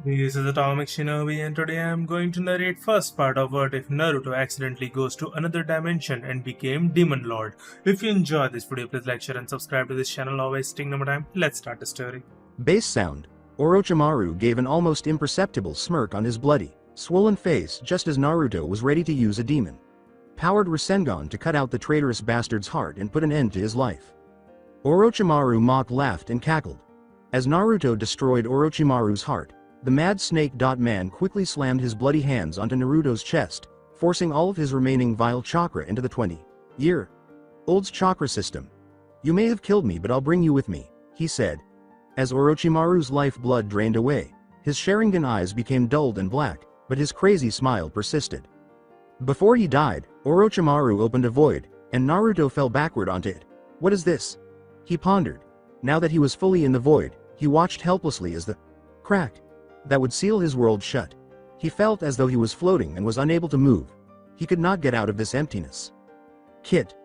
This is Atomic Shinobi, and today I am going to narrate first part of what if Naruto accidentally goes to another dimension and became Demon Lord. If you enjoy this video, please like, share and subscribe to this channel. Not wasting no more time. Let's start the story. Bass sound. Orochimaru gave an almost imperceptible smirk on his bloody, swollen face just as Naruto was ready to use a demon-powered Rasengan to cut out the traitorous bastard's heart and put an end to his life. Orochimaru laughed and cackled. As Naruto destroyed Orochimaru's heart, the mad snake man quickly slammed his bloody hands onto Naruto's chest, forcing all of his remaining vile chakra into the 20-year-old's chakra system. "You may have killed me, but I'll bring you with me," he said. As Orochimaru's life blood drained away, his Sharingan eyes became dulled and black, but his crazy smile persisted. Before he died, Orochimaru opened a void, and Naruto fell backward onto it. "What is this?" he pondered. Now that he was fully in the void, he watched helplessly as the crack that would seal his world shut. He felt as though he was floating and was unable to move. He could not get out of this emptiness. "Kit,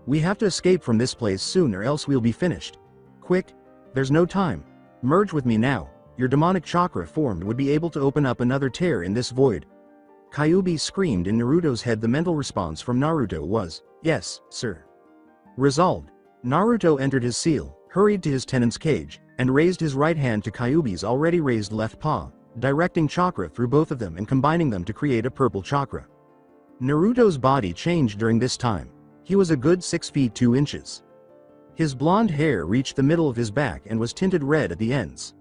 we have to escape from this place soon or else we'll be finished. Quick, there's no time. Merge with me now. Your demonic chakra formed would be able to open up another tear in this void." Kyuubi screamed in Naruto's head. The mental response from Naruto was, "Yes, sir." Resolved, Naruto entered his seal, hurried to his tenant's cage, and raised his right hand to Kyuubi's already raised left paw, directing chakra through both of them and combining them to create a purple chakra. Naruto's body changed during this time. He was a good 6 feet 2 inches. His blonde hair reached the middle of his back and was tinted red at the ends.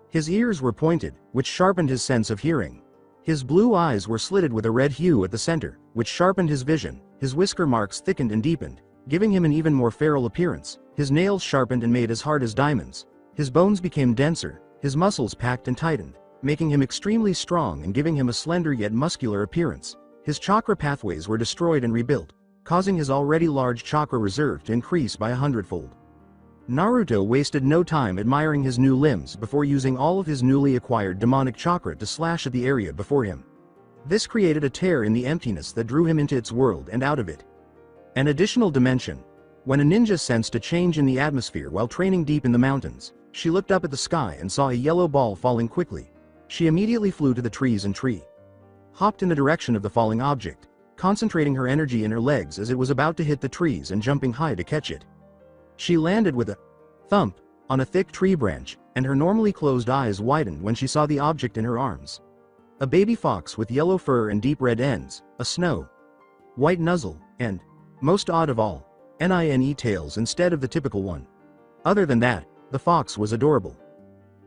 His ears were pointed, which sharpened his sense of hearing. His blue eyes were slitted with a red hue at the center, which sharpened his vision. His whisker marks thickened and deepened, giving him an even more feral appearance. His nails sharpened and made as hard as diamonds. His bones became denser, his muscles packed and tightened, making him extremely strong and giving him a slender yet muscular appearance. His chakra pathways were destroyed and rebuilt, causing his already large chakra reserve to increase by 100-fold. Naruto wasted no time admiring his new limbs before using all of his newly acquired demonic chakra to slash at the area before him. This created a tear in the emptiness that drew him into its world and out of it. An additional dimension. When a ninja sensed a change in the atmosphere while training deep in the mountains, she looked up at the sky and saw a yellow ball falling quickly. She immediately flew to the trees and hopped in the direction of the falling object, concentrating her energy in her legs as it was about to hit the trees and jumping high to catch it. She landed with a thump on a thick tree branch, and her normally closed eyes widened when she saw the object in her arms. A baby fox with yellow fur and deep red ends, a snow-white muzzle, and, most odd of all, nine tails instead of the typical one. Other than that, the fox was adorable.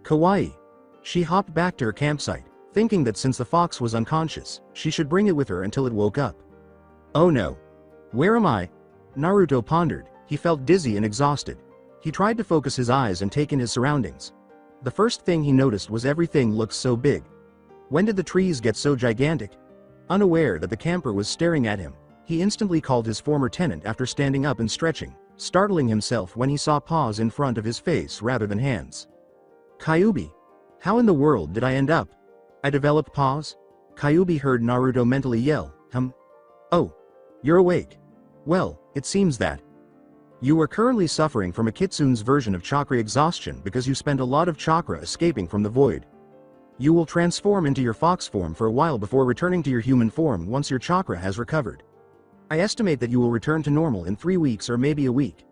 Kawaii. She hopped back to her campsite, thinking that since the fox was unconscious, she should bring it with her until it woke up. "Oh no. Where am I?" Naruto pondered. He felt dizzy and exhausted. He tried to focus his eyes and take in his surroundings. The first thing he noticed was everything looked so big. When did the trees get so gigantic? Unaware that the camper was staring at him, he instantly called his former tenant after standing up and stretching, startling himself when he saw paws in front of his face rather than hands. "Kyuubi. How in the world did I end up? I developed paws?" Kyuubi heard Naruto mentally yell, "Oh, you're awake. Well, it seems that you are currently suffering from a kitsune's version of chakra exhaustion because you spent a lot of chakra escaping from the void. You will transform into your fox form for a while before returning to your human form once your chakra has recovered. I estimate that you will return to normal in 3 weeks or maybe a week.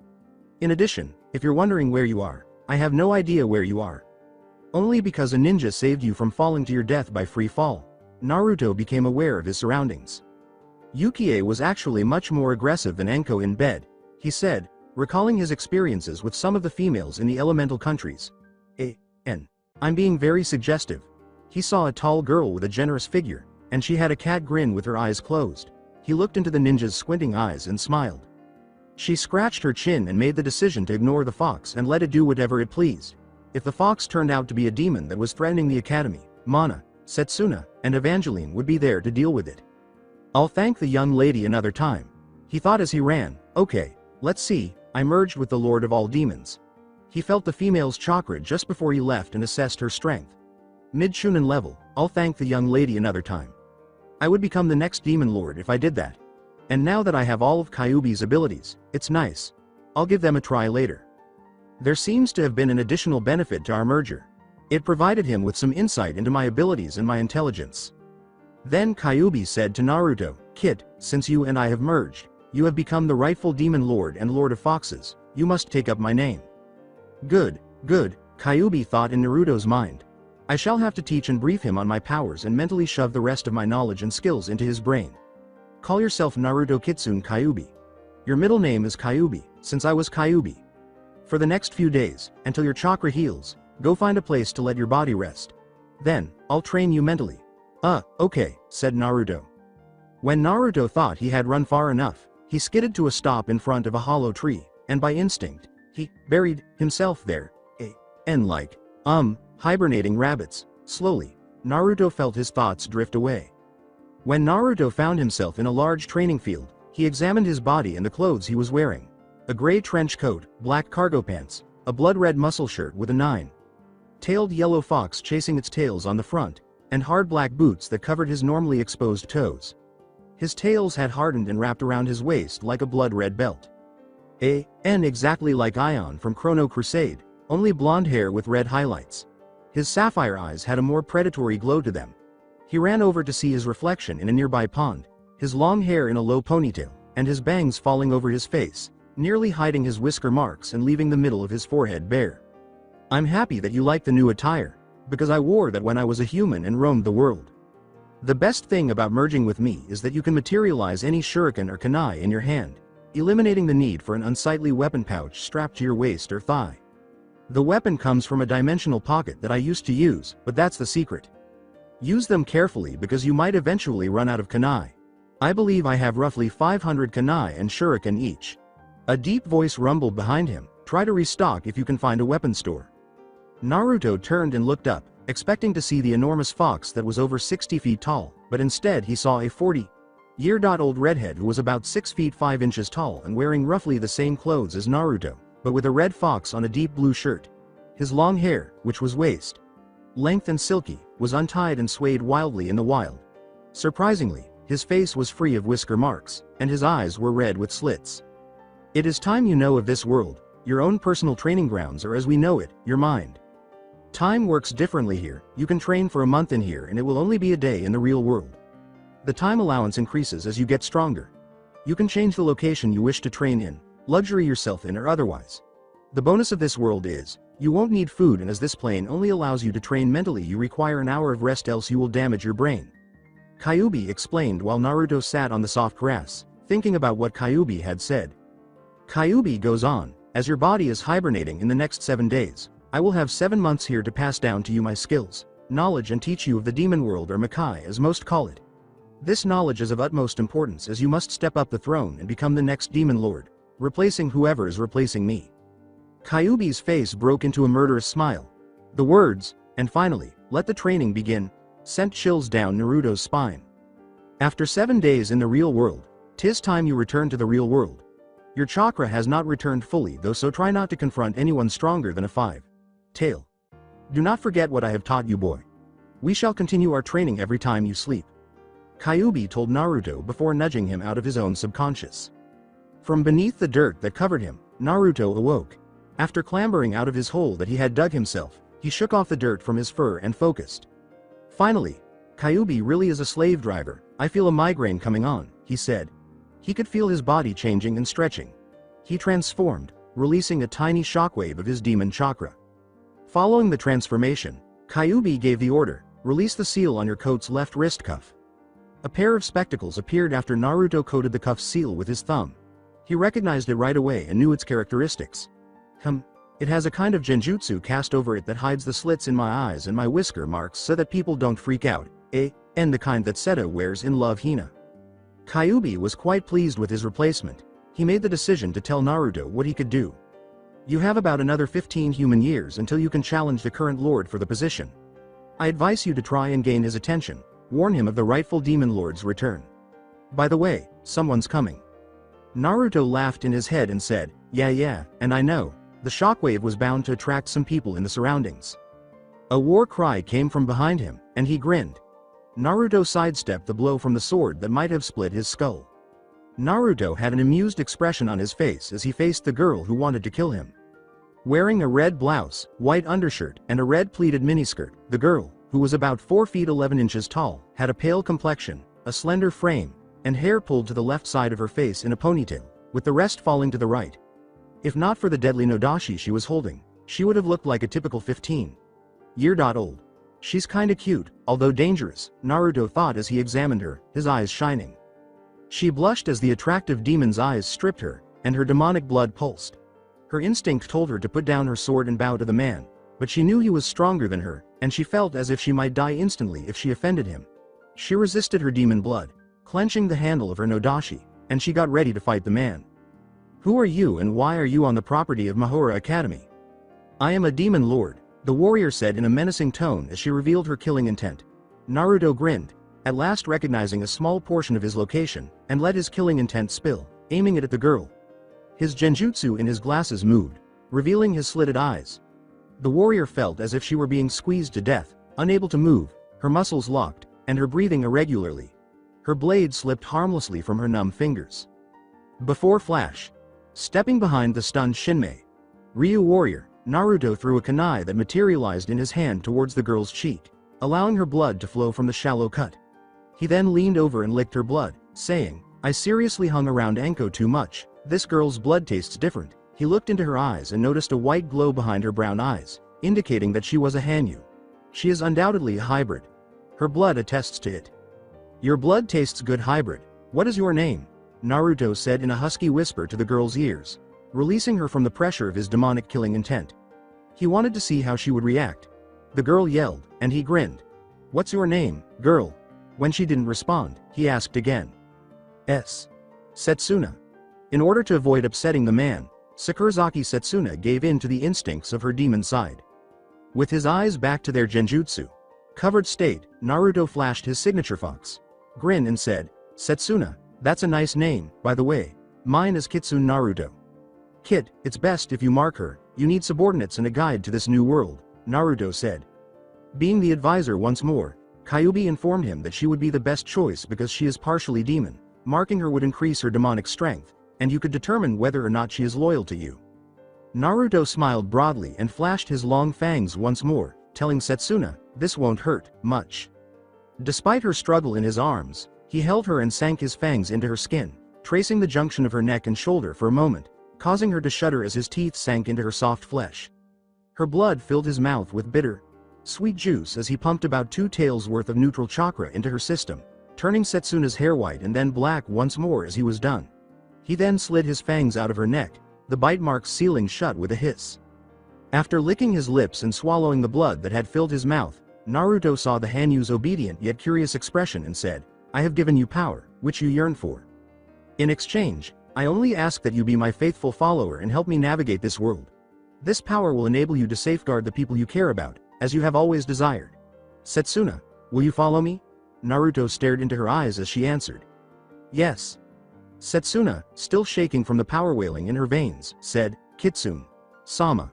In addition, if you're wondering where you are, I have no idea where you are. Only because a ninja saved you from falling to your death by free fall." Naruto became aware of his surroundings. Yukie was actually much more aggressive than Enko in bed, he said, recalling his experiences with some of the females in the elemental countries. I'm being very suggestive." He saw a tall girl with a generous figure, and she had a cat grin with her eyes closed. He looked into the ninja's squinting eyes and smiled. She scratched her chin and made the decision to ignore the fox and let it do whatever it pleased. If the fox turned out to be a demon that was threatening the academy, Mana, Satsuna, and Evangeline would be there to deal with it. "I'll thank the young lady another time," he thought as he ran. "Okay, let's see, I merged with the Lord of all demons." He felt the female's chakra just before he left and assessed her strength. Mid-Chunin level. "I'll thank the young lady another time. I would become the next demon lord if I did that. And now that I have all of Kyuubi's abilities, it's nice. I'll give them a try later. There seems to have been an additional benefit to our merger. It provided him with some insight into my abilities and my intelligence. Then Kyuubi said to Naruto, "Kid, since you and I have merged, you have become the rightful demon lord and lord of foxes, you must take up my name." Good, good, Kyuubi thought in Naruto's mind. I shall have to teach and brief him on my powers and mentally shove the rest of my knowledge and skills into his brain. Call yourself Naruto Kitsune Kyuubi. Your middle name is Kyuubi, since I was Kyuubi. For the next few days, until your chakra heals, go find a place to let your body rest. Then, I'll train you mentally. Okay, said Naruto. When Naruto thought he had run far enough, he skidded to a stop in front of a hollow tree, and by instinct, he buried himself there. Like hibernating rabbits. Slowly, Naruto felt his thoughts drift away. When Naruto found himself in a large training field, he examined his body and the clothes he was wearing. A gray trench coat, black cargo pants, a blood-red muscle shirt with a 9-tailed yellow fox chasing its tails on the front, and hard black boots that covered his normally exposed toes. His tails had hardened and wrapped around his waist like a blood-red belt. Exactly like Ion from Chrono Crusade, only blonde hair with red highlights. His sapphire eyes had a more predatory glow to them. He ran over to see his reflection in a nearby pond, his long hair in a low ponytail, and his bangs falling over his face, nearly hiding his whisker marks and leaving the middle of his forehead bare. "I'm happy that you like the new attire, because I wore that when I was a human and roamed the world. The best thing about merging with me is that you can materialize any shuriken or kunai in your hand, eliminating the need for an unsightly weapon pouch strapped to your waist or thigh. The weapon comes from a dimensional pocket that I used to use, but that's the secret. Use them carefully because you might eventually run out of kunai. I believe I have roughly 500 kunai and shuriken each." A deep voice rumbled behind him, "Try to restock if you can find a weapon store." Naruto turned and looked up, expecting to see the enormous fox that was over 60 feet tall, but instead he saw a 40-year-old redhead who was about 6 feet 5 inches tall and wearing roughly the same clothes as Naruto, but with a red fox on a deep blue shirt. His long hair, which was waist length and silky, was untied and swayed wildly in the wild. Surprisingly, his face was free of whisker marks, and his eyes were red with slits. "It is time you know of this world. Your own personal training grounds are as we know it, your mind. Time works differently here. You can train for a month in here and it will only be a day in the real world. The time allowance increases as you get stronger. You can change the location you wish to train in, luxury yourself in or otherwise. The bonus of this world is, you won't need food, and as this plane only allows you to train mentally, you require an hour of rest else you will damage your brain." Kyuubi explained while Naruto sat on the soft grass, thinking about what Kyuubi had said. Kyuubi goes on, "As your body is hibernating in the next 7 days, I will have 7 months here to pass down to you my skills, knowledge, and teach you of the demon world, or Makai as most call it. This knowledge is of utmost importance as you must step up the throne and become the next demon lord, replacing whoever is replacing me." Kyuubi's face broke into a murderous smile. The words, "and finally, let the training begin," sent chills down Naruto's spine. After 7 days in the real world, 'tis time you return to the real world. Your chakra has not returned fully though, so try not to confront anyone stronger than a 5-tail. Do not forget what I have taught you, boy. We shall continue our training every time you sleep," Kyuubi told Naruto before nudging him out of his own subconscious. From beneath the dirt that covered him, Naruto awoke. After clambering out of his hole that he had dug himself, he shook off the dirt from his fur and focused. Finally, "Kyuubi really is a slave driver. I feel a migraine coming on," he said. He could feel his body changing and stretching. He transformed, releasing a tiny shockwave of his demon chakra. Following the transformation, Kyuubi gave the order, "Release the seal on your coat's left wrist cuff." A pair of spectacles appeared after Naruto coated the cuff's seal with his thumb. He recognized it right away and knew its characteristics. It has a kind of genjutsu cast over it that hides the slits in my eyes and my whisker marks so that people don't freak out, and the kind that Seto wears in Love Hina." Kyuubi was quite pleased with his replacement. He made the decision to tell Naruto what he could do. "You have about another 15 human years until you can challenge the current lord for the position. I advise you to try and gain his attention, warn him of the rightful demon lord's return. By the way, someone's coming." Naruto laughed in his head and said, Yeah, and I know. The shockwave was bound to attract some people in the surroundings." A war cry came from behind him, and he grinned. Naruto sidestepped the blow from the sword that might have split his skull. Naruto had an amused expression on his face as he faced the girl who wanted to kill him. Wearing a red blouse, white undershirt, and a red pleated miniskirt, the girl, who was about 4 feet 11 inches tall, had a pale complexion, a slender frame, and hair pulled to the left side of her face in a ponytail, with the rest falling to the right. If not for the deadly nodashi she was holding, she would have looked like a typical 15-year-old. She's kinda cute, although dangerous, Naruto thought as he examined her, his eyes shining. She blushed as the attractive demon's eyes stripped her, and her demonic blood pulsed. Her instinct told her to put down her sword and bow to the man, but she knew he was stronger than her, and she felt as if she might die instantly if she offended him. She resisted her demon blood, clenching the handle of her nodashi, and she got ready to fight the man. "Who are you and why are you on the property of Mahora Academy?" "I am a demon lord," the warrior said in a menacing tone as she revealed her killing intent. Naruto grinned, at last recognizing a small portion of his location, and let his killing intent spill, aiming it at the girl. His genjutsu in his glasses moved, revealing his slitted eyes. The warrior felt as if she were being squeezed to death, unable to move, her muscles locked, and her breathing irregularly. Her blade slipped harmlessly from her numb fingers. Before flash. Stepping behind the stunned Shinmei Ryu warrior, Naruto threw a kunai that materialized in his hand towards the girl's cheek, allowing her blood to flow from the shallow cut. He then leaned over and licked her blood, saying, "I seriously hung around Anko too much, this girl's blood tastes different." He looked into her eyes and noticed a white glow behind her brown eyes, indicating that she was a Hanyu. She is undoubtedly a hybrid. Her blood attests to it. "Your blood tastes good, hybrid. What is your name?" Naruto said in a husky whisper to the girl's ears, releasing her from the pressure of his demonic killing intent. He wanted to see how she would react. The girl yelled, and he grinned. "What's your name, girl?" When she didn't respond, he asked again. Satsuna. In order to avoid upsetting the man, Sakurazaki Satsuna gave in to the instincts of her demon side. With his eyes back to their genjutsu covered state, Naruto flashed his signature fox grin and said, "Satsuna, that's a nice name, by the way. Mine is Kitsune Naruto." "Kit, it's best if you mark her, you need subordinates and a guide to this new world," Naruto said. Being the advisor once more, Kyuubi informed him that she would be the best choice because she is partially demon. Marking her would increase her demonic strength, and you could determine whether or not she is loyal to you. Naruto smiled broadly and flashed his long fangs once more, telling Satsuna, "This won't hurt much." Despite her struggle in his arms, he held her and sank his fangs into her skin, tracing the junction of her neck and shoulder for a moment, causing her to shudder as his teeth sank into her soft flesh. Her blood filled his mouth with bitter, sweet juice as he pumped about 2 taels worth of neutral chakra into her system, turning Satsuna's hair white and then black once more as he was done. He then slid his fangs out of her neck, the bite marks sealing shut with a hiss. After licking his lips and swallowing the blood that had filled his mouth, Naruto saw the Hanyu's obedient yet curious expression and said, "I have given you power, which you yearn for. In exchange, I only ask that you be my faithful follower and help me navigate this world. This power will enable you to safeguard the people you care about, as you have always desired. Satsuna, will you follow me?" Naruto stared into her eyes as she answered, "Yes." Satsuna, still shaking from the power wailing in her veins, said, "Kitsune-sama."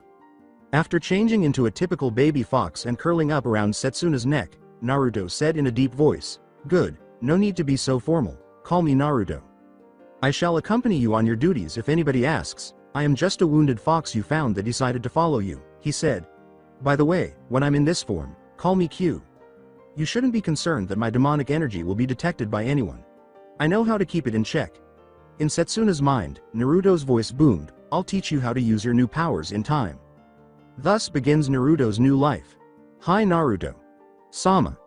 After changing into a typical baby fox and curling up around Satsuna's neck, Naruto said in a deep voice, "Good, no need to be so formal, call me Naruto. I shall accompany you on your duties if anybody asks. I am just a wounded fox you found that decided to follow you," he said. "By the way, when I'm in this form, call me Q. You shouldn't be concerned that my demonic energy will be detected by anyone. I know how to keep it in check." In Satsuna's mind, Naruto's voice boomed, "I'll teach you how to use your new powers in time." Thus begins Naruto's new life. "Hi Naruto. Sama."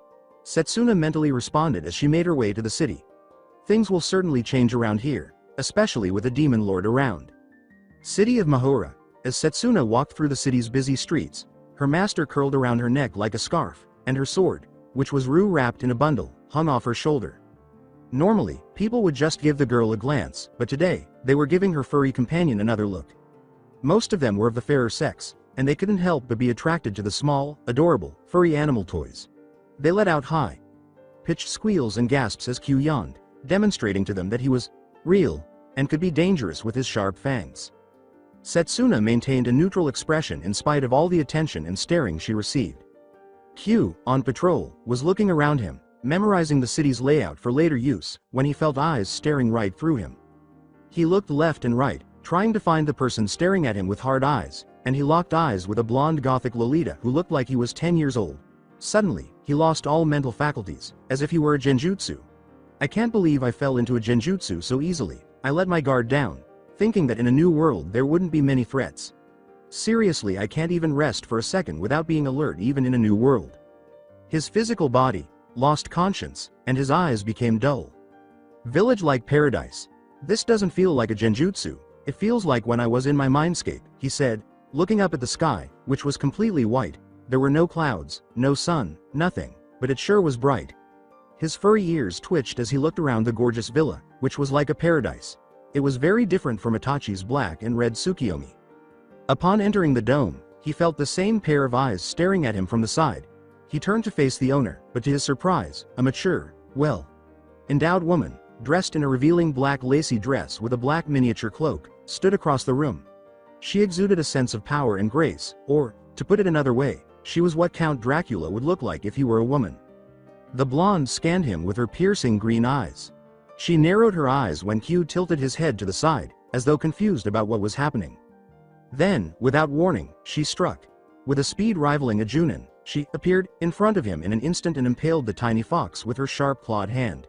Satsuna mentally responded as she made her way to the city. Things will certainly change around here, especially with a demon lord around. City of Mahora. As Satsuna walked through the city's busy streets, her master curled around her neck like a scarf, and her sword, which was wrapped in a bundle, hung off her shoulder. Normally, people would just give the girl a glance, but today, they were giving her furry companion another look. Most of them were of the fairer sex, and they couldn't help but be attracted to the small, adorable, furry animal toys. They let out high-pitched squeals and gasps as Q yawned, demonstrating to them that he was real, and could be dangerous with his sharp fangs. Satsuna maintained a neutral expression in spite of all the attention and staring she received. Q, on patrol, was looking around him, memorizing the city's layout for later use, when he felt eyes staring right through him. He looked left and right, trying to find the person staring at him with hard eyes, and he locked eyes with a blonde gothic Lolita who looked like he was 10 years old. Suddenly, he lost all mental faculties, as if he were a genjutsu. I can't believe I fell into a genjutsu so easily. I let my guard down, thinking that in a new world there wouldn't be many threats. Seriously, I can't even rest for a second without being alert even in a new world. His physical body lost conscience, and his eyes became dull. Village like paradise. This doesn't feel like a genjutsu, it feels like when I was in my mindscape, he said, looking up at the sky, which was completely white. There were no clouds, no sun, nothing, but it sure was bright. His furry ears twitched as he looked around the gorgeous villa, which was like a paradise. It was very different from Itachi's black and red Tsukiyomi. Upon entering the dome, he felt the same pair of eyes staring at him from the side. He turned to face the owner, but to his surprise, a mature, endowed woman, dressed in a revealing black lacy dress with a black miniature cloak, stood across the room. She exuded a sense of power and grace, or, to put it another way, she was what Count Dracula would look like if he were a woman. The blonde scanned him with her piercing green eyes. She narrowed her eyes when Q tilted his head to the side, as though confused about what was happening. Then, without warning, she struck. With a speed rivaling a Junin, she appeared in front of him in an instant and impaled the tiny fox with her sharp clawed hand.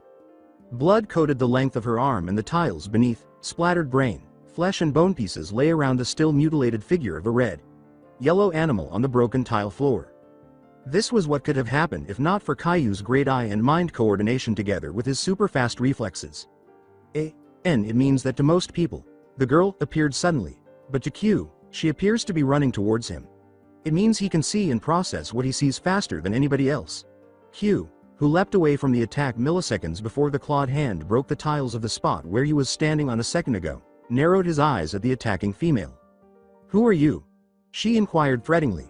Blood coated the length of her arm, and the tiles beneath, splattered brain, flesh and bone pieces lay around the still mutilated figure of a red, yellow animal on the broken tile floor. This was what could have happened if not for Caillou's great eye and mind coordination together with his super-fast reflexes. It means that to most people, the girl appeared suddenly, but to Q, she appears to be running towards him. It means he can see and process what he sees faster than anybody else. Q, who leapt away from the attack milliseconds before the clawed hand broke the tiles of the spot where he was standing on a second ago, narrowed his eyes at the attacking female. "Who are you?" she inquired threateningly.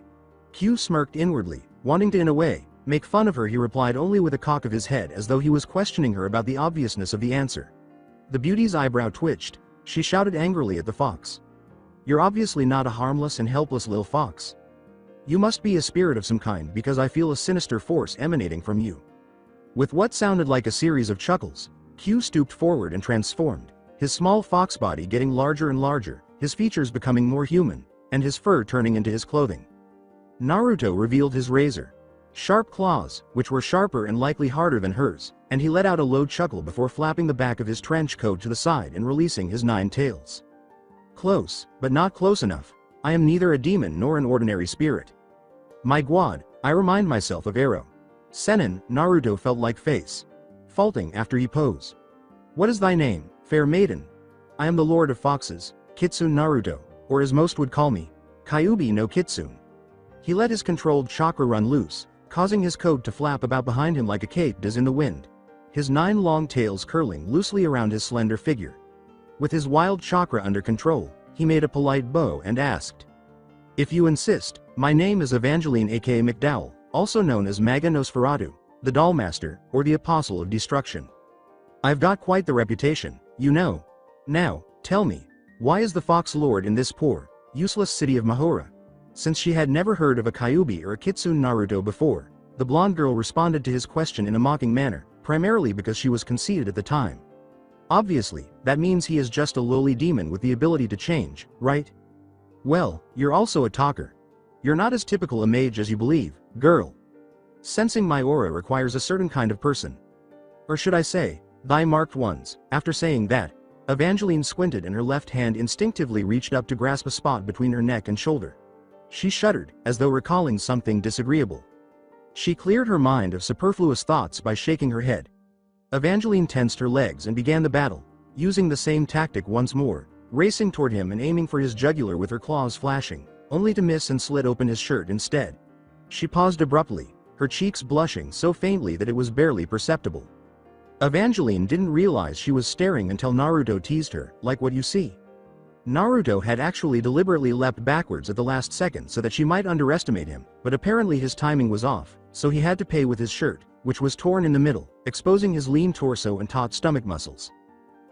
Q smirked inwardly, wanting to in a way, make fun of her. He replied only with a cock of his head as though he was questioning her about the obviousness of the answer. The beauty's eyebrow twitched. She shouted angrily at the fox. "You're obviously not a harmless and helpless little fox. You must be a spirit of some kind because I feel a sinister force emanating from you." With what sounded like a series of chuckles, Q stooped forward and transformed, his small fox body getting larger and larger, his features becoming more human, and his fur turning into his clothing. Naruto revealed his razor sharp claws, which were sharper and likely harder than hers, and he let out a low chuckle before flapping the back of his trench coat to the side and releasing his 9 tails. "Close, but not close enough. I am neither a demon nor an ordinary spirit. My god, I remind myself of Arrow. Senin." Naruto felt like face faulting after he pose. "What is thy name, fair maiden?" "I am the Lord of Foxes, Kitsune Naruto, or as most would call me, Kyuubi no Kitsune." He let his controlled chakra run loose, causing his coat to flap about behind him like a cape does in the wind, his 9 long tails curling loosely around his slender figure. With his wild chakra under control, he made a polite bow and asked, "If you insist, my name is Evangeline aka McDowell, also known as Maga Nosferatu, the Dollmaster, or the Apostle of Destruction. I've got quite the reputation, you know. Now, tell me, why is the Fox Lord in this poor, useless city of Mahora?" Since she had never heard of a Kyuubi or a Kitsune Naruto before, the blonde girl responded to his question in a mocking manner, primarily because she was conceited at the time. "Obviously, that means he is just a lowly demon with the ability to change, right? Well, you're also a talker. You're not as typical a mage as you believe, girl. Sensing my aura requires a certain kind of person. Or should I say, thy marked ones." After saying that, Evangeline squinted and her left hand instinctively reached up to grasp a spot between her neck and shoulder. She shuddered, as though recalling something disagreeable. She cleared her mind of superfluous thoughts by shaking her head. Evangeline tensed her legs and began the battle, using the same tactic once more, racing toward him and aiming for his jugular with her claws flashing, only to miss and slit open his shirt instead. She paused abruptly, her cheeks blushing so faintly that it was barely perceptible. Evangeline didn't realize she was staring until Naruto teased her, "Like what you see." Naruto had actually deliberately leapt backwards at the last second so that she might underestimate him, but apparently his timing was off, so he had to pay with his shirt, which was torn in the middle, exposing his lean torso and taut stomach muscles.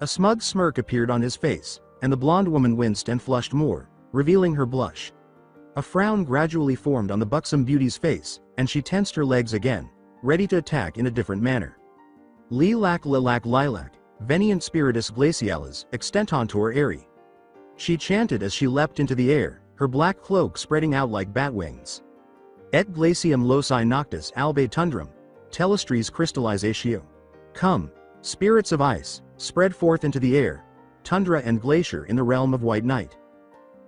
A smug smirk appeared on his face, and the blonde woman winced and flushed more, revealing her blush. A frown gradually formed on the buxom beauty's face, and she tensed her legs again, ready to attack in a different manner. Lilac lilac lilac, venient spiritus glacialis, extentantur aeri. She chanted as she leapt into the air, her black cloak spreading out like bat wings. Et glacium loci noctis albe tundrum, telestris crystallizatio. Come, spirits of ice, spread forth into the air, tundra and glacier in the realm of white night.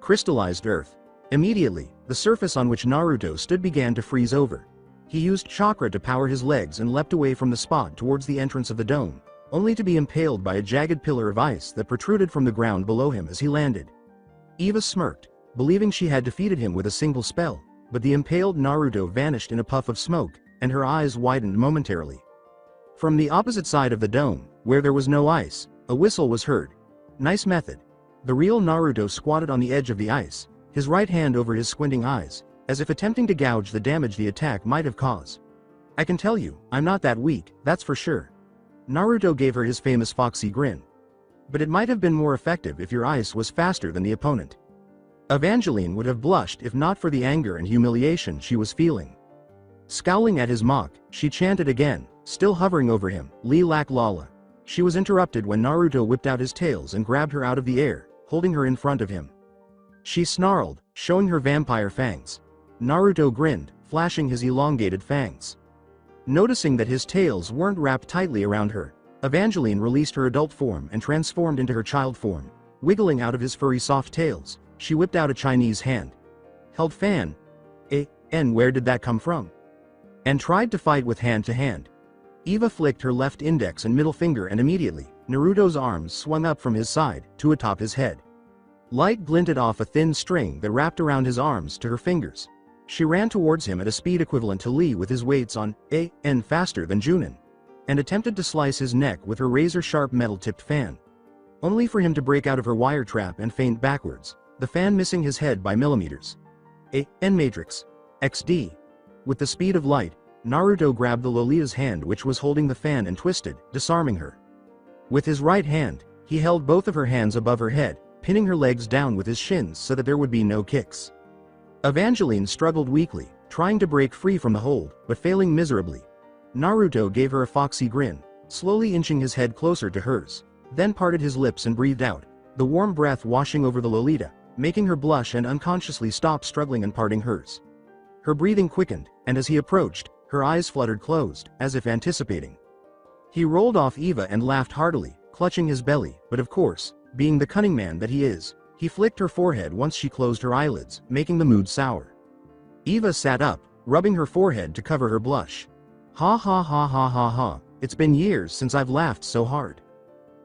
Crystallized earth. Immediately, the surface on which Naruto stood began to freeze over. He used chakra to power his legs and leapt away from the spot towards the entrance of the dome, only to be impaled by a jagged pillar of ice that protruded from the ground below him as he landed. Eva smirked, believing she had defeated him with a single spell, but the impaled Naruto vanished in a puff of smoke, and her eyes widened momentarily. From the opposite side of the dome, where there was no ice, a whistle was heard. Nice method. The real Naruto squatted on the edge of the ice, his right hand over his squinting eyes, as if attempting to gouge the damage the attack might have caused. I can tell you, I'm not that weak, that's for sure. Naruto gave her his famous foxy grin. But it might have been more effective if your ice was faster than the opponent. Evangeline would have blushed if not for the anger and humiliation she was feeling. Scowling at his mock, she chanted again, still hovering over him, Li Lak Lala. She was interrupted when Naruto whipped out his tails and grabbed her out of the air, holding her in front of him. She snarled, showing her vampire fangs. Naruto grinned, flashing his elongated fangs. Noticing that his tails weren't wrapped tightly around her, Evangeline released her adult form and transformed into her child form. Wiggling out of his furry soft tails, she whipped out a Chinese hand. Held fan. And where did that come from? And tried to fight with hand to hand. Eva flicked her left index and middle finger and immediately, Naruto's arms swung up from his side, to atop his head. Light glinted off a thin string that wrapped around his arms to her fingers. She ran towards him at a speed equivalent to Lee with his weights on and faster than Junin, and attempted to slice his neck with her razor-sharp metal-tipped fan. Only for him to break out of her wire trap and faint backwards, the fan missing his head by millimeters. Matrix. XD. With the speed of light, Naruto grabbed the Lolita's hand which was holding the fan and twisted, disarming her. With his right hand, he held both of her hands above her head, pinning her legs down with his shins so that there would be no kicks. Evangeline struggled weakly, trying to break free from the hold, but failing miserably. Naruto gave her a foxy grin, slowly inching his head closer to hers, then parted his lips and breathed out, the warm breath washing over the Lolita, making her blush and unconsciously stop struggling and parting hers. Her breathing quickened, and as he approached, her eyes fluttered closed, as if anticipating. He rolled off Eva and laughed heartily, clutching his belly, but of course, being the cunning man that he is, he flicked her forehead once she closed her eyelids, making the mood sour. Eva sat up, rubbing her forehead to cover her blush. Ha ha ha ha ha ha, it's been years since I've laughed so hard.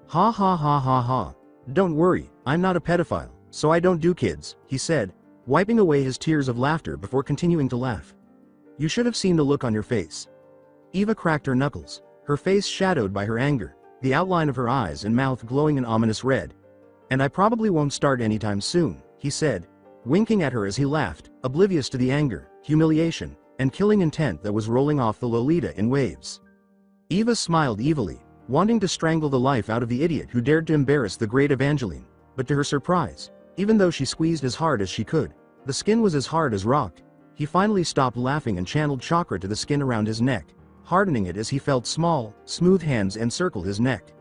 Ha ha ha ha ha. Don't worry, I'm not a pedophile, so I don't do kids, he said, wiping away his tears of laughter before continuing to laugh. You should have seen the look on your face. Eva cracked her knuckles, her face shadowed by her anger, the outline of her eyes and mouth glowing an ominous red. And I probably won't start anytime soon, he said, winking at her as he laughed, oblivious to the anger, humiliation, and killing intent that was rolling off the Lolita in waves. Eva smiled evilly, wanting to strangle the life out of the idiot who dared to embarrass the great Evangeline, but to her surprise, even though she squeezed as hard as she could, the skin was as hard as rock. He finally stopped laughing and channeled chakra to the skin around his neck, hardening it as he felt small, smooth hands encircle his neck.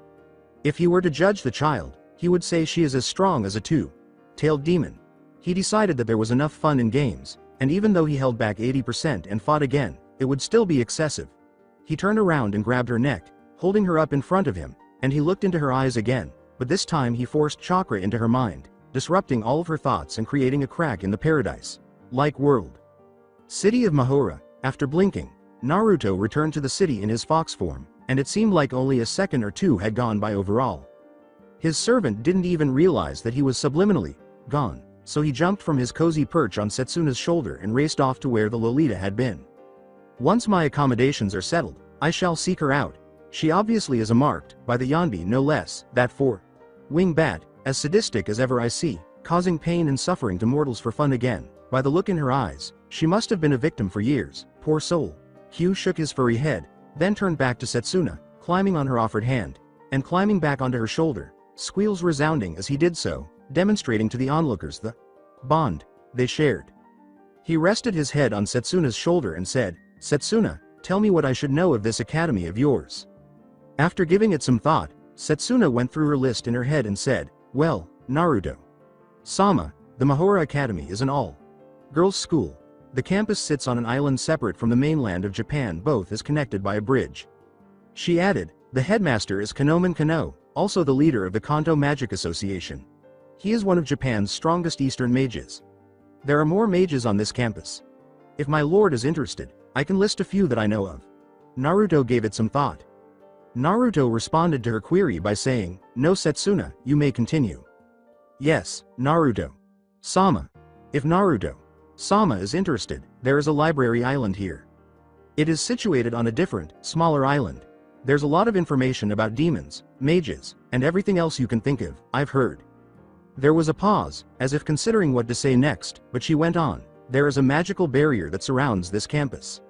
If he were to judge the child, he would say she is as strong as a two-tailed demon. He decided that there was enough fun in games, and even though he held back 80% and fought again, it would still be excessive. He turned around and grabbed her neck, holding her up in front of him, and he looked into her eyes again, but this time he forced chakra into her mind, disrupting all of her thoughts and creating a crack in the paradise-like world. City of Mahora. After blinking, Naruto returned to the city in his fox form, and it seemed like only a second or two had gone by overall. His servant didn't even realize that he was subliminally gone, so he jumped from his cozy perch on Satsuna's shoulder and raced off to where the Lolita had been. Once my accommodations are settled, I shall seek her out. She obviously is a marked, by the Yanbi no less, that four-wing bat, as sadistic as ever I see, causing pain and suffering to mortals for fun again. By the look in her eyes, she must have been a victim for years, poor soul. Kyu shook his furry head, then turned back to Satsuna, climbing on her offered hand, and climbing back onto her shoulder, squeals resounding as he did so, demonstrating to the onlookers the bond they shared. He rested his head on Satsuna's shoulder and said, Satsuna, tell me what I should know of this academy of yours. After giving it some thought, Satsuna went through her list in her head and said, well, Naruto Sama, The Mahora Academy is an all-girls school. The campus sits on an island separate from the mainland of Japan. Both is connected by a bridge. She added, the headmaster is Kanoman Kano, also the leader of the Kanto Magic Association. He is one of Japan's strongest Eastern mages. There are more mages on this campus. If my lord is interested, I can list a few that I know of. Naruto gave it some thought. Naruto responded to her query by saying, no Satsuna, you may continue. Yes, Naruto. Sama. If Naruto Sama is interested, there is a library island here. It is situated on a different, smaller island. There's a lot of information about demons, mages, and everything else you can think of, I've heard. There was a pause, as if considering what to say next, but she went on, there is a magical barrier that surrounds this campus.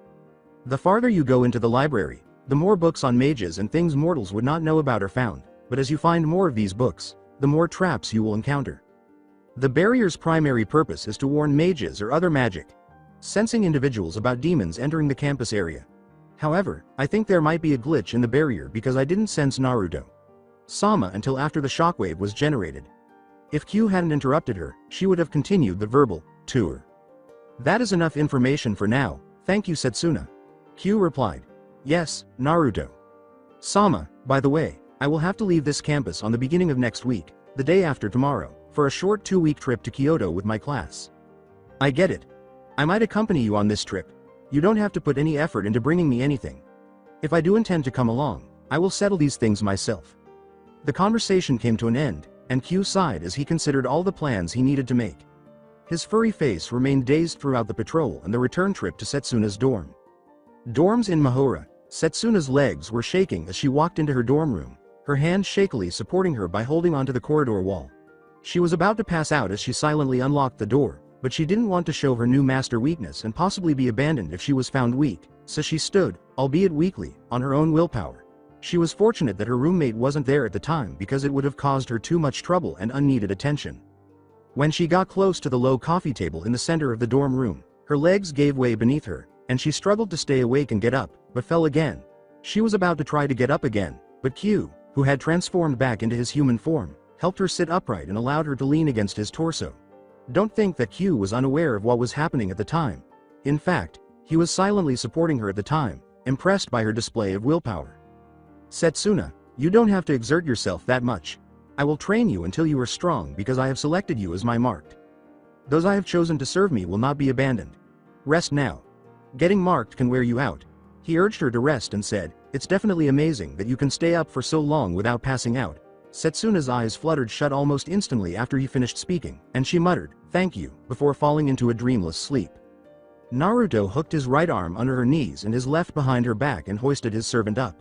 The farther you go into the library, the more books on mages and things mortals would not know about are found, but as you find more of these books, the more traps you will encounter. The barrier's primary purpose is to warn mages or other magic-sensing individuals about demons entering the campus area. However, I think there might be a glitch in the barrier because I didn't sense Naruto Sama until after the shockwave was generated. If Q hadn't interrupted her, she would have continued the verbal tour. That is enough information for now, thank you Satsuna. Q replied. Yes, Naruto Sama, by the way, I will have to leave this campus on the beginning of next week, the day after tomorrow, for a short 2-week trip to Kyoto with my class. I get it. I might accompany you on this trip. You don't have to put any effort into bringing me anything. If I do intend to come along, I will settle these things myself. The conversation came to an end, and Q sighed as he considered all the plans he needed to make. His furry face remained dazed throughout the patrol and the return trip to Satsuna's dorm. Dorms in Mahora. Satsuna's legs were shaking as she walked into her dorm room, her hands shakily supporting her by holding onto the corridor wall. She was about to pass out as she silently unlocked the door, but she didn't want to show her new master weakness and possibly be abandoned if she was found weak, so she stood, albeit weakly, on her own willpower. She was fortunate that her roommate wasn't there at the time because it would have caused her too much trouble and unneeded attention. When she got close to the low coffee table in the center of the dorm room, her legs gave way beneath her, and she struggled to stay awake and get up, but fell again. She was about to try to get up again, but Q, who had transformed back into his human form, helped her sit upright and allowed her to lean against his torso. Don't think that Q was unaware of what was happening at the time. In fact, he was silently supporting her at the time, impressed by her display of willpower. Satsuna, you don't have to exert yourself that much. I will train you until you are strong because I have selected you as my marked. Those I have chosen to serve me will not be abandoned. Rest now. Getting marked can wear you out. He urged her to rest and said, it's definitely amazing that you can stay up for so long without passing out. Satsuna's eyes fluttered shut almost instantly after he finished speaking, and she muttered, thank you, before falling into a dreamless sleep. Naruto hooked his right arm under her knees and his left behind her back and hoisted his servant up.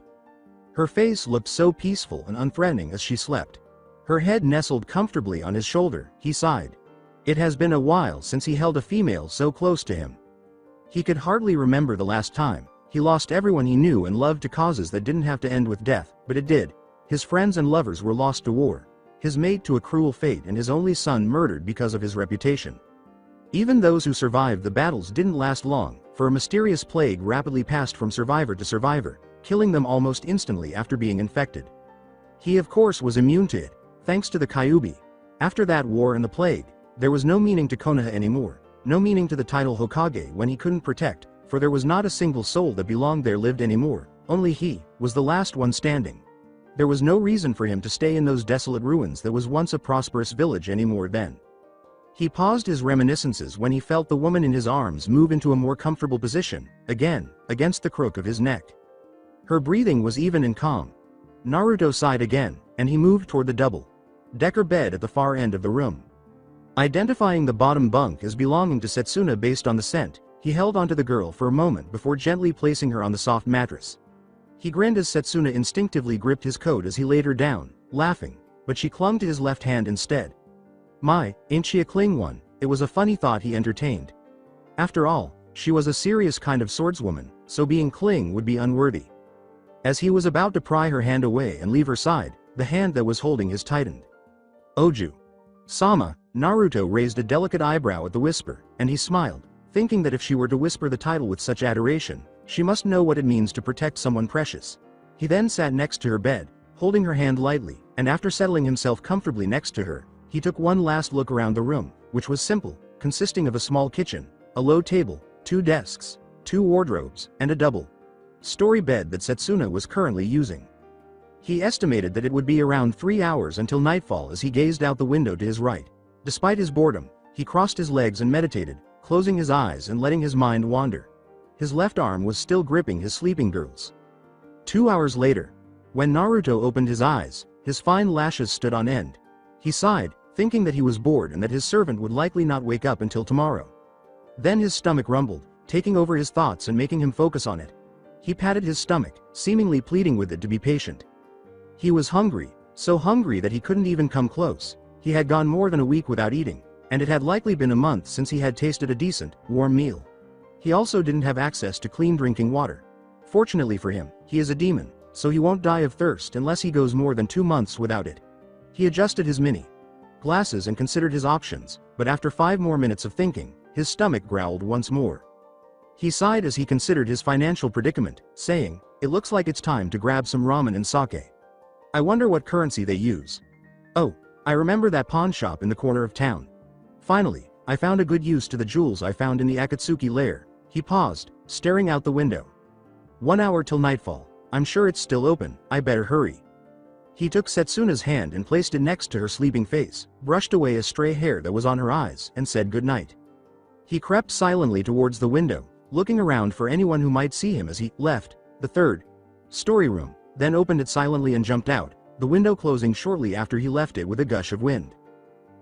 Her face looked so peaceful and unthreatening as she slept. Her head nestled comfortably on his shoulder, he sighed. It has been a while since he held a female so close to him. He could hardly remember the last time. He lost everyone he knew and loved to causes that didn't have to end with death, but it did. His friends and lovers were lost to war, his mate to a cruel fate, and his only son murdered because of his reputation. Even those who survived the battles didn't last long, for a mysterious plague rapidly passed from survivor to survivor, killing them almost instantly after being infected. He of course was immune to it, thanks to the Kyuubi. After that war and the plague, there was no meaning to Konoha anymore, no meaning to the title Hokage when he couldn't protect, for there was not a single soul that belonged there lived anymore, only he was the last one standing. There was no reason for him to stay in those desolate ruins that was once a prosperous village anymore then. He paused his reminiscences when he felt the woman in his arms move into a more comfortable position, again, against the crook of his neck. Her breathing was even and calm. Naruto sighed again, and he moved toward the double-decker bed at the far end of the room. Identifying the bottom bunk as belonging to Satsuna based on the scent, he held onto the girl for a moment before gently placing her on the soft mattress. He grinned as Satsuna instinctively gripped his coat as he laid her down, laughing, but she clung to his left hand instead. My, ain't she a cling one? It was a funny thought he entertained. After all, she was a serious kind of swordswoman, so being cling would be unworthy. As he was about to pry her hand away and leave her side, the hand that was holding his tightened. Oju. Sama, Naruto raised a delicate eyebrow at the whisper, and he smiled, thinking that if she were to whisper the title with such adoration, she must know what it means to protect someone precious. He then sat next to her bed, holding her hand lightly, and after settling himself comfortably next to her, he took one last look around the room, which was simple, consisting of a small kitchen, a low table, 2 desks, 2 wardrobes, and a double-story bed that Satsuna was currently using. He estimated that it would be around 3 hours until nightfall as he gazed out the window to his right. Despite his boredom, he crossed his legs and meditated, closing his eyes and letting his mind wander. His left arm was still gripping his sleeping girls. 2 hours later, when Naruto opened his eyes, his fine lashes stood on end. He sighed, thinking that he was bored and that his servant would likely not wake up until tomorrow. Then his stomach rumbled, taking over his thoughts and making him focus on it. He patted his stomach, seemingly pleading with it to be patient. He was hungry, so hungry that he couldn't even come close. He had gone more than a week without eating, and it had likely been a month since he had tasted a decent, warm meal. He also didn't have access to clean drinking water. Fortunately for him, he is a demon, so he won't die of thirst unless he goes more than 2 months without it. He adjusted his mini glasses and considered his options, but after 5 more minutes of thinking, his stomach growled once more. He sighed as he considered his financial predicament, saying, "It looks like it's time to grab some ramen and sake. I wonder what currency they use. Oh, I remember that pawn shop in the corner of town. Finally, I found a good use to the jewels I found in the Akatsuki lair." He paused, staring out the window. 1 hour till nightfall. I'm sure it's still open, I better hurry. He took Satsuna's hand and placed it next to her sleeping face, brushed away a stray hair that was on her eyes, and said goodnight. He crept silently towards the window, looking around for anyone who might see him as he left the third-story room, then opened it silently and jumped out, the window closing shortly after he left it with a gush of wind.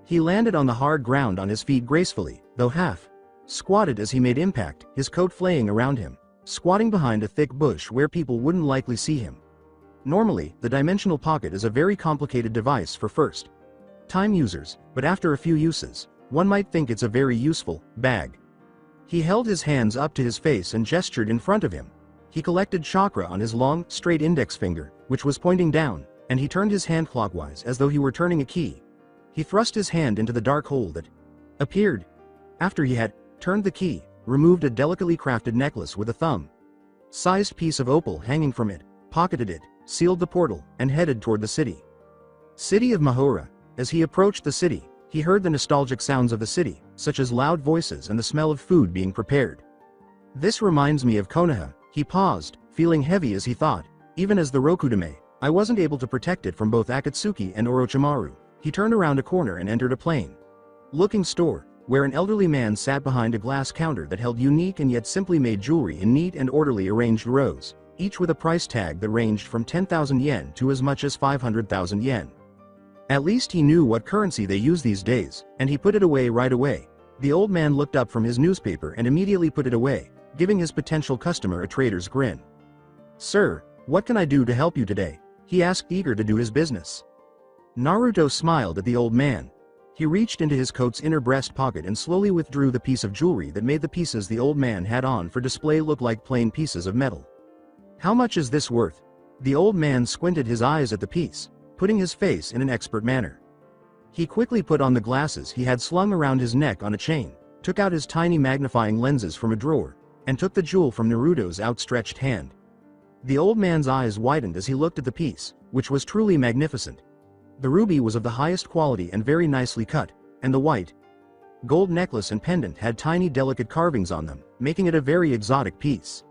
He landed on the hard ground on his feet gracefully, though half-squatted as he made impact, his coat flaying around him, squatting behind a thick bush where people wouldn't likely see him. Normally, the dimensional pocket is a very complicated device for first-time users, but after a few uses, one might think it's a very useful bag. He held his hands up to his face and gestured in front of him. He collected chakra on his long, straight index finger, which was pointing down, and he turned his hand clockwise as though he were turning a key. He thrust his hand into the dark hole that appeared. After he had turned the key, removed a delicately crafted necklace with a thumb-sized piece of opal hanging from it, pocketed it, sealed the portal, and headed toward the city of Mahora. As he approached the city, he heard the nostalgic sounds of the city, such as loud voices and the smell of food being prepared. This reminds me of Konoha. He paused, feeling heavy as he thought, even as the Rokudame, I wasn't able to protect it from both Akatsuki and Orochimaru. He turned around a corner and entered a plain-looking store, where an elderly man sat behind a glass counter that held unique and yet simply made jewelry in neat and orderly arranged rows, each with a price tag that ranged from 10,000 yen to as much as 500,000 yen. At least he knew what currency they use these days, and he put it away right away. The old man looked up from his newspaper and immediately put it away, giving his potential customer a trader's grin. "Sir, what can I do to help you today?" he asked, eager to do his business. Naruto smiled at the old man. He reached into his coat's inner breast pocket and slowly withdrew the piece of jewelry that made the pieces the old man had on for display look like plain pieces of metal. "How much is this worth?" The old man squinted his eyes at the piece, putting his face in an expert manner. He quickly put on the glasses he had slung around his neck on a chain, took out his tiny magnifying lenses from a drawer, and took the jewel from Naruto's outstretched hand. The old man's eyes widened as he looked at the piece, which was truly magnificent. The ruby was of the highest quality and very nicely cut, and the white gold necklace and pendant had tiny delicate carvings on them, making it a very exotic piece.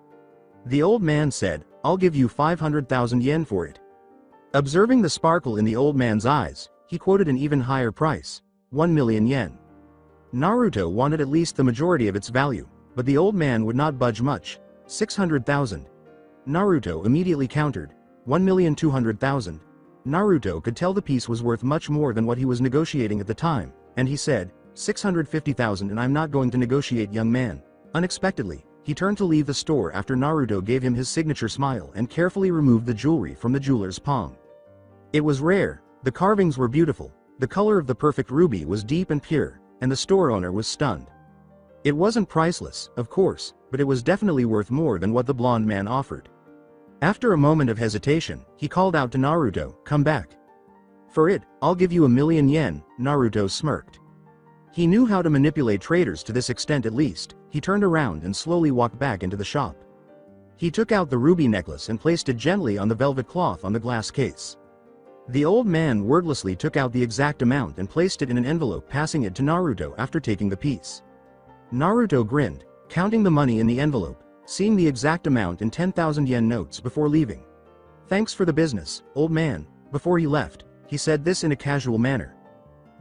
The old man said, "I'll give you 500,000 yen for it." Observing the sparkle in the old man's eyes, he quoted an even higher price, 1 million yen. Naruto wanted at least the majority of its value, but the old man would not budge much. 600,000. Naruto immediately countered, 1,200,000. Naruto could tell the piece was worth much more than what he was negotiating at the time, and he said, 650,000, and I'm not going to negotiate, young man. Unexpectedly, he turned to leave the store after Naruto gave him his signature smile and carefully removed the jewelry from the jeweler's palm. It was rare, the carvings were beautiful, the color of the perfect ruby was deep and pure, and the store owner was stunned. It wasn't priceless, of course, but it was definitely worth more than what the blonde man offered. After a moment of hesitation, he called out to Naruto, "Come back. For it, I'll give you 1,000,000 yen, Naruto smirked. He knew how to manipulate traders to this extent at least. He turned around and slowly walked back into the shop. He took out the ruby necklace and placed it gently on the velvet cloth on the glass case. The old man wordlessly took out the exact amount and placed it in an envelope, passing it to Naruto after taking the piece. Naruto grinned, counting the money in the envelope, seeing the exact amount in 10,000 yen notes before leaving. "Thanks for the business, old man." Before he left, he said this in a casual manner.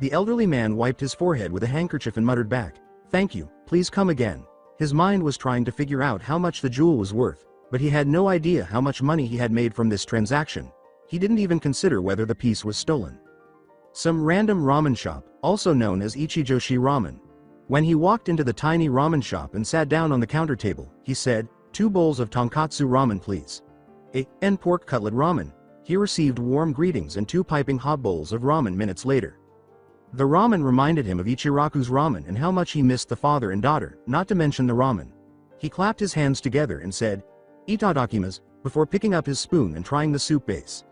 The elderly man wiped his forehead with a handkerchief and muttered back, "Thank you, please come again." His mind was trying to figure out how much the jewel was worth, but he had no idea how much money he had made from this transaction. He didn't even consider whether the piece was stolen. Some random ramen shop, also known as Ichijoshi Ramen. When he walked into the tiny ramen shop and sat down on the counter table, he said, "2 bowls of tonkatsu ramen please." And pork cutlet ramen. He received warm greetings and 2 piping hot bowls of ramen minutes later. The ramen reminded him of Ichiraku's ramen and how much he missed the father and daughter, not to mention the ramen. He clapped his hands together and said, "Itadakimasu," before picking up his spoon and trying the soup base.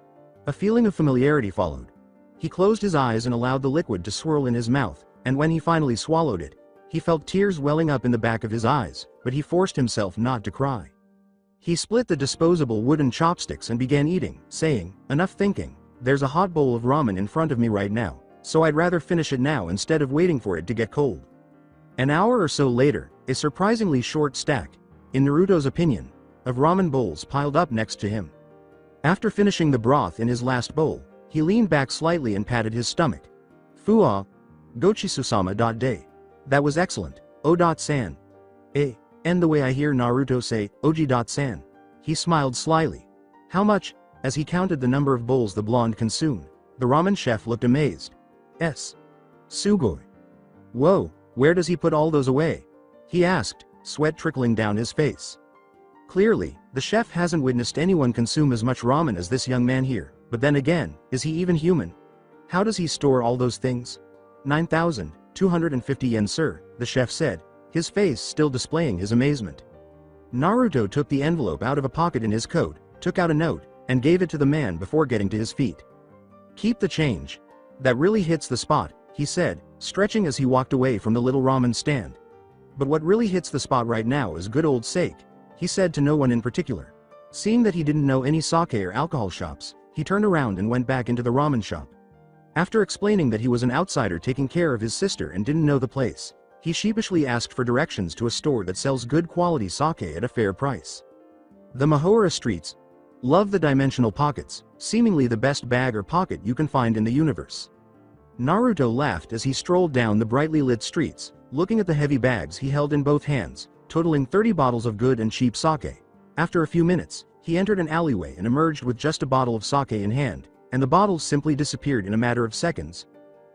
A feeling of familiarity followed. He closed his eyes and allowed the liquid to swirl in his mouth, and when he finally swallowed it, he felt tears welling up in the back of his eyes, but he forced himself not to cry. He split the disposable wooden chopsticks and began eating, saying, "Enough thinking, there's a hot bowl of ramen in front of me right now, so I'd rather finish it now instead of waiting for it to get cold." An hour or so later, a surprisingly short stack, in Naruto's opinion, of ramen bowls piled up next to him. After finishing the broth in his last bowl, he leaned back slightly and patted his stomach. "Fuwa, Gochisusama. Day. That was excellent, O-san. And the way I hear Naruto say, Oji-san." He smiled slyly. "How much?" As he counted the number of bowls the blonde consumed, the ramen chef looked amazed. Sugoi. "Whoa, where does he put all those away?" he asked, sweat trickling down his face. Clearly, the chef hasn't witnessed anyone consume as much ramen as this young man here, but then again, is he even human? How does he store all those things? 9,250 yen, sir, the chef said, his face still displaying his amazement. Naruto took the envelope out of a pocket in his coat, took out a note, and gave it to the man before getting to his feet. "Keep the change. That really hits the spot," he said, stretching as he walked away from the little ramen stand. "But what really hits the spot right now is good old sake," he said to no one in particular. Seeing that he didn't know any sake or alcohol shops, he turned around and went back into the ramen shop. After explaining that he was an outsider taking care of his sister and didn't know the place, he sheepishly asked for directions to a store that sells good quality sake at a fair price. The Mahora streets. Love the dimensional pockets, seemingly the best bag or pocket you can find in the universe. Naruto laughed as he strolled down the brightly lit streets, looking at the heavy bags he held in both hands, totaling 30 bottles of good and cheap sake. After a few minutes, he entered an alleyway and emerged with just a bottle of sake in hand, and the bottles simply disappeared in a matter of seconds.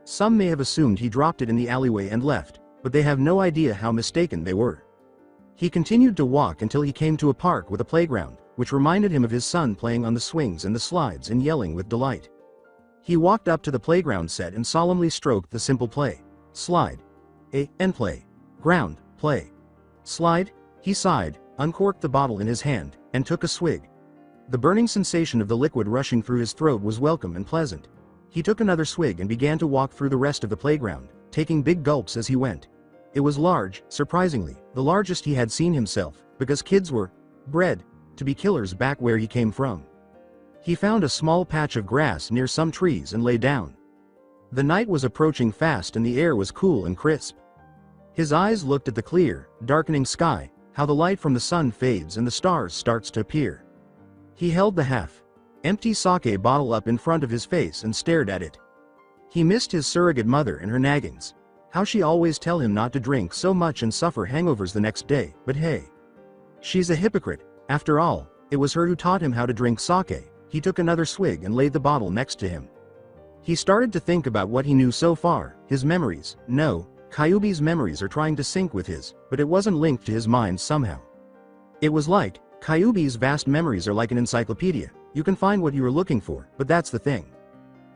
Some may have assumed he dropped it in the alleyway and left, but they have no idea how mistaken they were. He continued to walk until he came to a park with a playground, which reminded him of his son playing on the swings and the slides and yelling with delight. He walked up to the playground set and solemnly stroked the simple play. Slide. And play. Ground, play. Slide. He sighed, uncorked the bottle in his hand, and took a swig. The burning sensation of the liquid rushing through his throat was welcome and pleasant. He took another swig and began to walk through the rest of the playground, taking big gulps as he went. It was large, surprisingly, the largest he had seen himself, because kids were bred to be killers back where he came from. He found a small patch of grass near some trees and lay down. The night was approaching fast and the air was cool and crisp. His eyes looked at the clear, darkening sky, how the light from the sun fades and the stars starts to appear. He held the half-empty sake bottle up in front of his face and stared at it. He missed his surrogate mother and her naggings. How she always tell him not to drink so much and suffer hangovers the next day, but hey. She's a hypocrite, after all, it was her who taught him how to drink sake. He took another swig and laid the bottle next to him. He started to think about what he knew so far, his memories. No, Kyuubi's memories are trying to sync with his, but it wasn't linked to his mind somehow. It was like, Kyuubi's vast memories are like an encyclopedia. You can find what you are looking for, but that's the thing.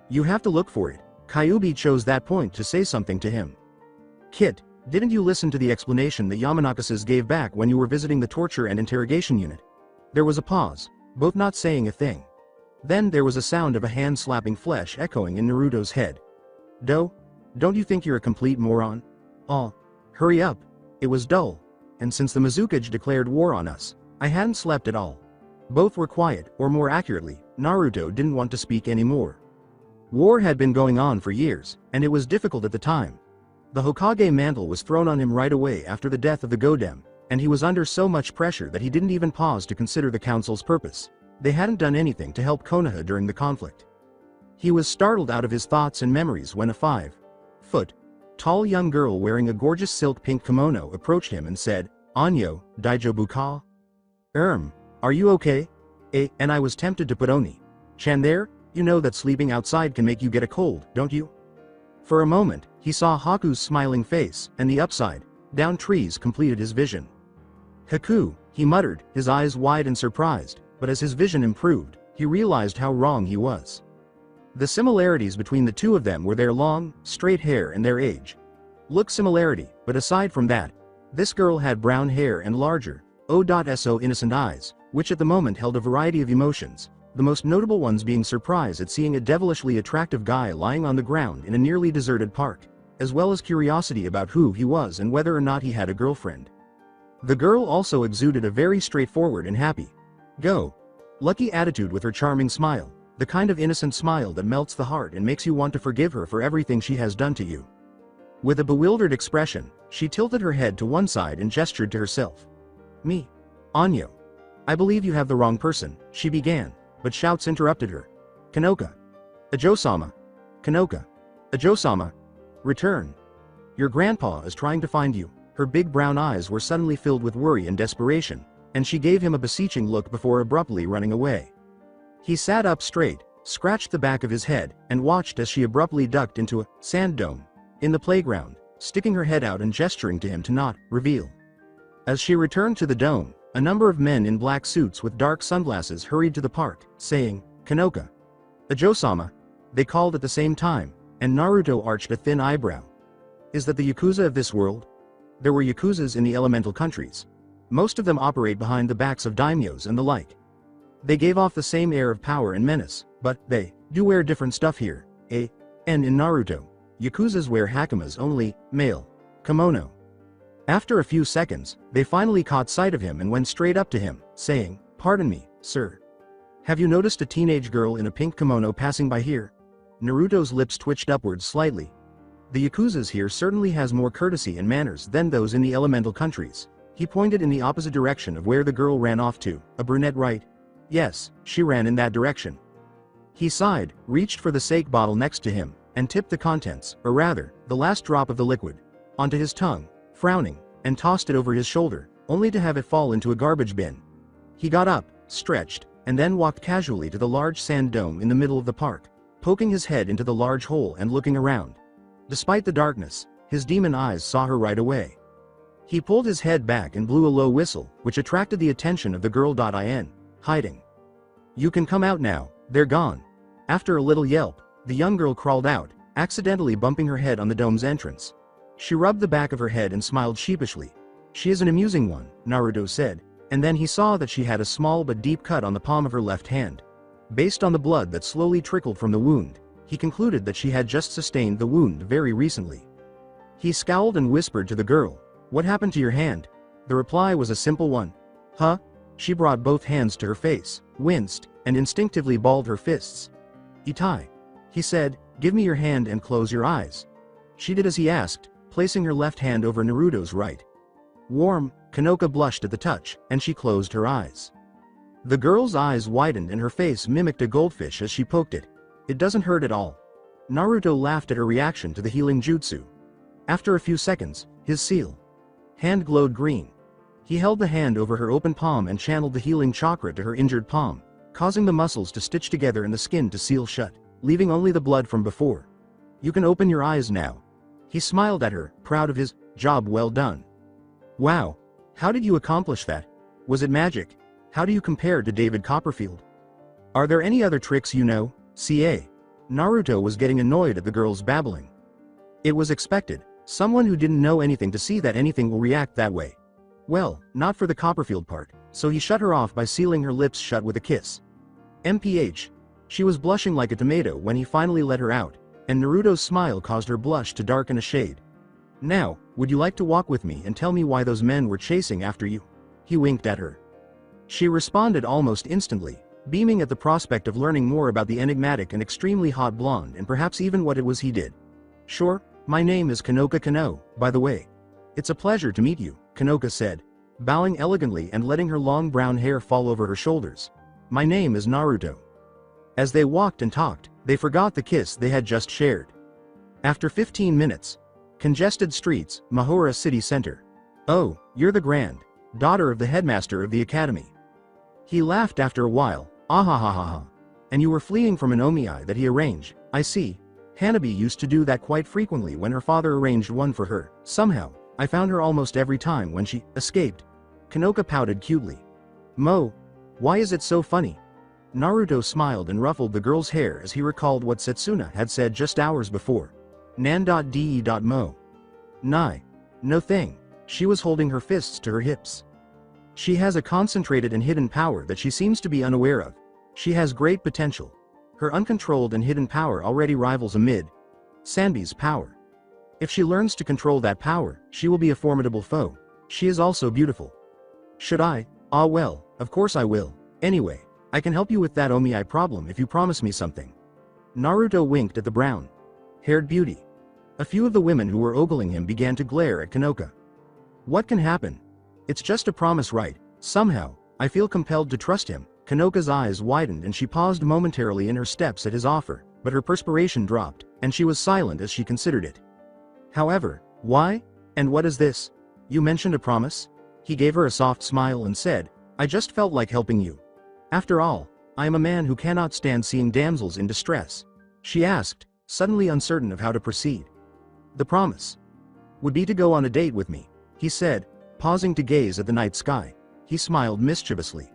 You have to look for it. Kyuubi chose that point to say something to him. "Kit, didn't you listen to the explanation the Yamanakasas gave back when you were visiting the torture and interrogation unit?" There was a pause, both not saying a thing. Then there was a sound of a hand slapping flesh echoing in Naruto's head. Don't you think you're a complete moron? Oh, hurry up. It was dull. And since the Mizukage declared war on us, I hadn't slept at all. Both were quiet, or more accurately, Naruto didn't want to speak anymore. War had been going on for years, and it was difficult at the time. The Hokage mantle was thrown on him right away after the death of the Godem, and he was under so much pressure that he didn't even pause to consider the council's purpose. They hadn't done anything to help Konoha during the conflict. He was startled out of his thoughts and memories when a 5-foot tall young girl wearing a gorgeous silk pink kimono approached him and said, "Anyo, Daijobu ka? Are you okay?" And I was tempted to put Oni-chan there. You know that sleeping outside can make you get a cold, don't you? For a moment, he saw Haku's smiling face, and the upside-down trees completed his vision. "Haku," he muttered, his eyes wide and surprised, but as his vision improved, he realized how wrong he was. The similarities between the two of them were their long, straight hair and their age. Look similarity, but aside from that, this girl had brown hair and larger, so innocent eyes, which at the moment held a variety of emotions, the most notable ones being surprise at seeing a devilishly attractive guy lying on the ground in a nearly deserted park, as well as curiosity about who he was and whether or not he had a girlfriend. The girl also exuded a very straightforward and happy, go-lucky attitude with her charming smile, the kind of innocent smile that melts the heart and makes you want to forgive her for everything she has done to you. With a bewildered expression, she tilted her head to one side and gestured to herself. "Me? Anyo. I believe you have the wrong person," she began, but shouts interrupted her. "Kanoka. Ajo-sama. Kanoka. Ajo-sama. Return. Your grandpa is trying to find you." Her big brown eyes were suddenly filled with worry and desperation, and she gave him a beseeching look before abruptly running away. He sat up straight, scratched the back of his head, and watched as she abruptly ducked into a sand dome in the playground, sticking her head out and gesturing to him to not reveal. As she returned to the dome, a number of men in black suits with dark sunglasses hurried to the park, saying, "Kanoka. Ajo-sama." They called at the same time, and Naruto arched a thin eyebrow. Is that the Yakuza of this world? There were Yakuzas in the elemental countries. Most of them operate behind the backs of daimyos and the like. They gave off the same air of power and menace, but they do wear different stuff here. And in Naruto, Yakuzas wear hakimas only, male, kimono. After a few seconds, they finally caught sight of him and went straight up to him, saying, "Pardon me, sir. Have you noticed a teenage girl in a pink kimono passing by here?" Naruto's lips twitched upwards slightly. The Yakuzas here certainly has more courtesy and manners than those in the elemental countries. He pointed in the opposite direction of where the girl ran off to, a brunette, right? Yes, she ran in that direction. He sighed, reached for the sake bottle next to him, and tipped the contents, or rather, the last drop of the liquid, onto his tongue, frowning, and tossed it over his shoulder, only to have it fall into a garbage bin. He got up, stretched, and then walked casually to the large sand dome in the middle of the park, poking his head into the large hole and looking around. Despite the darkness, his demon eyes saw her right away. He pulled his head back and blew a low whistle, which attracted the attention of the girl. Hiding. "You can come out now, they're gone." After a little yelp, the young girl crawled out, accidentally bumping her head on the dome's entrance. She rubbed the back of her head and smiled sheepishly. "She is an amusing one," Naruto said, and then he saw that she had a small but deep cut on the palm of her left hand. Based on the blood that slowly trickled from the wound, he concluded that she had just sustained the wound very recently. He scowled and whispered to the girl, "What happened to your hand?" The reply was a simple one. "Huh?" She brought both hands to her face, winced, and instinctively balled her fists. "Itai," he said, "give me your hand and close your eyes." She did as he asked, placing her left hand over Naruto's right. Warm, Kanoka blushed at the touch, and she closed her eyes. The girl's eyes widened and her face mimicked a goldfish as she poked it. "It doesn't hurt at all." Naruto laughed at her reaction to the healing jutsu. After a few seconds, his seal hand glowed green. He held the hand over her open palm and channeled the healing chakra to her injured palm, causing the muscles to stitch together and the skin to seal shut, leaving only the blood from before. "You can open your eyes now." He smiled at her, proud of his job well done. "Wow. How did you accomplish that? Was it magic? How do you compare to David Copperfield? Are there any other tricks you know, CA?" Naruto was getting annoyed at the girl's babbling. It was expected. Someone who didn't know anything to see that anything will react that way. Well, not for the Copperfield part, so he shut her off by sealing her lips shut with a kiss. MPH. She was blushing like a tomato when he finally let her out, and Naruto's smile caused her blush to darken a shade. "Now, would you like to walk with me and tell me why those men were chasing after you?" He winked at her. She responded almost instantly. beaming at the prospect of learning more about the enigmatic and extremely hot blonde and perhaps even what it was he did. Sure, my name is Kanoka Kano, by the way. It's a pleasure to meet you, Kanoka said, bowing elegantly and letting her long brown hair fall over her shoulders. My name is Naruto. As they walked and talked, they forgot the kiss they had just shared. After 15 minutes. Congested streets, Mahora city center. Oh, you're the daughter of the headmaster of the academy. He laughed after a while, ahahaha. And you were fleeing from an omiai that he arranged, I see. Hanabi used to do that quite frequently when her father arranged one for her. Somehow, I found her almost every time when she escaped. Kanoka pouted cutely. Why is it so funny? Naruto smiled and ruffled the girl's hair as he recalled what Satsuna had said just hours before. Nan.de.mo. No thing. She was holding her fists to her hips. She has a concentrated and hidden power that she seems to be unaware of. She has great potential. Her uncontrolled and hidden power already rivals Sanbi's power. If she learns to control that power, she will be a formidable foe. She is also beautiful. Should I? Ah well, of course I will. Anyway, I can help you with that omiai problem if you promise me something. Naruto winked at the brown-haired beauty. A few of the women who were ogling him began to glare at Kanoka. What can happen? It's just a promise, right? Somehow, I feel compelled to trust him. Kanoka's eyes widened and she paused momentarily in her steps at his offer, but her perspiration dropped, and she was silent as she considered it. However, why? And what is this? You mentioned a promise? He gave her a soft smile and said, I just felt like helping you. After all, I am a man who cannot stand seeing damsels in distress. She asked, suddenly uncertain of how to proceed. The promise would be to go on a date with me, he said, pausing to gaze at the night sky. He smiled mischievously.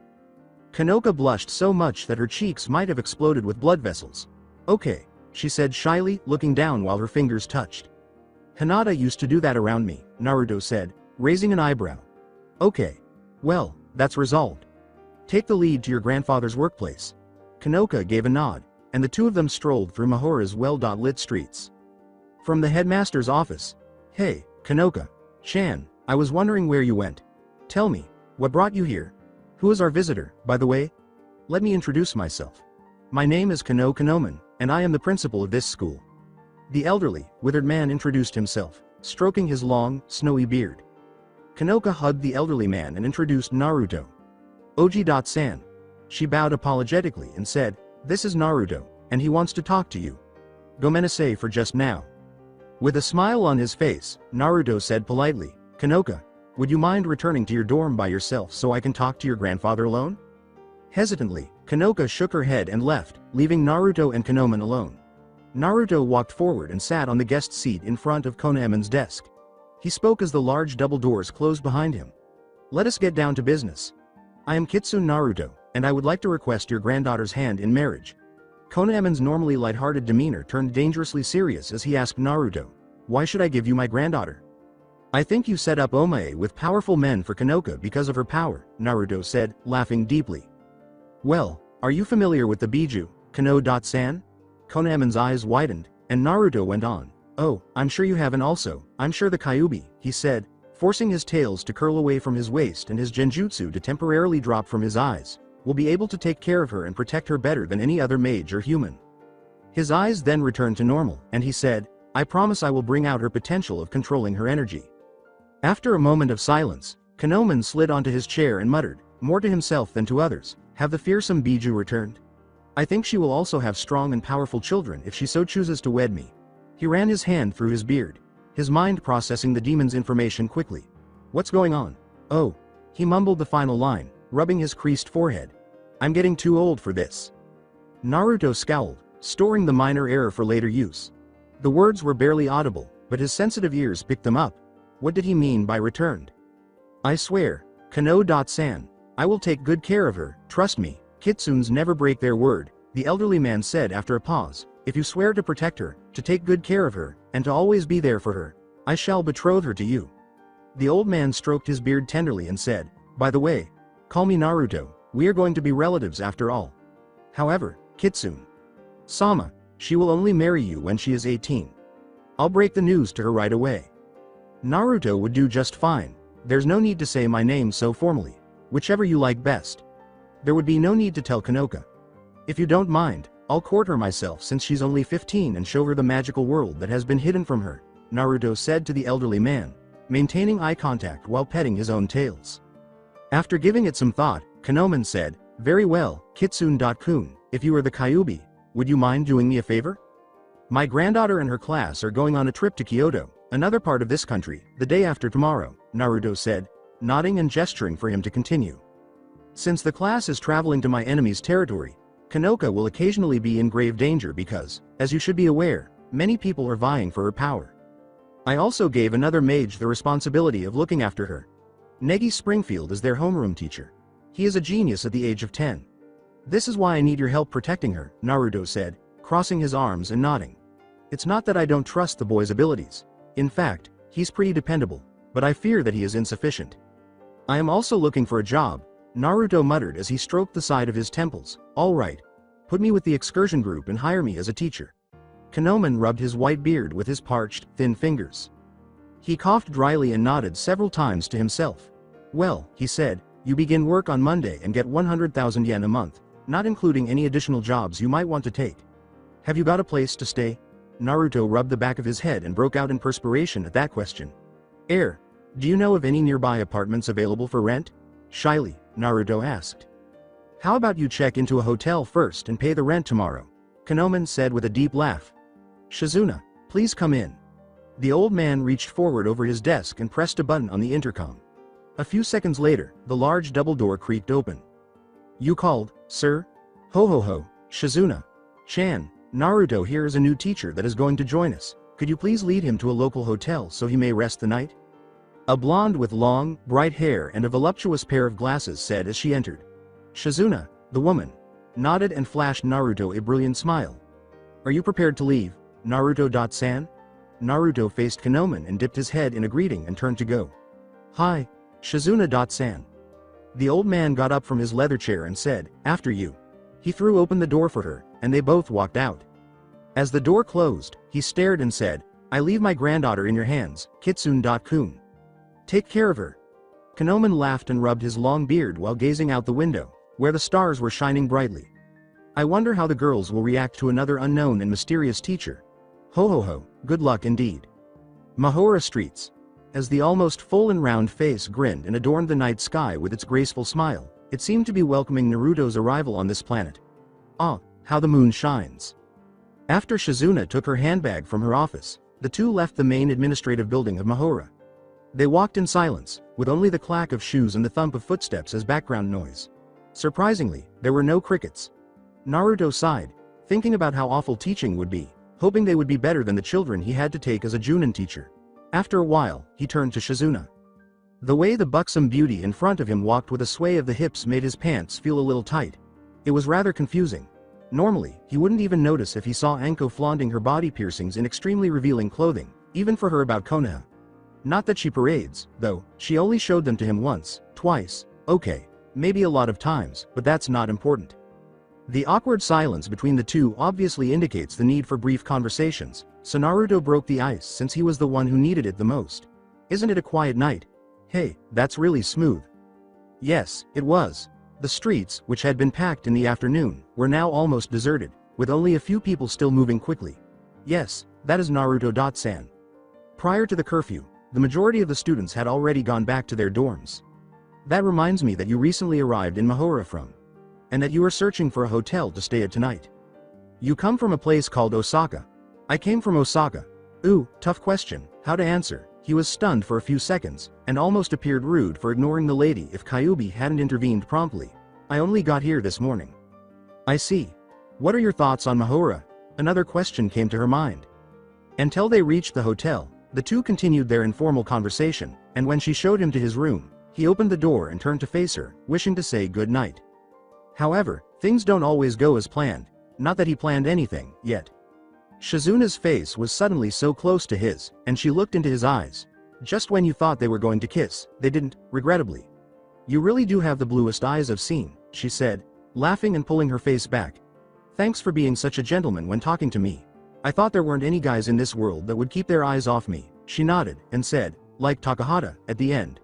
Kanoka blushed so much that her cheeks might have exploded with blood vessels. Okay, she said shyly, looking down while her fingers touched. Hinata used to do that around me, Naruto said, raising an eyebrow. Okay. Well, that's resolved. Take the lead to your grandfather's workplace. Kanoka gave a nod, and the two of them strolled through Mahora's well-lit streets. From the headmaster's office. Hey, Kanoka-chan, I was wondering where you went. Tell me, what brought you here? Who is our visitor, by the way? Let me introduce myself. My name is Kano Kanoman, and I am the principal of this school. The elderly, withered man introduced himself, stroking his long, snowy beard. Kanoka hugged the elderly man and introduced Naruto. Oji-san. She bowed apologetically and said, This is Naruto, and he wants to talk to you. Gomenasai for just now. With a smile on his face, Naruto said politely, Kanoka, would you mind returning to your dorm by yourself so I can talk to your grandfather alone? Hesitantly, Kanoka shook her head and left, leaving Naruto and Kanoman alone. Naruto walked forward and sat on the guest seat in front of Konoemon's desk. He spoke as the large double doors closed behind him. Let us get down to business. I am Kitsune Naruto, and I would like to request your granddaughter's hand in marriage. Konoemon's normally lighthearted demeanor turned dangerously serious as he asked Naruto, Why should I give you my granddaughter? I think you set up omae with powerful men for Kanoka because of her power, Naruto said, laughing deeply. Well, are you familiar with the Biju, Kano-san? Konoemon's eyes widened, and Naruto went on. Oh, I'm sure you haven't also, I'm sure the Kyuubi, he said, forcing his tails to curl away from his waist and his genjutsu to temporarily drop from his eyes, will be able to take care of her and protect her better than any other mage or human. His eyes then returned to normal, and he said, I promise I will bring out her potential of controlling her energy. After a moment of silence, Konoman slid onto his chair and muttered, more to himself than to others, have the fearsome Biju returned? I think she will also have strong and powerful children if she so chooses to wed me. He ran his hand through his beard, his mind processing the demon's information quickly. What's going on? Oh. He mumbled the final line, rubbing his creased forehead. I'm getting too old for this. Naruto scowled, storing the minor error for later use. The words were barely audible, but his sensitive ears picked them up. What did he mean by returned? I swear, Kano-san, I will take good care of her, trust me, Kitsunes never break their word, the elderly man said after a pause. If you swear to protect her, to take good care of her, and to always be there for her, I shall betroth her to you. The old man stroked his beard tenderly and said, By the way, call me Naruto, we are going to be relatives after all. However, Kitsune-sama, she will only marry you when she is 18. I'll break the news to her right away. Naruto would do just fine, there's no need to say my name so formally, whichever you like best. there would be no need to tell Kanoka. If you don't mind, I'll court her myself since she's only 15 and show her the magical world that has been hidden from her, Naruto said to the elderly man, maintaining eye contact while petting his own tails. After giving it some thought, Kanoman said, very well, Kitsune-kun, if you are the Kyuubi, would you mind doing me a favor? My granddaughter and her class are going on a trip to Kyoto, another part of this country, the day after tomorrow, Naruto said, nodding and gesturing for him to continue. Since the class is traveling to my enemy's territory, Kanoka will occasionally be in grave danger because, as you should be aware, many people are vying for her power. I also gave another mage the responsibility of looking after her. Negi Springfield is their homeroom teacher. He is a genius at the age of 10. This is why I need your help protecting her, Naruto said, crossing his arms and nodding. It's not that I don't trust the boy's abilities. In fact, he's pretty dependable, but I fear that he is insufficient. I am also looking for a job, Naruto muttered as he stroked the side of his temples. All right. Put me with the excursion group and hire me as a teacher. Kanoman rubbed his white beard with his parched, thin fingers. He coughed dryly and nodded several times to himself. Well, he said, you begin work on Monday and get 100,000 yen a month, not including any additional jobs you might want to take. Have you got a place to stay? Naruto rubbed the back of his head and broke out in perspiration at that question. Do you know of any nearby apartments available for rent? Shyly, Naruto asked. How about you check into a hotel first and pay the rent tomorrow? Kanoman said with a deep laugh. Shizuna, please come in. The old man reached forward over his desk and pressed a button on the intercom. A few seconds later, the large double door creaked open. You called, sir? Ho ho ho, Shizuna. Chan, Naruto here is a new teacher that is going to join us. Could you please lead him to a local hotel so he may rest the night? A blonde with long, bright hair and a voluptuous pair of glasses said as she entered. Shizuna, the woman, nodded and flashed Naruto a brilliant smile. Are you prepared to leave, Naruto-san? Naruto faced Kanoman and dipped his head in a greeting and turned to go. Hi, Shizuna-san. The old man got up from his leather chair and said, after you. He threw open the door for her, and they both walked out. As the door closed, he stared and said, I leave my granddaughter in your hands, Kitsune-kun. Take care of her. Kanoman laughed and rubbed his long beard while gazing out the window, where the stars were shining brightly. I wonder how the girls will react to another unknown and mysterious teacher. Ho ho ho, good luck indeed. Mahora streets. As the almost full and round face grinned and adorned the night sky with its graceful smile, it seemed to be welcoming Naruto's arrival on this planet. Ah, how the moon shines. After Shizuna took her handbag from her office, the two left the main administrative building of Mahora. They walked in silence, with only the clack of shoes and the thump of footsteps as background noise. Surprisingly, there were no crickets. Naruto sighed, thinking about how awful teaching would be, hoping they would be better than the children he had to take as a Junin teacher. After a while, he turned to Shizuna. The way the buxom beauty in front of him walked with a sway of the hips made his pants feel a little tight. It was rather confusing. Normally, he wouldn't even notice if he saw Anko flaunting her body piercings in extremely revealing clothing, even for her about Konoha. Not that she parades, though, she only showed them to him once, twice, okay, maybe a lot of times, but that's not important. The awkward silence between the two obviously indicates the need for brief conversations, so Naruto broke the ice since he was the one who needed it the most. Isn't it a quiet night? Hey, that's really smooth. Yes, it was. The streets, which had been packed in the afternoon, were now almost deserted, with only a few people still moving quickly. Yes, that is Naruto-san. Prior to the curfew, the majority of the students had already gone back to their dorms. That reminds me that you recently arrived in Mahora and that you are searching for a hotel to stay at tonight. You come from a place called Osaka. I came from Osaka. Ooh, tough question, how to answer. He was stunned for a few seconds, and almost appeared rude for ignoring the lady if Kyuubi hadn't intervened promptly. I only got here this morning. I see. What are your thoughts on Mahora? Another question came to her mind. Until they reached the hotel, the two continued their informal conversation, and when she showed him to his room, he opened the door and turned to face her, wishing to say good night. However, things don't always go as planned, not that he planned anything, yet. Shizuna's face was suddenly so close to his, and she looked into his eyes. Just when you thought they were going to kiss, they didn't, regrettably. You really do have the bluest eyes I've seen, she said, laughing and pulling her face back. Thanks for being such a gentleman when talking to me. I thought there weren't any guys in this world that would keep their eyes off me, she nodded, and said, like Takahata, at the end.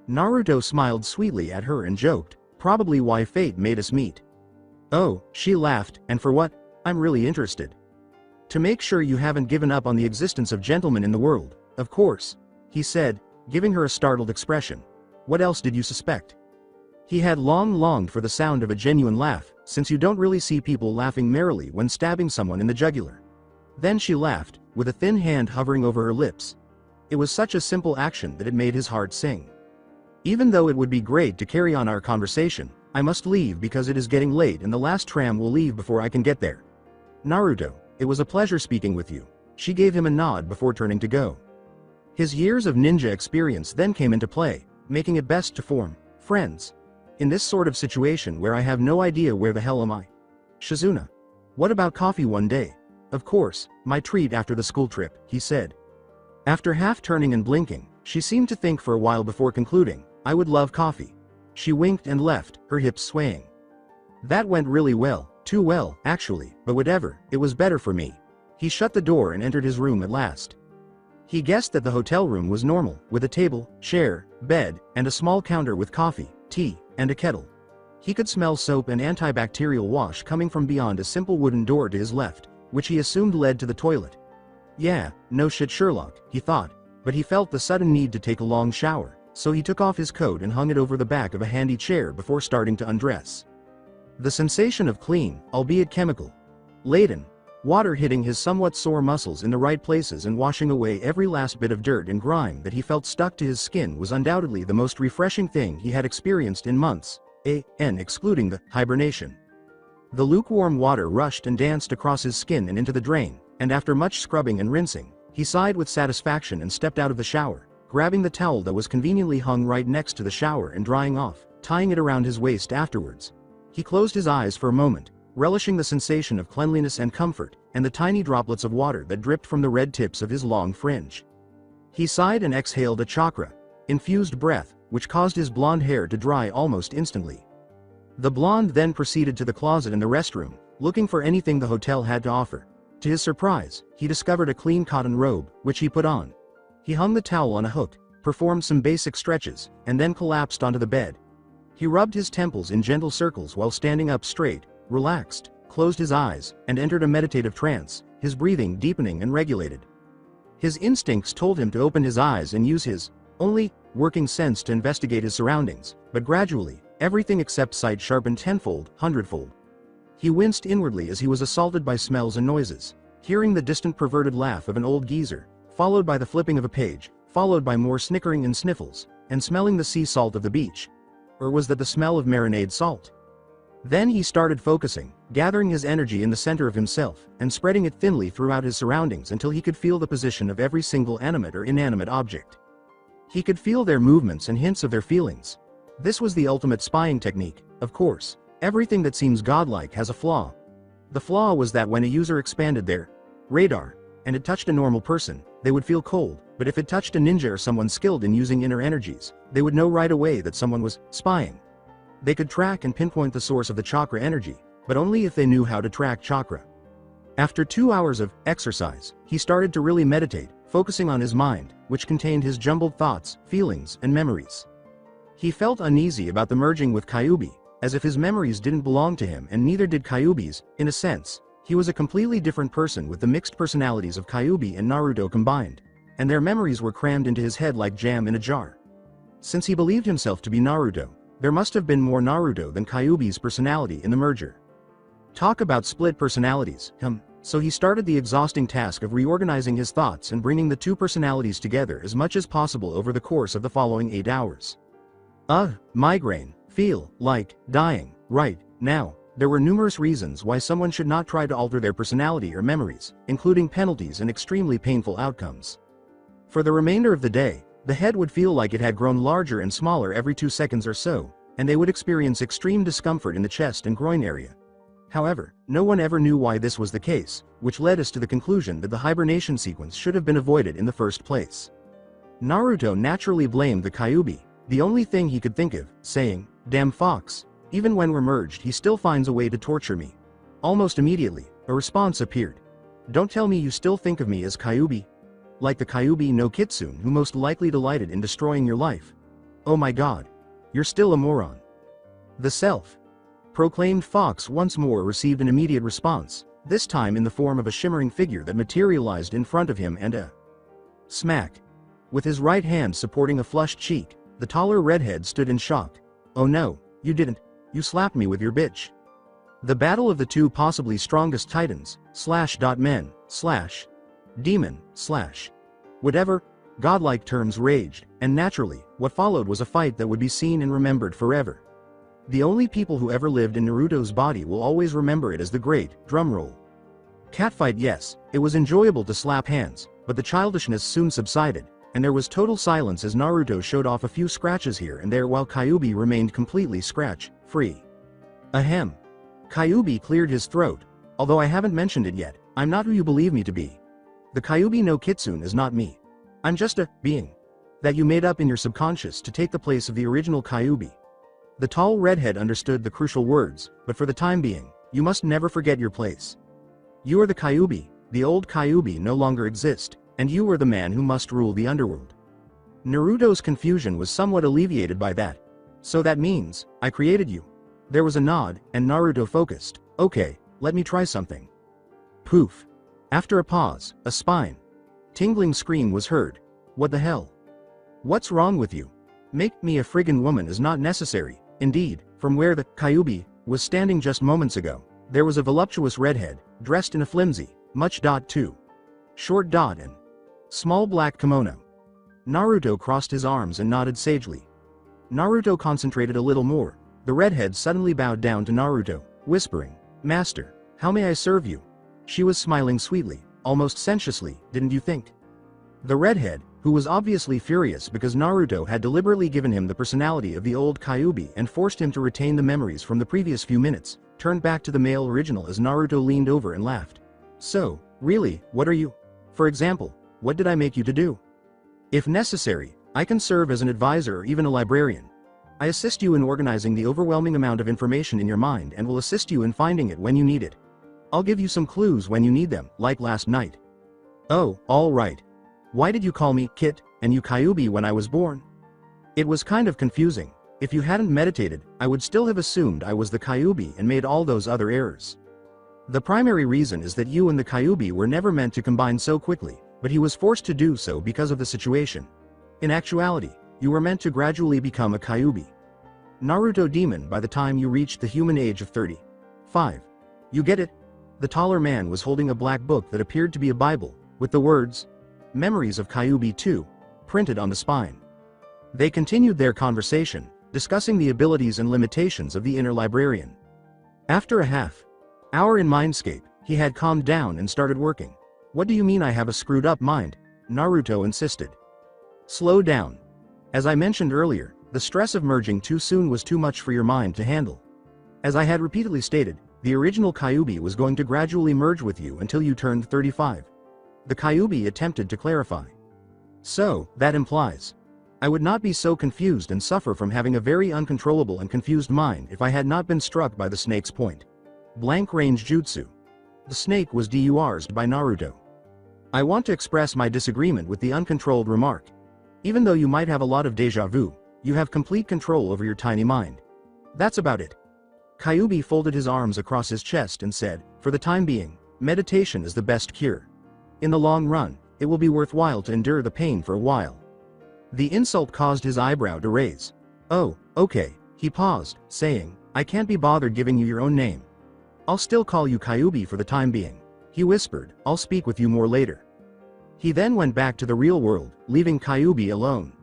Naruto smiled sweetly at her and joked, Probably why fate made us meet. Oh, she laughed, and for what? I'm really interested. To make sure you haven't given up on the existence of gentlemen in the world, of course, he said, giving her a startled expression. What else did you suspect? He had long longed for the sound of a genuine laugh, since you don't really see people laughing merrily when stabbing someone in the jugular. Then she laughed, with a thin hand hovering over her lips. It was such a simple action that it made his heart sing. Even though it would be great to carry on our conversation, I must leave because it is getting late and the last tram will leave before I can get there. Naruto, it was a pleasure speaking with you. She gave him a nod before turning to go. His years of ninja experience then came into play, making it best to form friends. In this sort of situation where I have no idea where the hell am I? Shizuna. What about coffee one day? Of course, my treat after the school trip, he said. After half turning and blinking, she seemed to think for a while before concluding, I would love coffee. She winked and left, her hips swaying. That went really well, too well, actually, but whatever, it was better for me. He shut the door and entered his room at last. He guessed that the hotel room was normal, with a table, chair, bed, and a small counter with coffee, tea, and a kettle. He could smell soap and antibacterial wash coming from beyond a simple wooden door to his left, which he assumed led to the toilet. Yeah, no shit Sherlock, he thought, but he felt the sudden need to take a long shower, so he took off his coat and hung it over the back of a handy chair before starting to undress. The sensation of clean, albeit chemical, laden, water hitting his somewhat sore muscles in the right places and washing away every last bit of dirt and grime that he felt stuck to his skin was undoubtedly the most refreshing thing he had experienced in months, excluding the hibernation. The lukewarm water rushed and danced across his skin and into the drain, and after much scrubbing and rinsing, he sighed with satisfaction and stepped out of the shower, grabbing the towel that was conveniently hung right next to the shower and drying off, tying it around his waist afterwards. He closed his eyes for a moment, relishing the sensation of cleanliness and comfort, and the tiny droplets of water that dripped from the red tips of his long fringe. He sighed and exhaled a chakra-infused breath, which caused his blonde hair to dry almost instantly. The blonde then proceeded to the closet in the restroom, looking for anything the hotel had to offer. To his surprise, he discovered a clean cotton robe, which he put on. He hung the towel on a hook, performed some basic stretches, and then collapsed onto the bed. He rubbed his temples in gentle circles while standing up straight, relaxed, closed his eyes, and entered a meditative trance, his breathing deepening and regulated. His instincts told him to open his eyes and use his only working sense to investigate his surroundings, but gradually, everything except sight sharpened tenfold, hundredfold. He winced inwardly as he was assaulted by smells and noises, hearing the distant perverted laugh of an old geezer, followed by the flipping of a page, followed by more snickering and sniffles, and smelling the sea salt of the beach. Or was that the smell of marinade salt? Then he started focusing, gathering his energy in the center of himself, and spreading it thinly throughout his surroundings until he could feel the position of every single animate or inanimate object. He could feel their movements and hints of their feelings. This was the ultimate spying technique, of course. Everything that seems godlike has a flaw. The flaw was that when a user expanded their radar, and it touched a normal person, they would feel cold, but if it touched a ninja or someone skilled in using inner energies, they would know right away that someone was spying. They could track and pinpoint the source of the chakra energy, but only if they knew how to track chakra. After 2 hours of exercise, he started to really meditate, focusing on his mind, which contained his jumbled thoughts, feelings, and memories. He felt uneasy about the merging with Kyuubi, as if his memories didn't belong to him and neither did Kyuubi's. In a sense, he was a completely different person with the mixed personalities of Kyuubi and Naruto combined, and their memories were crammed into his head like jam in a jar. Since he believed himself to be Naruto, there must have been more Naruto than Kyuubi's personality in the merger. Talk about split personalities, so he started the exhausting task of reorganizing his thoughts and bringing the two personalities together as much as possible over the course of the following 8 hours. Migraine. Feel like dying right now. There were numerous reasons why someone should not try to alter their personality or memories, including penalties and extremely painful outcomes. For the remainder of the day, the head would feel like it had grown larger and smaller every 2 seconds or so, and they would experience extreme discomfort in the chest and groin area. However, no one ever knew why this was the case, which led us to the conclusion that the hibernation sequence should have been avoided in the first place. Naruto naturally blamed the Kyuubi, the only thing he could think of, saying, "Damn fox. Even when we're merged he still finds a way to torture me." Almost immediately, a response appeared. "Don't tell me you still think of me as Kyuubi? Like the Kyuubi no Kitsune who most likely delighted in destroying your life? Oh my god. You're still a moron." The self-proclaimed fox once more received an immediate response, this time in the form of a shimmering figure that materialized in front of him and a smack. With his right hand supporting a flushed cheek, the taller redhead stood in shock. "Oh no, you didn't. You slapped me with your bitch." The battle of the two possibly strongest titans, /men, /demon, whatever, godlike terms raged, and naturally, what followed was a fight that would be seen and remembered forever. The only people who ever lived in Naruto's body will always remember it as the great, drumroll. Catfight. Yes, it was enjoyable to slap hands, but the childishness soon subsided, and there was total silence as Naruto showed off a few scratches here and there while Kyuubi remained completely scratch-free. Ahem. Kyuubi cleared his throat. "Although I haven't mentioned it yet, I'm not who you believe me to be. The Kyuubi no Kitsune is not me. I'm just a being that you made up in your subconscious to take the place of the original Kyuubi." The tall redhead understood the crucial words, but for the time being, you must never forget your place. You are the Kyuubi, the old Kyuubi no longer exist, and you are the man who must rule the underworld. Naruto's confusion was somewhat alleviated by that. "So that means, I created you." There was a nod, and Naruto focused. "Okay, let me try something." Poof. After a pause, a spine-tingling scream was heard. "What the hell? What's wrong with you? Make me a friggin' woman is not necessary." Indeed, from where the Kyuubi was standing just moments ago, there was a voluptuous redhead, dressed in a flimsy, much-too short and small black kimono. Naruto crossed his arms and nodded sagely. Naruto concentrated a little more. The redhead suddenly bowed down to Naruto, whispering, "Master, how may I serve you?" She was smiling sweetly, almost sensuously, "Didn't you think?" The redhead, who was obviously furious because Naruto had deliberately given him the personality of the old Kyuubi and forced him to retain the memories from the previous few minutes, turned back to the male original as Naruto leaned over and laughed. "So, really, what are you? For example, what did I make you to do? If necessary, I can serve as an advisor or even a librarian. I assist you in organizing the overwhelming amount of information in your mind and will assist you in finding it when you need it. I'll give you some clues when you need them, like last night." "Oh, all right. Why did you call me Kit and you Kyuubi when I was born?" It was kind of confusing. If you hadn't meditated, I would still have assumed I was the Kyuubi and made all those other errors. The primary reason is that you and the Kyuubi were never meant to combine so quickly, but he was forced to do so because of the situation. In actuality, you were meant to gradually become a Kyuubi. Naruto demon by the time you reached the human age of 35. You get it? The taller man was holding a black book that appeared to be a Bible, with the words, "Memories of Kyuubi 2, printed on the spine. They continued their conversation, discussing the abilities and limitations of the inner librarian. After a half-hour in Mindscape, he had calmed down and started working. "What do you mean I have a screwed-up mind?" Naruto insisted. "Slow down. As I mentioned earlier, the stress of merging too soon was too much for your mind to handle. As I had repeatedly stated, the original Kyuubi was going to gradually merge with you until you turned 35. The Kyuubi attempted to clarify. "So, that implies I would not be so confused and suffer from having a very uncontrollable and confused mind if I had not been struck by the snake's point blank range jutsu." The snake was DUR'd by Naruto. "I want to express my disagreement with the uncontrolled remark. Even though you might have a lot of deja vu, you have complete control over your tiny mind. That's about it." Kyuubi folded his arms across his chest and said, "For the time being, meditation is the best cure. In the long run, it will be worthwhile to endure the pain for a while." The insult caused his eyebrow to raise. "Oh, okay." He paused, saying, "I can't be bothered giving you your own name. I'll still call you Kyuubi for the time being." He whispered, "I'll speak with you more later." He then went back to the real world, leaving Kyuubi alone.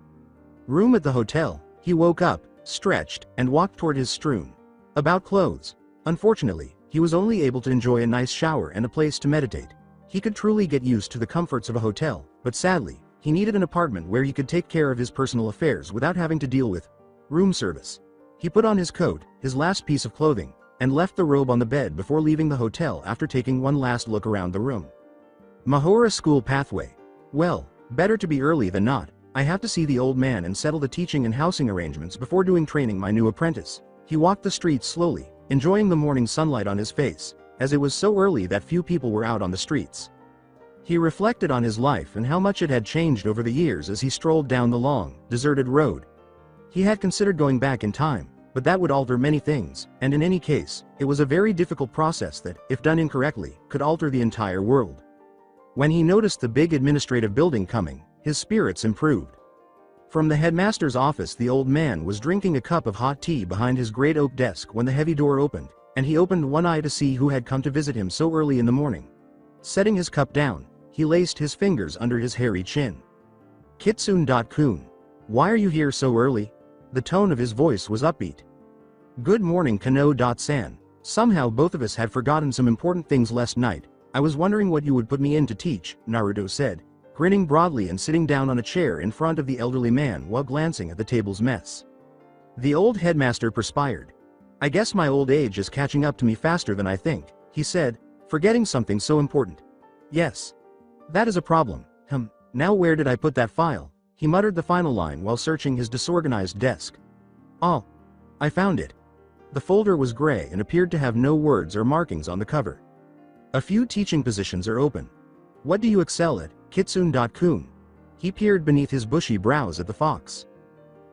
Room at the hotel, he woke up, stretched, and walked toward his strewn about clothes. Unfortunately, he was only able to enjoy a nice shower and a place to meditate. He could truly get used to the comforts of a hotel, but sadly, he needed an apartment where he could take care of his personal affairs without having to deal with room service. He put on his coat, his last piece of clothing, and left the robe on the bed before leaving the hotel after taking one last look around the room. Mahora school pathway. Well, better to be early than not. I have to see the old man and settle the teaching and housing arrangements before doing training my new apprentice. He walked the streets slowly, enjoying the morning sunlight on his face, as it was so early that few people were out on the streets. He reflected on his life and how much it had changed over the years as he strolled down the long, deserted road. He had considered going back in time, but that would alter many things, and in any case, it was a very difficult process that, if done incorrectly, could alter the entire world. When he noticed the big administrative building coming, his spirits improved. From the headmaster's office, the old man was drinking a cup of hot tea behind his great oak desk when the heavy door opened, and he opened one eye to see who had come to visit him so early in the morning. Setting his cup down, he laced his fingers under his hairy chin. Kitsune-kun. Why are you here so early? The tone of his voice was upbeat. Good morning, Kano-san. Somehow both of us had forgotten some important things last night. I was wondering what you would put me in to teach, Naruto said, grinning broadly and sitting down on a chair in front of the elderly man while glancing at the table's mess. The old headmaster perspired. I guess my old age is catching up to me faster than I think, he said, forgetting something so important. Yes. That is a problem. Now where did I put that file? He muttered the final line while searching his disorganized desk. Oh. I found it. The folder was gray and appeared to have no words or markings on the cover. A few teaching positions are open. What do you excel at, Kitsune-kun? He peered beneath his bushy brows at the fox.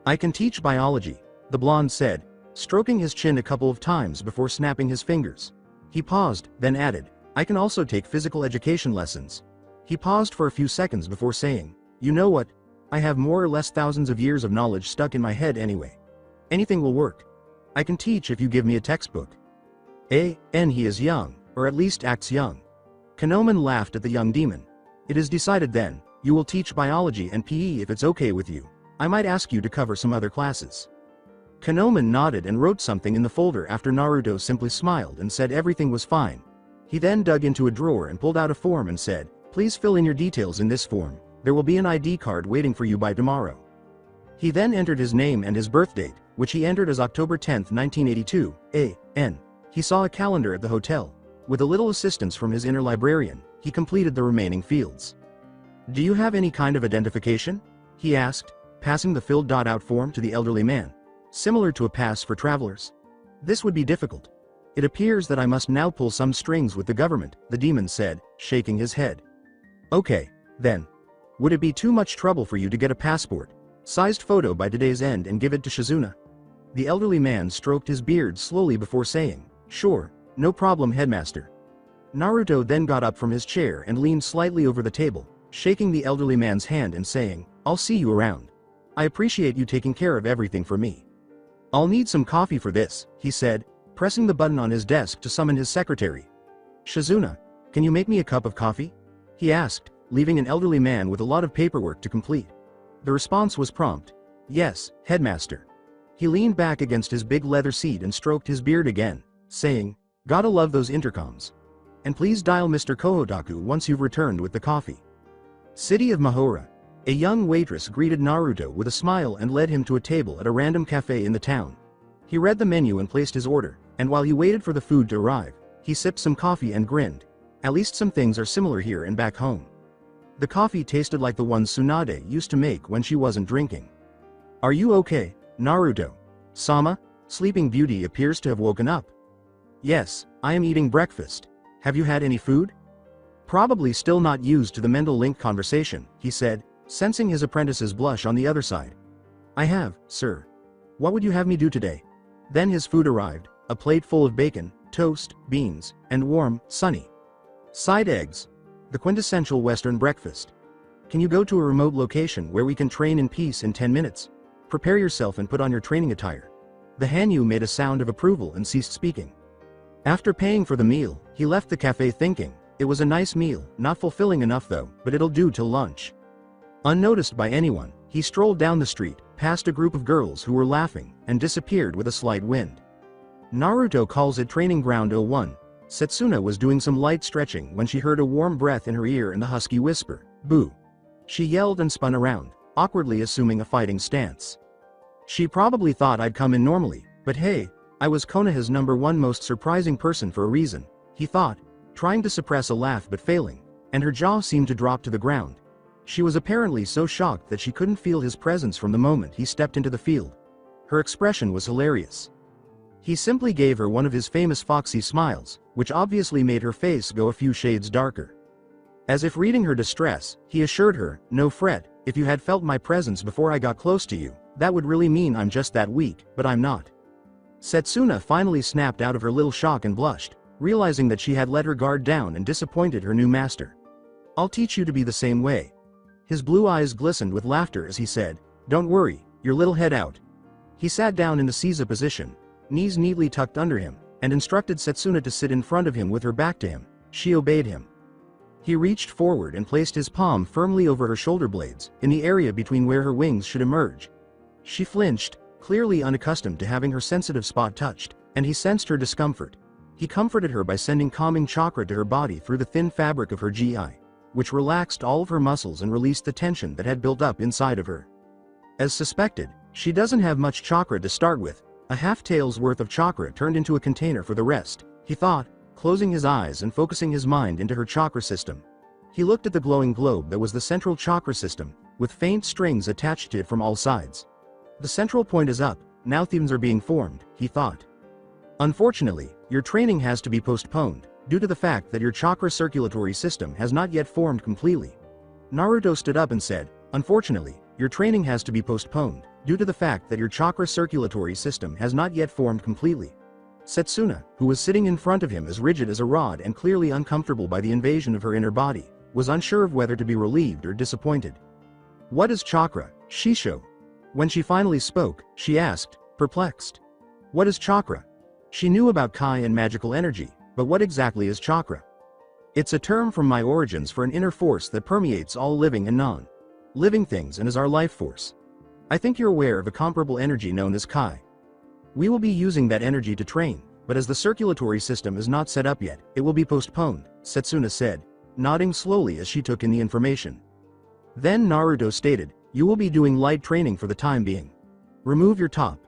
I can teach biology, the blonde said, stroking his chin a couple of times before snapping his fingers. He paused, then added, I can also take physical education lessons. He paused for a few seconds before saying, you know what? I have more or less thousands of years of knowledge stuck in my head anyway. Anything will work. I can teach if you give me a textbook. He is young, or at least acts young. Kanoman laughed at the young demon. It is decided then, you will teach biology and PE if it's okay with you. I might ask you to cover some other classes. Kanoman nodded and wrote something in the folder after Naruto simply smiled and said everything was fine. He then dug into a drawer and pulled out a form and said, please fill in your details in this form. There will be an ID card waiting for you by tomorrow. He then entered his name and his birth date, which he entered as October 10, 1982, A.N. He saw a calendar at the hotel. With a little assistance from his inner librarian, he completed the remaining fields. Do you have any kind of identification? He asked, passing the filled-out form to the elderly man. Similar to a pass for travelers. This would be difficult. It appears that I must now pull some strings with the government, the demon said, shaking his head. Okay, then. Would it be too much trouble for you to get a passport, sized photo by today's end and give it to Shizuna? The elderly man stroked his beard slowly before saying, sure, no problem, headmaster. Naruto then got up from his chair and leaned slightly over the table, shaking the elderly man's hand and saying, I'll see you around. I appreciate you taking care of everything for me. I'll need some coffee for this, he said, pressing the button on his desk to summon his secretary. Shizuna, can you make me a cup of coffee? He asked, leaving an elderly man with a lot of paperwork to complete. The response was prompt. Yes, headmaster. He leaned back against his big leather seat and stroked his beard again, saying, gotta love those intercoms. And please dial Mr. Kohodaku once you've returned with the coffee. City of Mahora. A young waitress greeted Naruto with a smile and led him to a table at a random cafe in the town. He read the menu and placed his order, and while he waited for the food to arrive, he sipped some coffee and grinned. At least some things are similar here and back home. The coffee tasted like the one Tsunade used to make when she wasn't drinking. Are you okay, Naruto? Sama? Sleeping Beauty appears to have woken up. Yes, I am eating breakfast. Have you had any food? Probably still not used to the mental link conversation, he said, sensing his apprentice's blush on the other side. I have, sir. What would you have me do today? Then his food arrived, a plate full of bacon, toast, beans, and warm, sunny side eggs. The quintessential Western breakfast. Can you go to a remote location where we can train in peace in 10 minutes? Prepare yourself and put on your training attire. The Hanyu made a sound of approval and ceased speaking. After paying for the meal, he left the cafe thinking, it was a nice meal, not fulfilling enough though, but it'll do till lunch. Unnoticed by anyone, he strolled down the street, past a group of girls who were laughing, and disappeared with a slight wind. Naruto calls it Training Ground 01. Satsuna was doing some light stretching when she heard a warm breath in her ear and the husky whisper, boo. She yelled and spun around, awkwardly assuming a fighting stance. She probably thought I'd come in normally, but hey, I was Konoha's #1 most surprising person for a reason, he thought, trying to suppress a laugh but failing, and her jaw seemed to drop to the ground. She was apparently so shocked that she couldn't feel his presence from the moment he stepped into the field. Her expression was hilarious. He simply gave her one of his famous foxy smiles, which obviously made her face go a few shades darker. As if reading her distress, he assured her, no fret, if you had felt my presence before I got close to you, that would really mean I'm just that weak, but I'm not. Satsuna finally snapped out of her little shock and blushed, realizing that she had let her guard down and disappointed her new master. "I'll teach you to be the same way." His blue eyes glistened with laughter as he said, "Don't worry, your little head out." He sat down in the Caesar position, knees neatly tucked under him, and instructed Satsuna to sit in front of him with her back to him. She obeyed him. He reached forward and placed his palm firmly over her shoulder blades, in the area between where her wings should emerge. She flinched, clearly unaccustomed to having her sensitive spot touched, and he sensed her discomfort. He comforted her by sending calming chakra to her body through the thin fabric of her GI, which relaxed all of her muscles and released the tension that had built up inside of her. As suspected, she doesn't have much chakra to start with. A half-tail's worth of chakra turned into a container for the rest, he thought, closing his eyes and focusing his mind into her chakra system. He looked at the glowing globe that was the central chakra system, with faint strings attached to it from all sides. The central point is up, now themes are being formed, he thought. Unfortunately, your training has to be postponed, due to the fact that your chakra circulatory system has not yet formed completely. Naruto stood up and said, "Unfortunately, your training has to be postponed, due to the fact that your chakra circulatory system has not yet formed completely." Satsuna, who was sitting in front of him as rigid as a rod and clearly uncomfortable by the invasion of her inner body, was unsure of whether to be relieved or disappointed. "What is chakra, Shisho?" When she finally spoke, she asked, perplexed. "What is chakra?" She knew about Kai and magical energy, but what exactly is chakra? "It's a term from my origins for an inner force that permeates all living and non-living things and is our life force. I think you're aware of a comparable energy known as Kai. We will be using that energy to train, but as the circulatory system is not set up yet, it will be postponed," Satsuna said, nodding slowly as she took in the information. Then Naruto stated, "You will be doing light training for the time being. Remove your top."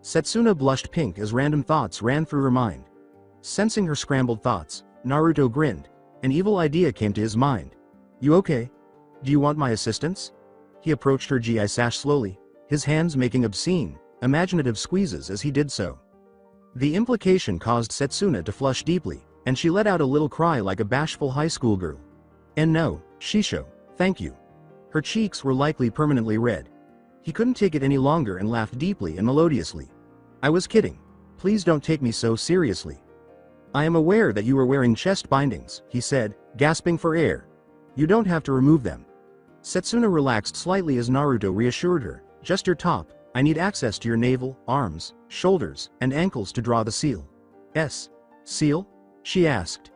Satsuna blushed pink as random thoughts ran through her mind. Sensing her scrambled thoughts, Naruto grinned. An evil idea came to his mind. "You okay? Do you want my assistance?" He approached her GI sash slowly, his hands making obscene, imaginative squeezes as he did so. The implication caused Satsuna to flush deeply, and she let out a little cry like a bashful high school girl. "And no, Shisho, thank you." Her cheeks were likely permanently red. He couldn't take it any longer and laughed deeply and melodiously. "I was kidding. Please don't take me so seriously. I am aware that you are wearing chest bindings," he said, gasping for air. "You don't have to remove them." Satsuna relaxed slightly as Naruto reassured her, "Just your top. I need access to your navel, arms, shoulders, and ankles to draw the seal." "S. Seal?" she asked.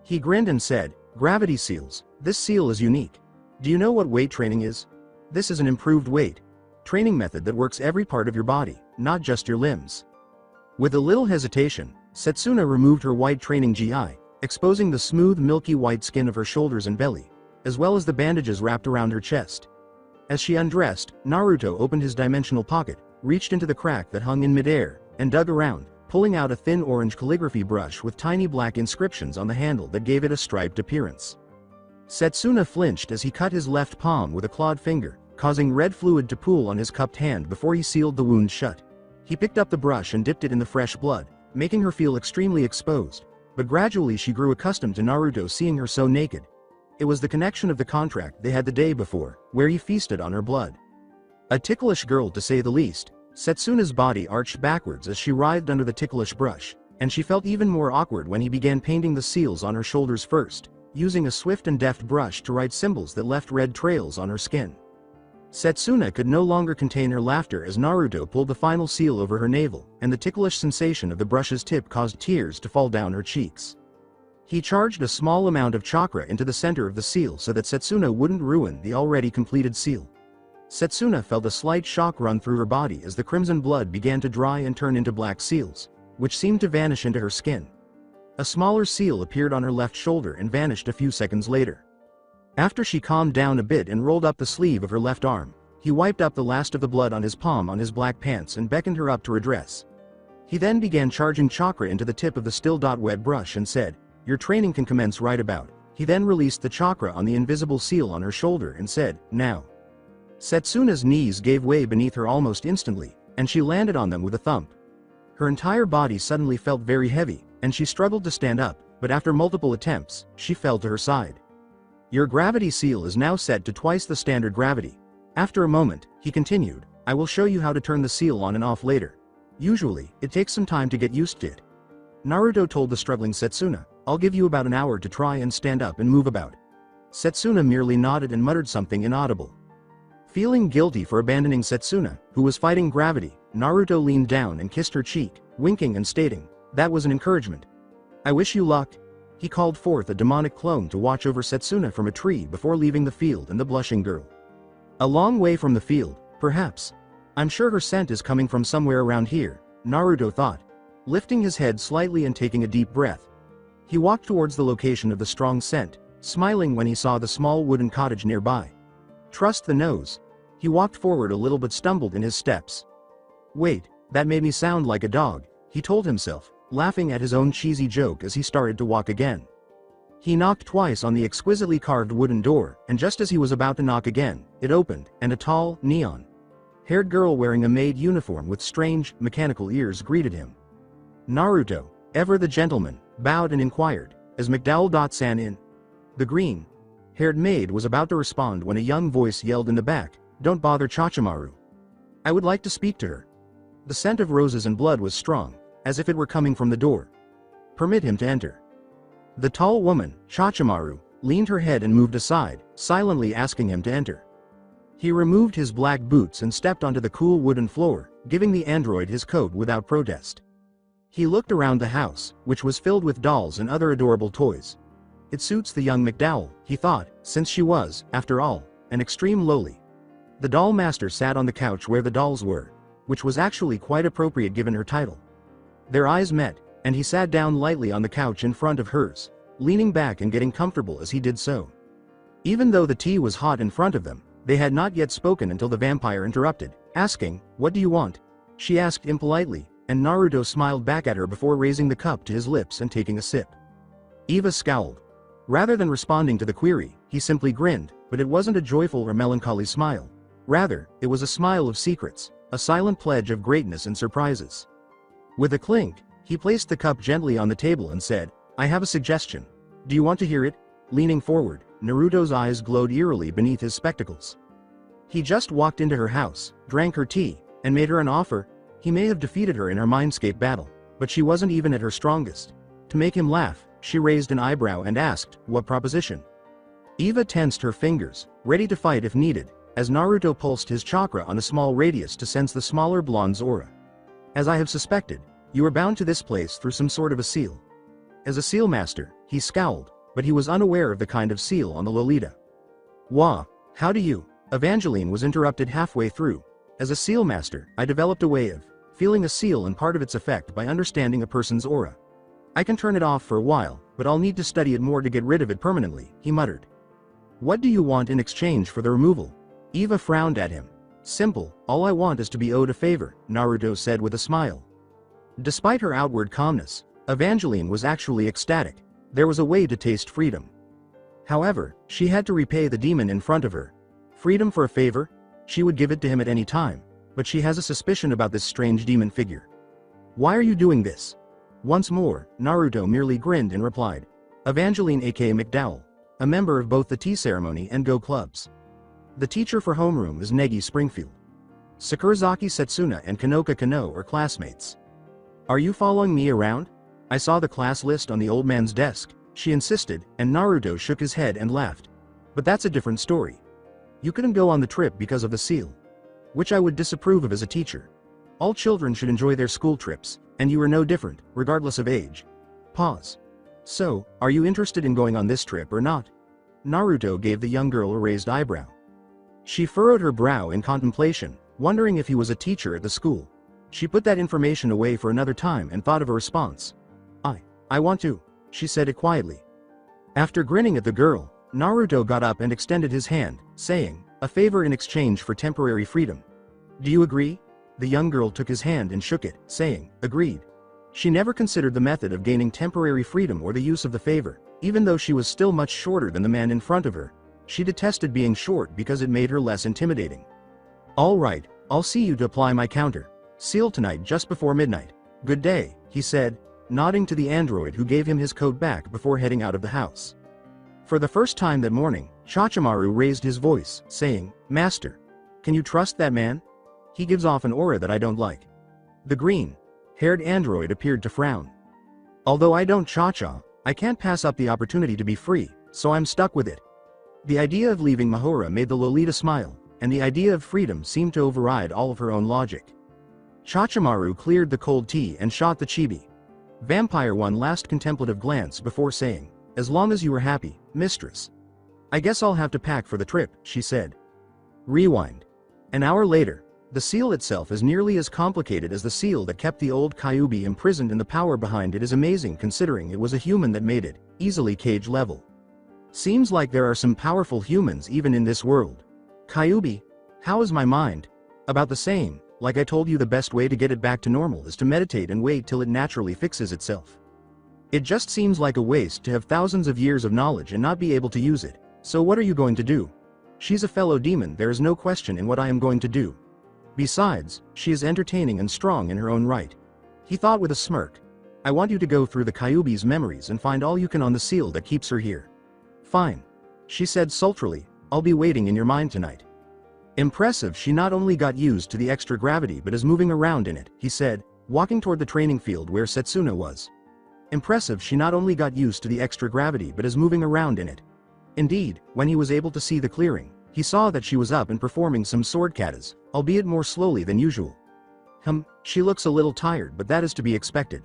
He grinned and said, "Gravity seals. This seal is unique. Do you know what weight training is? This is an improved weight training method that works every part of your body, not just your limbs." With a little hesitation, Satsuna removed her white training GI, exposing the smooth milky white skin of her shoulders and belly, as well as the bandages wrapped around her chest. As she undressed, Naruto opened his dimensional pocket, reached into the crack that hung in midair, and dug around, pulling out a thin orange calligraphy brush with tiny black inscriptions on the handle that gave it a striped appearance. Satsuna flinched as he cut his left palm with a clawed finger, causing red fluid to pool on his cupped hand before he sealed the wound shut. He picked up the brush and dipped it in the fresh blood, making her feel extremely exposed, but gradually she grew accustomed to Naruto seeing her so naked. It was the connection of the contract they had the day before, where he feasted on her blood. A ticklish girl to say the least, Satsuna's body arched backwards as she writhed under the ticklish brush, and she felt even more awkward when he began painting the seals on her shoulders first, using a swift and deft brush to write symbols that left red trails on her skin. Satsuna could no longer contain her laughter as Naruto pulled the final seal over her navel, and the ticklish sensation of the brush's tip caused tears to fall down her cheeks. He charged a small amount of chakra into the center of the seal so that Satsuna wouldn't ruin the already completed seal. Satsuna felt a slight shock run through her body as the crimson blood began to dry and turn into black seals, which seemed to vanish into her skin. A smaller seal appeared on her left shoulder and vanished a few seconds later. After she calmed down a bit and rolled up the sleeve of her left arm, he wiped up the last of the blood on his palm on his black pants and beckoned her up to her dress. He then began charging chakra into the tip of the still wet brush and said, "Your training can commence right about." He then released the chakra on the invisible seal on her shoulder and said, "Now." Satsuna's knees gave way beneath her almost instantly, and she landed on them with a thump. Her entire body suddenly felt very heavy, and she struggled to stand up, but after multiple attempts, she fell to her side. "Your gravity seal is now set to twice the standard gravity." After a moment, he continued, "I will show you how to turn the seal on and off later. Usually, it takes some time to get used to it. Naruto told the struggling Satsuna, I'll give you about an hour to try and stand up and move about. Satsuna merely nodded and muttered something inaudible. Feeling guilty for abandoning Satsuna, who was fighting gravity, Naruto leaned down and kissed her cheek, winking and stating, that was an encouragement. I wish you luck. He called forth a demonic clone to watch over Satsuna from a tree before leaving the field and the blushing girl. A long way from the field, perhaps. I'm sure her scent is coming from somewhere around here, Naruto thought, lifting his head slightly and taking a deep breath. He walked towards the location of the strong scent, smiling when he saw the small wooden cottage nearby. Trust the nose. He walked forward a little but stumbled in his steps. Wait, that made me sound like a dog, he told himself, laughing at his own cheesy joke as he started to walk again. He knocked twice on the exquisitely carved wooden door, and just as he was about to knock again, it opened, and a tall, neon-haired girl wearing a maid uniform with strange, mechanical ears greeted him. Naruto, ever the gentleman, bowed and inquired, is McDowell.san in? The green-haired maid was about to respond when a young voice yelled in the back, don't bother Orochimaru. I would like to speak to her. The scent of roses and blood was strong, as if it were coming from the door. Permit him to enter. The tall woman, Orochimaru, leaned her head and moved aside, silently asking him to enter. He removed his black boots and stepped onto the cool wooden floor, giving the android his coat without protest. He looked around the house, which was filled with dolls and other adorable toys. It suits the young McDowell, he thought, since she was, after all, an extreme lowly. The doll master sat on the couch where the dolls were, which was actually quite appropriate given her title. Their eyes met, and he sat down lightly on the couch in front of hers, leaning back and getting comfortable as he did so. Even though the tea was hot in front of them, they had not yet spoken until the vampire interrupted, asking, what do you want? She asked impolitely, and Naruto smiled back at her before raising the cup to his lips and taking a sip. Eva scowled. Rather than responding to the query, he simply grinned, but it wasn't a joyful or melancholy smile. Rather, it was a smile of secrets, a silent pledge of greatness and surprises. With a clink, he placed the cup gently on the table and said, I have a suggestion. Do you want to hear it? Leaning forward, Naruto's eyes glowed eerily beneath his spectacles. He just walked into her house, drank her tea, and made her an offer. He may have defeated her in her mindscape battle, but she wasn't even at her strongest. To make him laugh, she raised an eyebrow and asked, what proposition? Eva tensed her fingers, ready to fight if needed, as Naruto pulsed his chakra on a small radius to sense the smaller blonde's aura. As I have suspected, you are bound to this place through some sort of a seal. As a seal master, he scowled, but he was unaware of the kind of seal on the Lolita. Wah, how do you? Evangeline was interrupted halfway through. As a seal master, I developed a way of feeling a seal and part of its effect by understanding a person's aura. I can turn it off for a while, but I'll need to study it more to get rid of it permanently, he muttered. What do you want in exchange for the removal? Eva frowned at him. Simple, all I want is to be owed a favor, Naruto said with a smile. Despite her outward calmness, Evangeline was actually ecstatic. There was a way to taste freedom. However, she had to repay the demon in front of her. Freedom for a favor? She would give it to him at any time, but she has a suspicion about this strange demon figure. Why are you doing this? Once more, Naruto merely grinned and replied. Evangeline aka McDowell, a member of both the tea ceremony and Go clubs. The teacher for homeroom is Negi Springfield. Sakurazaki Satsuna and Kanoka Kano are classmates. Are you following me around? I saw the class list on the old man's desk, she insisted, and Naruto shook his head and laughed. But that's a different story. You couldn't go on the trip because of the seal. Which I would disapprove of as a teacher. All children should enjoy their school trips, and you are no different, regardless of age. Pause. So, are you interested in going on this trip or not? Naruto gave the young girl a raised eyebrow. She furrowed her brow in contemplation, wondering if he was a teacher at the school. She put that information away for another time and thought of a response. I want to, she said it quietly. After grinning at the girl, Naruto got up and extended his hand, saying, a favor in exchange for temporary freedom. Do you agree? The young girl took his hand and shook it, saying, agreed. She never considered the method of gaining temporary freedom or the use of the favor, even though she was still much shorter than the man in front of her. She detested being short because it made her less intimidating. All right, I'll see you to apply my counter. Seal tonight just before midnight. Good day, he said, nodding to the android who gave him his coat back before heading out of the house. For the first time that morning, Orochimaru raised his voice, saying, Master, can you trust that man? He gives off an aura that I don't like. The green-haired android appeared to frown. Although I don't cha-cha, I can't pass up the opportunity to be free, so I'm stuck with it. The idea of leaving Mahora made the Lolita smile, and the idea of freedom seemed to override all of her own logic. Orochimaru cleared the cold tea and shot the chibi. Vampire one last contemplative glance before saying, "As long as you are happy, mistress. I guess I'll have to pack for the trip," she said. Rewind. An hour later. The seal itself is nearly as complicated as the seal that kept the old Kyuubi imprisoned, and the power behind it is amazing considering it was a human that made it, easily cage level. Seems like there are some powerful humans even in this world. Kyuubi? How is my mind? About the same, like I told you, the best way to get it back to normal is to meditate and wait till it naturally fixes itself. It just seems like a waste to have thousands of years of knowledge and not be able to use it, so what are you going to do? She's a fellow demon, there is no question in what I am going to do. Besides, she is entertaining and strong in her own right. He thought with a smirk. I want you to go through the Kyuubi's memories and find all you can on the seal that keeps her here. Fine. She said sultrily, I'll be waiting in your mind tonight. Impressive, she not only got used to the extra gravity but is moving around in it, he said, walking toward the training field where Satsuna was. Impressive, she not only got used to the extra gravity but is moving around in it. Indeed, when he was able to see the clearing, he saw that she was up and performing some sword katas, albeit more slowly than usual. She looks a little tired, but that is to be expected.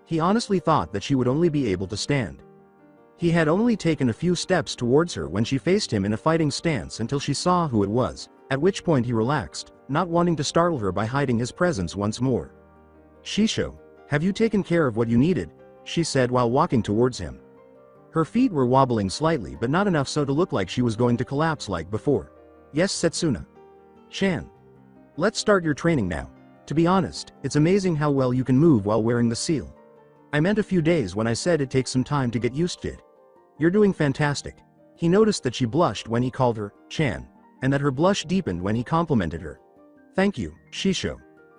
He honestly thought that she would only be able to stand. He had only taken a few steps towards her when she faced him in a fighting stance until she saw who it was, at which point he relaxed, not wanting to startle her by hiding his presence once more. Shisho, have you taken care of what you needed? She said while walking towards him. Her feet were wobbling slightly, but not enough so to look like she was going to collapse like before. Yes, Satsuna. Chan. Let's start your training now. To be honest, it's amazing how well you can move while wearing the seal. I meant a few days when I said it takes some time to get used to it. You're doing fantastic. He noticed that she blushed when he called her Chan, and that her blush deepened when he complimented her. Thank you, Shisho.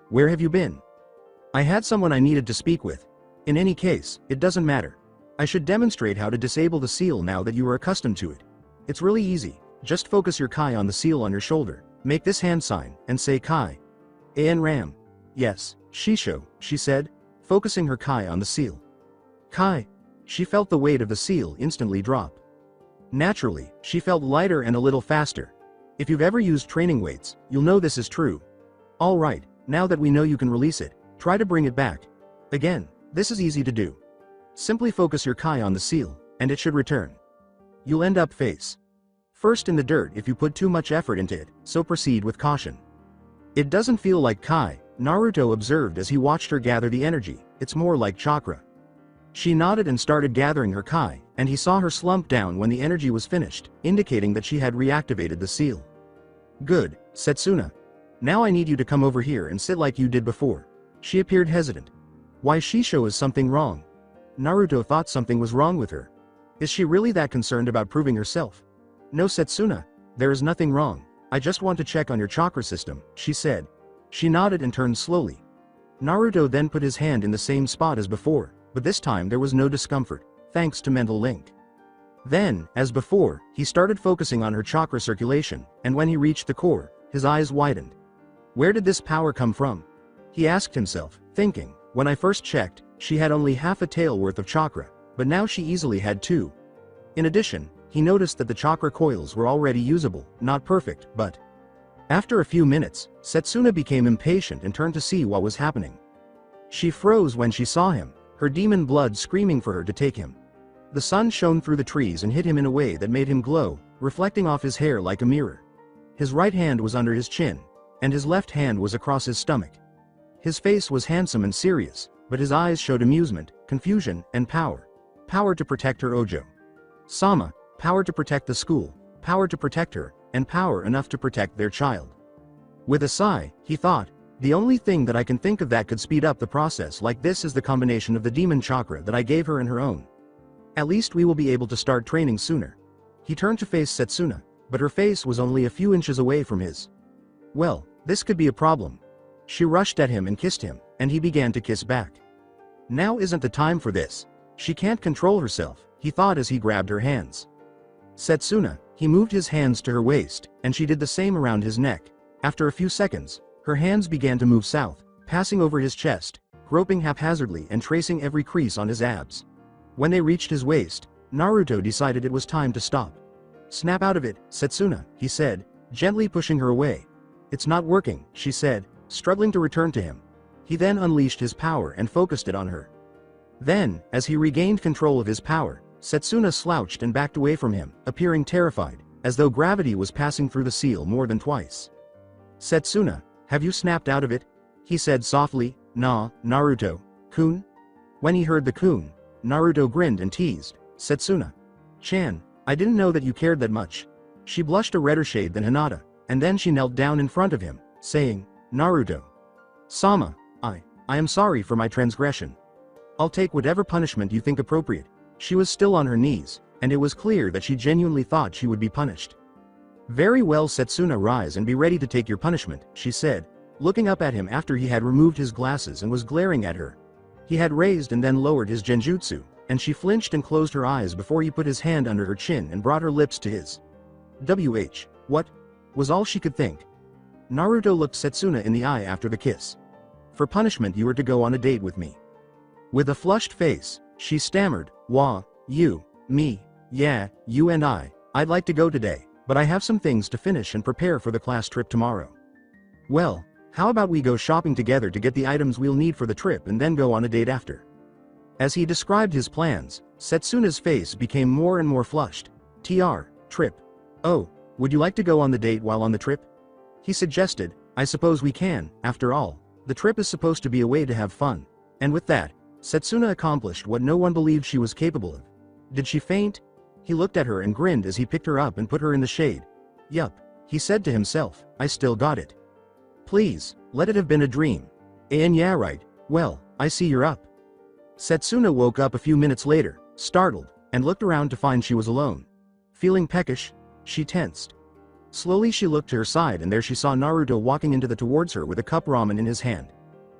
Where have you been? I had someone I needed to speak with. In any case, it doesn't matter. I should demonstrate how to disable the seal now that you are accustomed to it. It's really easy. Just focus your Kai on the seal on your shoulder, make this hand sign, and say Kai. An Ram. Yes, Shisho, she said, focusing her Kai on the seal. Kai. She felt the weight of the seal instantly drop. Naturally, she felt lighter and a little faster. If you've ever used training weights, you'll know this is true. Alright, now that we know you can release it, try to bring it back. Again, this is easy to do. Simply focus your Kai on the seal, and it should return. You'll end up face first in the dirt if you put too much effort into it, so proceed with caution. It doesn't feel like Kai, Naruto observed as he watched her gather the energy, it's more like chakra. She nodded and started gathering her Kai, and he saw her slump down when the energy was finished, indicating that she had reactivated the seal. Good, Satsuna. Now I need you to come over here and sit like you did before. She appeared hesitant. Why, Shisho, is something wrong? Naruto thought something was wrong with her. Is she really that concerned about proving herself? No, Satsuna, there is nothing wrong. I just want to check on your chakra system, she said. She nodded and turned slowly. Naruto then put his hand in the same spot as before, but this time there was no discomfort, thanks to mental link. Then, as before, he started focusing on her chakra circulation, and when he reached the core, his eyes widened. Where did this power come from? He asked himself, thinking, when I first checked, she had only half a tail worth of chakra, but now she easily had 2. In addition, he noticed that the chakra coils were already usable, not perfect, but... After a few minutes, Satsuna became impatient and turned to see what was happening. She froze when she saw him, her demon blood screaming for her to take him. The sun shone through the trees and hit him in a way that made him glow, reflecting off his hair like a mirror. His right hand was under his chin, and his left hand was across his stomach. His face was handsome and serious, but his eyes showed amusement, confusion, and power. Power to protect her Ojo Sama, power to protect the school, power to protect her, and power enough to protect their child. With a sigh, he thought, the only thing that I can think of that could speed up the process like this is the combination of the demon chakra that I gave her and her own. At least we will be able to start training sooner. He turned to face Satsuna, but her face was only a few inches away from his. Well, this could be a problem. She rushed at him and kissed him, and he began to kiss back. Now isn't the time for this. She can't control herself, he thought as he grabbed her hands. Satsuna, he moved his hands to her waist, and she did the same around his neck. After a few seconds, her hands began to move south, passing over his chest, groping haphazardly and tracing every crease on his abs. When they reached his waist, Naruto decided it was time to stop. "Snap out of it, Satsuna," he said, gently pushing her away. "It's not working," she said, struggling to return to him. He then unleashed his power and focused it on her. Then, as he regained control of his power, Satsuna slouched and backed away from him, appearing terrified, as though gravity was passing through the seal more than twice. "Satsuna, have you snapped out of it?" he said softly. "Nah, Naruto-kun." When he heard the kun, Naruto grinned and teased, "Satsuna-chan, I didn't know that you cared that much." She blushed a redder shade than Hinata, and then she knelt down in front of him, saying, "Naruto-sama, I am sorry for my transgression. I'll take whatever punishment you think appropriate." She was still on her knees, and it was clear that she genuinely thought she would be punished. "Very well, Satsuna, rise and be ready to take your punishment," she said, looking up at him after he had removed his glasses and was glaring at her. He had raised and then lowered his genjutsu, and she flinched and closed her eyes before he put his hand under her chin and brought her lips to his. What? Was all she could think. Naruto looked Satsuna in the eye after the kiss. "For punishment you are to go on a date with me." With a flushed face, she stammered, "You, me, yeah, you and I'd like to go today, but I have some things to finish and prepare for the class trip tomorrow." "Well, how about we go shopping together to get the items we'll need for the trip and then go on a date after?" As he described his plans, Satsuna's face became more and more flushed. Trip. "Oh, would you like to go on the date while on the trip?" He suggested, "I suppose we can, after all, the trip is supposed to be a way to have fun." And with that, Satsuna accomplished what no one believed she was capable of. Did she faint? He looked at her and grinned as he picked her up and put her in the shade. "Yup," he said to himself, "I still got it. Please, let it have been a dream." "And yeah, right, well, I see you're up." Satsuna woke up a few minutes later, startled, and looked around to find she was alone. Feeling peckish, she tensed. Slowly she looked to her side and there she saw Naruto walking towards her with a cup ramen in his hand.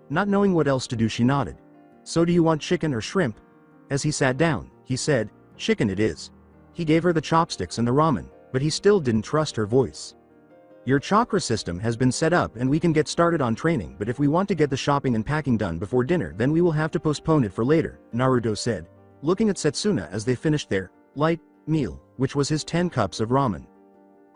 Not knowing what else to do, she nodded. "So do you want chicken or shrimp?" As he sat down, he said, "Chicken it is." He gave her the chopsticks and the ramen, but he still didn't trust her voice. "Your chakra system has been set up and we can get started on training, but if we want to get the shopping and packing done before dinner then we will have to postpone it for later," Naruto said, looking at Satsuna as they finished their light meal, which was his 10 cups of ramen.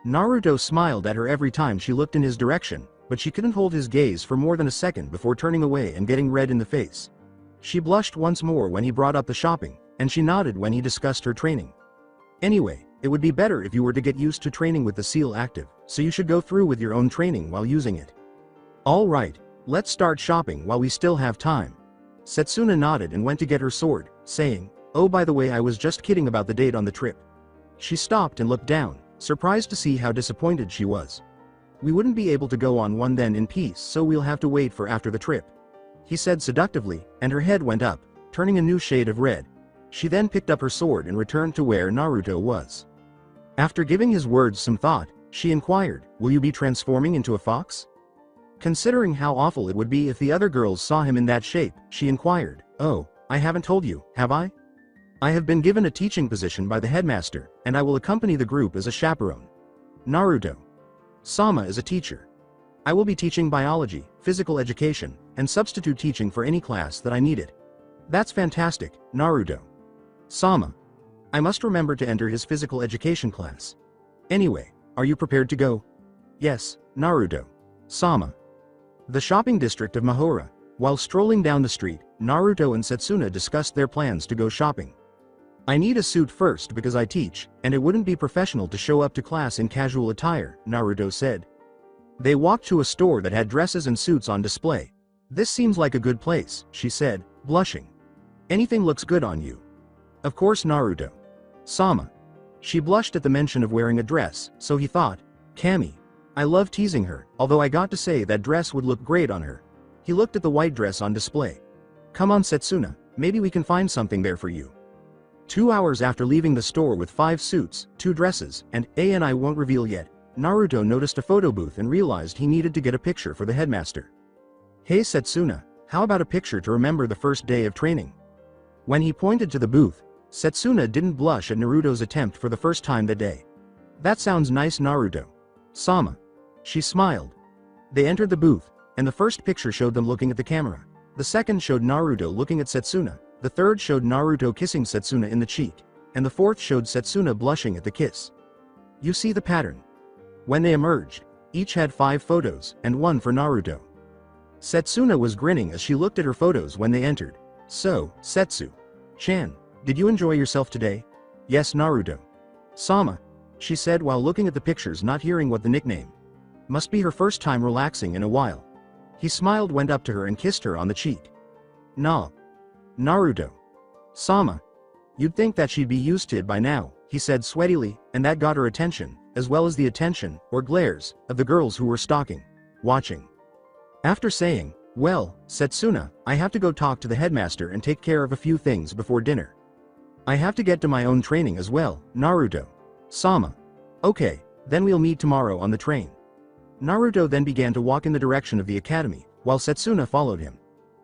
Naruto smiled at her every time she looked in his direction, but she couldn't hold his gaze for more than a second before turning away and getting red in the face. She blushed once more when he brought up the shopping, and she nodded when he discussed her training. "Anyway, it would be better if you were to get used to training with the seal active, so you should go through with your own training while using it." "All right, let's start shopping while we still have time." Satsuna nodded and went to get her sword, saying, "Oh, by the way, I was just kidding about the date on the trip." She stopped and looked down, surprised to see how disappointed she was. "We wouldn't be able to go on one then in peace, so we'll have to wait for after the trip," he said seductively, and her head went up, turning a new shade of red. She then picked up her sword and returned to where Naruto was. After giving his words some thought, she inquired, "Will you be transforming into a fox?" Considering how awful it would be if the other girls saw him in that shape, she inquired, "Oh, I haven't told you, have I? I have been given a teaching position by the headmaster, and I will accompany the group as a chaperone. Naruto-sama is a teacher. I will be teaching biology, physical education, and substitute teaching for any class that I need it." "That's fantastic, Naruto-sama. I must remember to enter his physical education class. Anyway, are you prepared to go?" "Yes, Naruto-sama." The shopping district of Mahora. While strolling down the street, Naruto and Satsuna discussed their plans to go shopping. "I need a suit first because I teach, and it wouldn't be professional to show up to class in casual attire," Naruto said. They walked to a store that had dresses and suits on display. "This seems like a good place," she said, blushing. "Anything looks good on you." "Of course, Naruto-sama." She blushed at the mention of wearing a dress, so he thought, "Cammy. I love teasing her, although I got to say that dress would look great on her." He looked at the white dress on display. "Come on, Satsuna, maybe we can find something there for you." 2 hours after leaving the store with 5 suits, 2 dresses, and I won't reveal yet, Naruto noticed a photo booth and realized he needed to get a picture for the headmaster. "Hey Satsuna, how about a picture to remember the first day of training?" When he pointed to the booth, Satsuna didn't blush at Naruto's attempt for the first time that day. "That sounds nice, Naruto-sama." She smiled. They entered the booth, and the first picture showed them looking at the camera. The second showed Naruto looking at Satsuna, the third showed Naruto kissing Satsuna in the cheek, and the fourth showed Satsuna blushing at the kiss. You see the pattern. When they emerged, each had 5 photos, and one for Naruto. Satsuna was grinning as she looked at her photos when they entered. So, Setsu-chan, did you enjoy yourself today? Yes, Naruto. Sama, she said while looking at the pictures, not hearing what the nickname. Must be her first time relaxing in a while. He smiled, went up to her and kissed her on the cheek. Naruto. Sama. You'd think that she'd be used to it by now, he said sweatily, and that got her attention, as well as the attention, or glares, of the girls who were watching. After saying, well, Satsuna, I have to go talk to the headmaster and take care of a few things before dinner. I have to get to my own training as well, Naruto. Sama. Okay, then we'll meet tomorrow on the train. Naruto then began to walk in the direction of the academy, while Satsuna followed him.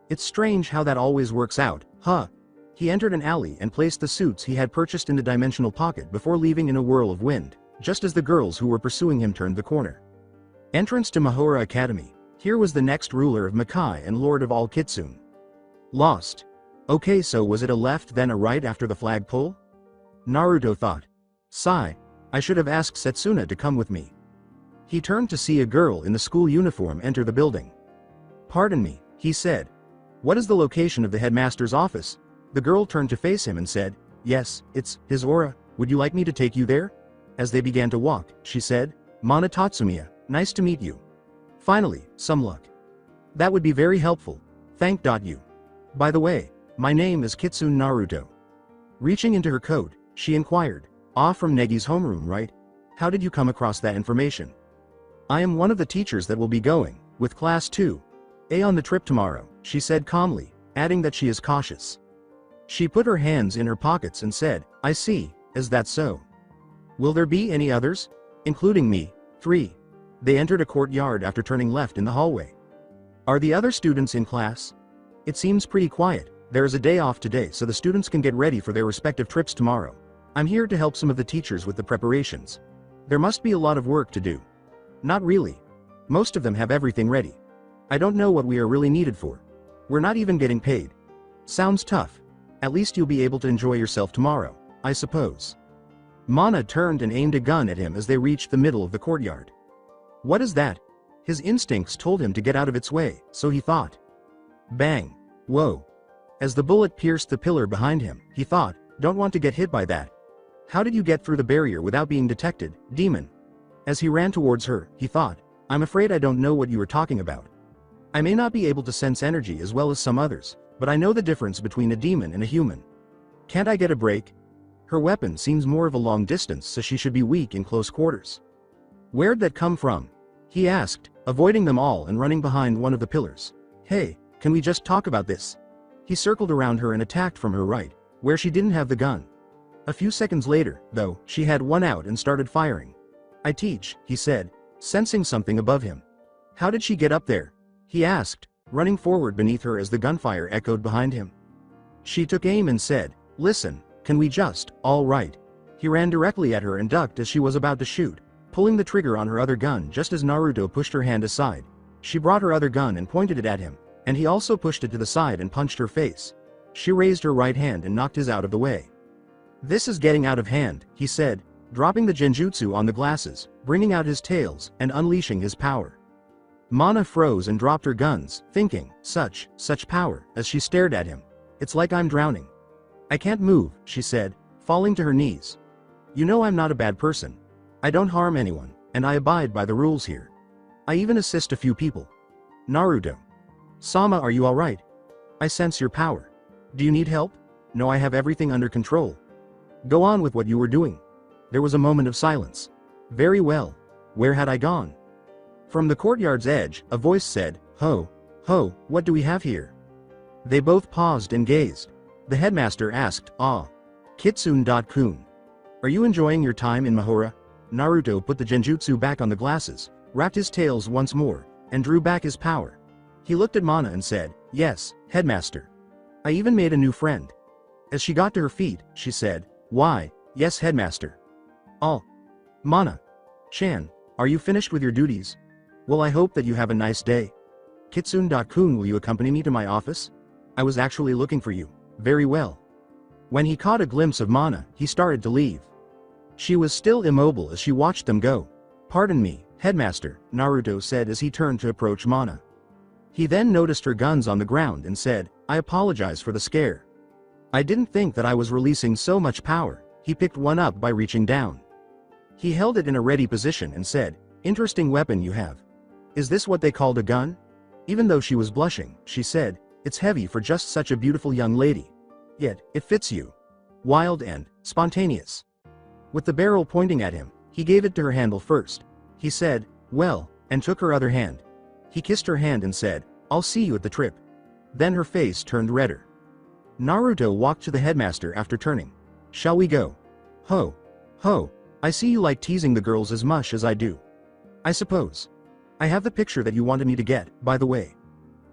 It's strange how that always works out, huh? He entered an alley and placed the suits he had purchased in the dimensional pocket before leaving in a whirl of wind, just as the girls who were pursuing him turned the corner. Entrance to Mahora Academy. Here was the next ruler of Makai and lord of all Kitsune. Lost. Okay, so was it a left then a right after the flagpole? Naruto thought. Sigh. I should have asked Satsuna to come with me. He turned to see a girl in the school uniform enter the building. Pardon me, he said. What is the location of the headmaster's office? The girl turned to face him and said, yes, it's his aura. Would you like me to take you there? As they began to walk, she said, Mana Tatsumiya, nice to meet you. Finally, some luck. That would be very helpful. Thank you. By the way, my name is Kitsune Naruto. Reaching into her coat, she inquired, from Negi's homeroom, right? How did you come across that information? I am one of the teachers that will be going, with class 2A on the trip tomorrow, she said calmly, adding that she is cautious. She put her hands in her pockets and said, I see, is that so? Will there be any others? Including me, 3. They entered a courtyard after turning left in the hallway. Are the other students in class? It seems pretty quiet. There is a day off today so the students can get ready for their respective trips tomorrow. I'm here to help some of the teachers with the preparations. There must be a lot of work to do. Not really. Most of them have everything ready. I don't know what we are really needed for. We're not even getting paid. Sounds tough. At least you'll be able to enjoy yourself tomorrow, I suppose. Mana turned and aimed a gun at him as they reached the middle of the courtyard. What is that? His instincts told him to get out of its way, so he thought. Bang. Whoa. As the bullet pierced the pillar behind him, he thought, don't want to get hit by that. How did you get through the barrier without being detected, demon? As he ran towards her, he thought, I'm afraid I don't know what you are talking about. I may not be able to sense energy as well as some others, but I know the difference between a demon and a human. Can't I get a break? Her weapon seems more of a long distance, so she should be weak in close quarters. Where'd that come from? He asked, avoiding them all and running behind one of the pillars. Hey, can we just talk about this? He circled around her and attacked from her right, where she didn't have the gun. A few seconds later, though, she had one out and started firing. I teach, he said, sensing something above him. How did she get up there? He asked, running forward beneath her as the gunfire echoed behind him. She took aim and said, listen, can we just, all right? He ran directly at her and ducked as she was about to shoot, pulling the trigger on her other gun just as Naruto pushed her hand aside. She brought her other gun and pointed it at him, and he also pushed it to the side and punched her face. She raised her right hand and knocked his out of the way. This is getting out of hand, he said, dropping the genjutsu on the glasses, bringing out his tails, and unleashing his power. Mana froze and dropped her guns, thinking, such power, as she stared at him. It's like I'm drowning. I can't move, she said, falling to her knees. You know I'm not a bad person. I don't harm anyone, and I abide by the rules here. I even assist a few people. Naruto. Sama, are you alright? I sense your power. Do you need help? No, I have everything under control. Go on with what you were doing. There was a moment of silence. Very well. Where had I gone? From the courtyard's edge, a voice said, Ho, what do we have here? They both paused and gazed. The headmaster asked, Kitsune-kun. Are you enjoying your time in Mahora? Naruto put the genjutsu back on the glasses, wrapped his tails once more, and drew back his power. He looked at Mana and said, yes, headmaster. I even made a new friend. As she got to her feet, she said, why, yes, headmaster. Mana. Chan, are you finished with your duties? Well, I hope that you have a nice day. Kitsune-kun, will you accompany me to my office? I was actually looking for you. Very well. When he caught a glimpse of Mana, he started to leave. She was still immobile as she watched them go. Pardon me, headmaster, Naruto said as he turned to approach Mana. He then noticed her guns on the ground and said, I apologize for the scare. I didn't think that I was releasing so much power. He picked one up by reaching down. He held it in a ready position and said, interesting weapon you have. Is this what they called a gun? Even though she was blushing, she said, it's heavy for just such a beautiful young lady. Yet, it fits you. Wild and spontaneous. With the barrel pointing at him, he gave it to her handle first. He said, well, and took her other hand. He kissed her hand and said, I'll see you at the trip. Then her face turned redder. Naruto walked to the headmaster after turning. Shall we go? Ho. Ho. I see you like teasing the girls as much as I do. I suppose. I have the picture that you wanted me to get, by the way.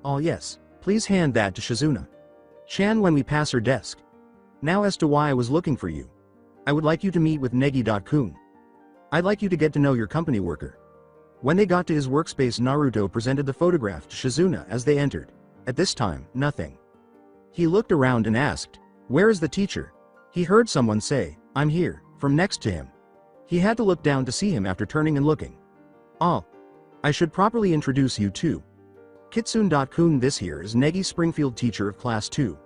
Oh yes, please hand that to Shizuna-chan when we pass her desk. Now as to why I was looking for you. I would like you to meet with Negi-kun. I'd like you to get to know your company worker. When they got to his workspace, Naruto presented the photograph to Shizuna as they entered. At this time, nothing. He looked around and asked, where is the teacher? He heard someone say, I'm here, from next to him. He had to look down to see him after turning and looking. Oh. I should properly introduce you to Kitsune-kun. This here is Negi Springfield, teacher of class 2.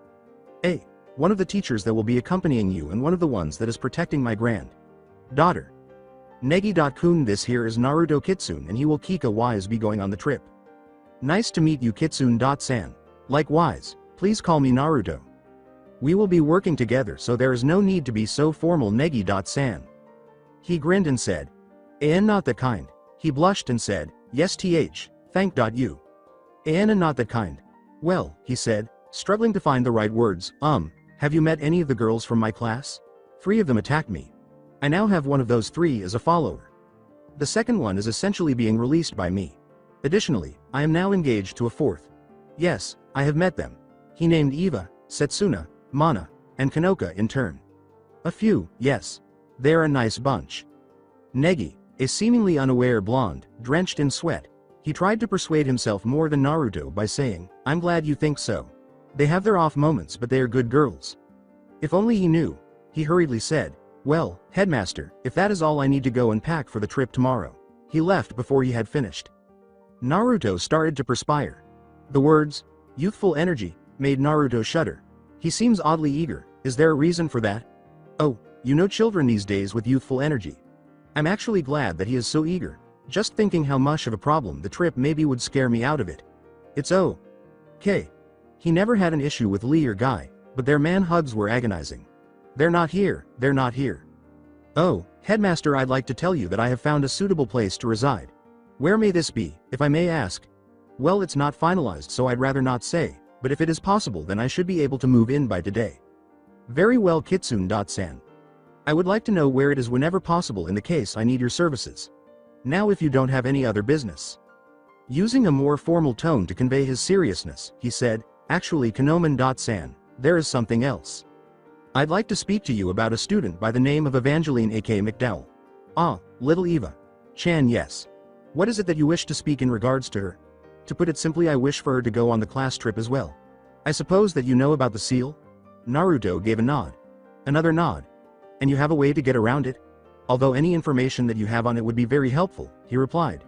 A. One of the teachers that will be accompanying you and one of the ones that is protecting my daughter. Negi-kun. This here is Naruto Kitsune and he will Kika wise be going on the trip. Nice to meet you Kitsune-san. Likewise, please call me Naruto. We will be working together so there is no need to be so formal Negi-san. He grinned and said, not that kind. He blushed and said, yes thank you. Not that kind. Well, he said, struggling to find the right words, have you met any of the girls from my class? 3 of them attacked me. I now have one of those 3 as a follower. The second one is essentially being released by me. Additionally, I am now engaged to a 4th. Yes, I have met them. He named Eva, Satsuna, Mana, and Kanoka in turn. A few, yes. They're a nice bunch. Negi, a seemingly unaware blonde, drenched in sweat. He tried to persuade himself more than Naruto by saying, I'm glad you think so. They have their off moments but they are good girls. If only he knew. He hurriedly said, well, headmaster, if that is all I need to go and pack for the trip tomorrow. He left before he had finished. Naruto started to perspire. The words, youthful energy, made Naruto shudder. He seems oddly eager. Is there a reason for that? Oh, you know children these days with youthful energy. I'm actually glad that he is so eager. Just thinking how much of a problem the trip maybe would scare me out of it. It's okay. He never had an issue with Lee or Guy, but their man hugs were agonizing. They're not here. Oh, headmaster, I'd like to tell you that I have found a suitable place to reside. Where may this be, if I may ask? Well, it's not finalized so I'd rather not say, but if it is possible then I should be able to move in by today. Very well Kitsune-san. I would like to know where it is whenever possible in the case I need your services. Now if you don't have any other business. Using a more formal tone to convey his seriousness, he said, actually Kanoman-san, there is something else. I'd like to speak to you about a student by the name of Evangeline aka McDowell. Ah, little Eva. Chan, yes. What is it that you wish to speak in regards to her? To put it simply, I wish for her to go on the class trip as well. I suppose that you know about the seal? Naruto gave a nod. Another nod. And you have a way to get around it? Although any information that you have on it would be very helpful, he replied.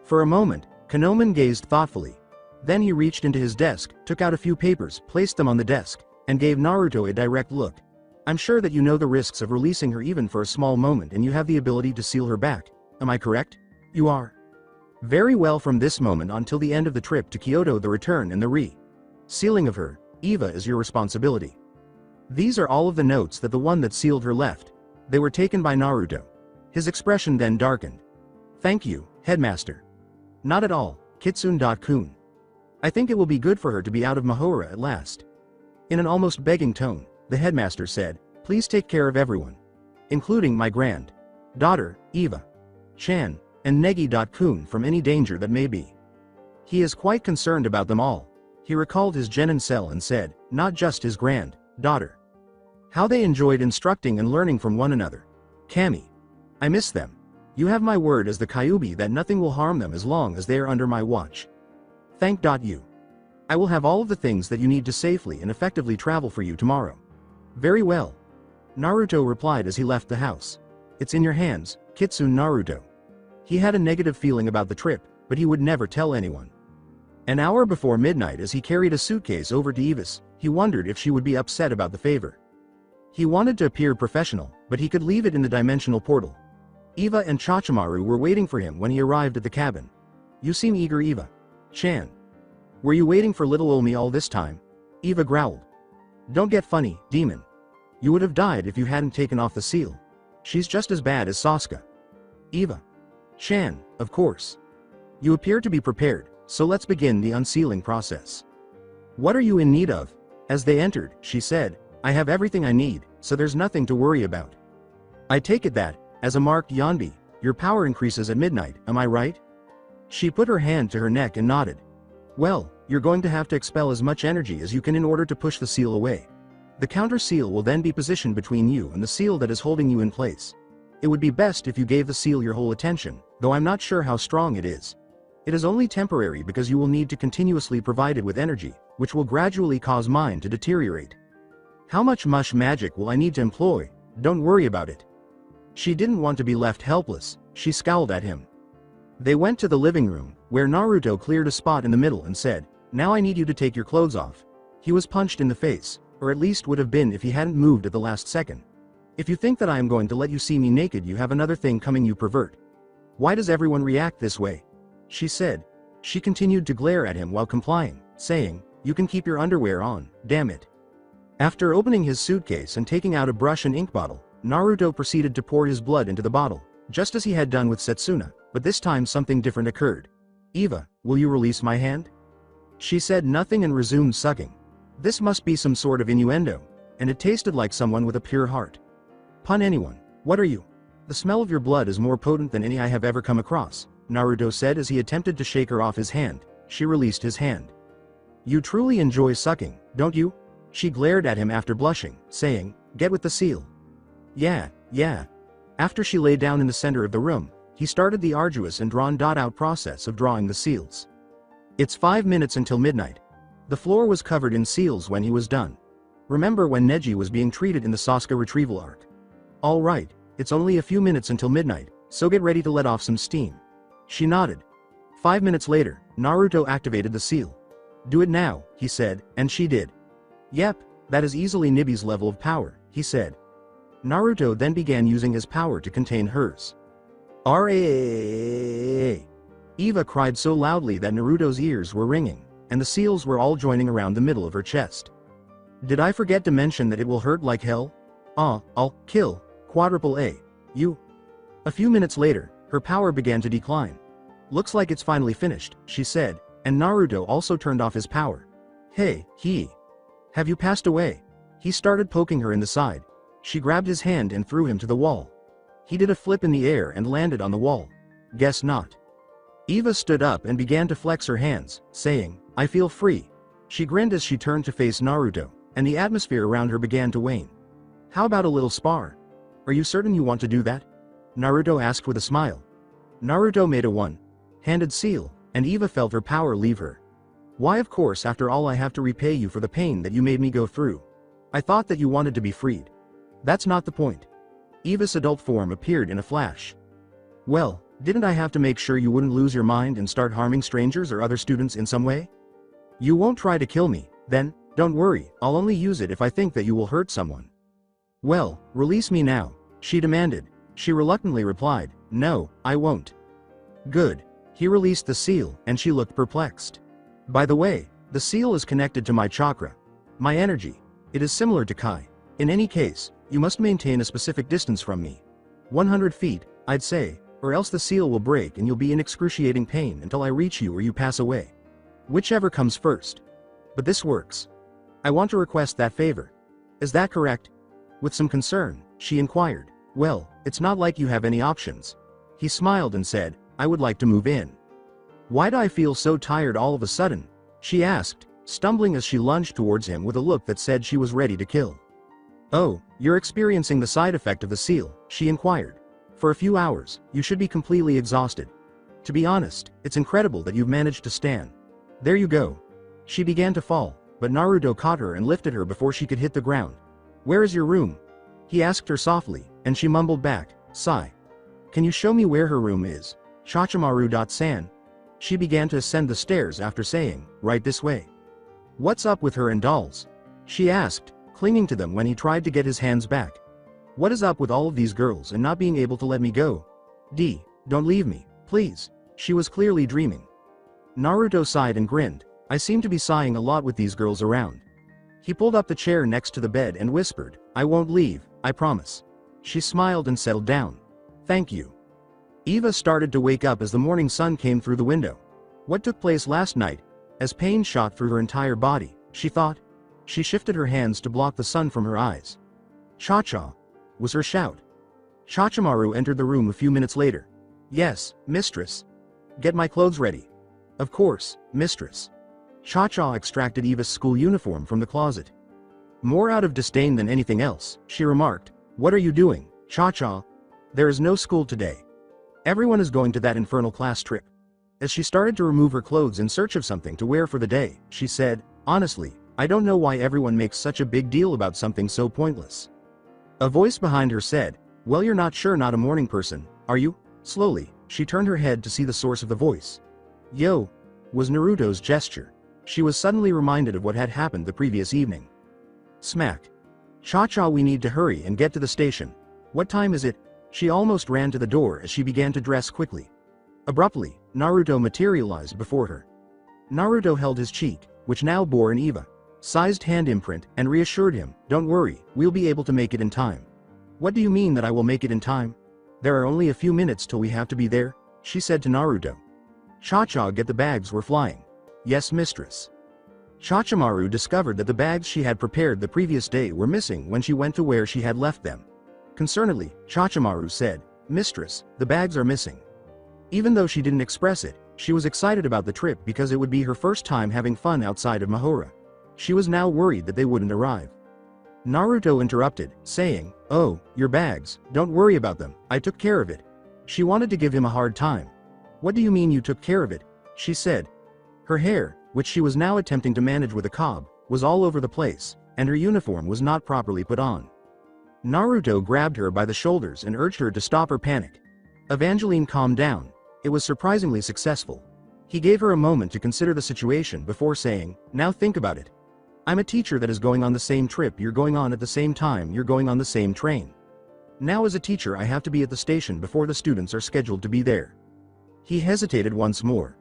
For a moment, Kanoman gazed thoughtfully. Then he reached into his desk, took out a few papers, placed them on the desk, and gave Naruto a direct look. I'm sure that you know the risks of releasing her even for a small moment and you have the ability to seal her back. Am I correct? You are. Very well. From this moment until the end of the trip to Kyoto, the return and the sealing of her, Eva, is your responsibility. These are all of the notes that the one that sealed her left. They were taken by Naruto. His expression then darkened. Thank you, headmaster. Not at all, Kitsune-kun. I think it will be good for her to be out of Mahora at last. In an almost begging tone, the headmaster said, please take care of everyone. Including my daughter, Eva. Chan, and Negi-kun from any danger that may be. He is quite concerned about them all. He recalled his genin cell and said, not just his daughter. How they enjoyed instructing and learning from one another. Kami. I miss them. You have my word as the Kyuubi that nothing will harm them as long as they are under my watch. Thank you. I will have all of the things that you need to safely and effectively travel for you tomorrow. Very well. Naruto replied as he left the house. It's in your hands, Kitsune Naruto. He had a negative feeling about the trip, but he would never tell anyone. An hour before midnight, as he carried a suitcase over to Eva's, he wondered if she would be upset about the favor. He wanted to appear professional, but he could leave it in the dimensional portal. Eva and Orochimaru were waiting for him when he arrived at the cabin. You seem eager, Eva-chan. Were you waiting for little ol' me all this time? Eva growled. Don't get funny, demon. You would have died if you hadn't taken off the seal. She's just as bad as Sasuke. Eva-chan, of course. You appear to be prepared, so let's begin the unsealing process. What are you in need of? As they entered, she said, I have everything I need, so there's nothing to worry about. I take it that, as a marked Yanbi, your power increases at midnight, am I right? She put her hand to her neck and nodded. Well, you're going to have to expel as much energy as you can in order to push the seal away. The counter seal will then be positioned between you and the seal that is holding you in place. It would be best if you gave the seal your whole attention, though I'm not sure how strong it is. It is only temporary because you will need to continuously provide it with energy, which will gradually cause mine to deteriorate. How much mush magic will I need to employ? Don't worry about it. She didn't want to be left helpless, she scowled at him. They went to the living room, where Naruto cleared a spot in the middle and said, Now I need you to take your clothes off. He was punched in the face, or at least would have been if he hadn't moved at the last second. If you think that I am going to let you see me naked, you have another thing coming, you pervert. Why does everyone react this way? She said. She continued to glare at him while complying, saying, You can keep your underwear on, damn it. After opening his suitcase and taking out a brush and ink bottle, Naruto proceeded to pour his blood into the bottle, just as he had done with Satsuna, but this time something different occurred. Eva, will you release my hand? She said nothing and resumed sucking. This must be some sort of innuendo, and it tasted like someone with a pure heart. Pun anyone, what are you? The smell of your blood is more potent than any I have ever come across, Naruto said as he attempted to shake her off his hand. She released his hand. You truly enjoy sucking, don't you? She glared at him after blushing, saying, Get with the seal. Yeah. After she lay down in the center of the room, he started the arduous and drawn-out process of drawing the seals. It's 5 minutes until midnight. The floor was covered in seals when he was done. Remember when Negi was being treated in the Sasuke retrieval arc? Alright, it's only a few minutes until midnight, so get ready to let off some steam. She nodded. 5 minutes later, Naruto activated the seal. Do it now, he said, and she did. Yep, that is easily Nibi's level of power, he said. Naruto then began using his power to contain hers. R-A-A-A-A-A-A. Eva cried so loudly that Naruto's ears were ringing, and the seals were all joining around the middle of her chest. Did I forget to mention that it will hurt like hell? I'll kill, quadruple A, you. A few minutes later, her power began to decline. Looks like it's finally finished, she said, and Naruto also turned off his power. Hey, have you passed away? He started poking her in the side. She grabbed his hand and threw him to the wall. He did a flip in the air and landed on the wall. Guess not. Eva stood up and began to flex her hands, saying, I feel free. She grinned as she turned to face Naruto, and the atmosphere around her began to wane. How about a little spar? Are you certain you want to do that? Naruto asked with a smile. Naruto made a one-handed seal, and Eva felt her power leave her. Why, of course, after all I have to repay you for the pain that you made me go through. I thought that you wanted to be freed. That's not the point. Eva's adult form appeared in a flash. Well, didn't I have to make sure you wouldn't lose your mind and start harming strangers or other students in some way? You won't try to kill me, then, don't worry, I'll only use it if I think that you will hurt someone. Well, release me now, she demanded. She reluctantly replied, No, I won't. Good. He released the seal, and she looked perplexed. By the way, the seal is connected to my chakra. My energy. It is similar to Kai. In any case, you must maintain a specific distance from me. 100 feet, I'd say, or else the seal will break and you'll be in excruciating pain until I reach you or you pass away. Whichever comes first. But this works. I want to request that favor. Is that correct? With some concern, she inquired. Well, it's not like you have any options. He smiled and said, I would like to move in. Why do I feel so tired all of a sudden? She asked, stumbling as she lunged towards him with a look that said she was ready to kill. Oh, you're experiencing the side effect of the seal, she inquired. For a few hours, you should be completely exhausted. To be honest, it's incredible that you've managed to stand. There you go. She began to fall, but Naruto caught her and lifted her before she could hit the ground. Where is your room? He asked her softly, and she mumbled back, sigh. Can you show me where her room is? Orochimaru-san. She began to ascend the stairs after saying, right this way. What's up with her and dolls? She asked, clinging to them when he tried to get his hands back. What is up with all of these girls and not being able to let me go? Don't leave me, please. She was clearly dreaming. Naruto sighed and grinned. I seem to be sighing a lot with these girls around. He pulled up the chair next to the bed and whispered, I won't leave, I promise. She smiled and settled down. Thank you. Eva started to wake up as the morning sun came through the window. What took place last night? As pain shot through her entire body, she thought. She shifted her hands to block the sun from her eyes. Cha-cha, was her shout. Orochimaru entered the room a few minutes later. Yes, mistress. Get my clothes ready. Of course, mistress. Cha-cha extracted Eva's school uniform from the closet. More out of disdain than anything else, she remarked, what are you doing, Cha-cha? There is no school today. Everyone is going to that infernal class trip. As she started to remove her clothes in search of something to wear for the day, she said, honestly, I don't know why everyone makes such a big deal about something so pointless. A voice behind her said, well, you're not a morning person, are you? Slowly, she turned her head to see the source of the voice. Yo, was Naruto's gesture. She was suddenly reminded of what had happened the previous evening. Smack. Cha-cha, we need to hurry and get to the station. What time is it? She almost ran to the door as she began to dress quickly. Abruptly, Naruto materialized before her. Naruto held his cheek, which now bore an Eva-sized hand imprint, and reassured him, don't worry, we'll be able to make it in time. What do you mean that I will make it in time? There are only a few minutes till we have to be there, she said to Naruto. Cha-cha, get the bags, we're flying. Yes, mistress. Orochimaru discovered that the bags she had prepared the previous day were missing when she went to where she had left them. Concernedly, Orochimaru said, mistress, the bags are missing. Even though she didn't express it, she was excited about the trip because it would be her first time having fun outside of Mahora. She was now worried that they wouldn't arrive. Naruto interrupted, saying, oh, your bags, don't worry about them, I took care of it. She wanted to give him a hard time. What do you mean you took care of it? She said. Her hair, which she was now attempting to manage with a comb, was all over the place, and her uniform was not properly put on. Naruto grabbed her by the shoulders and urged her to stop her panic. Evangeline calmed down. It was surprisingly successful. He gave her a moment to consider the situation before saying, now think about it. I'm a teacher that is going on the same trip you're going on at the same time you're going on the same train. Now as a teacher I have to be at the station before the students are scheduled to be there. He hesitated once more.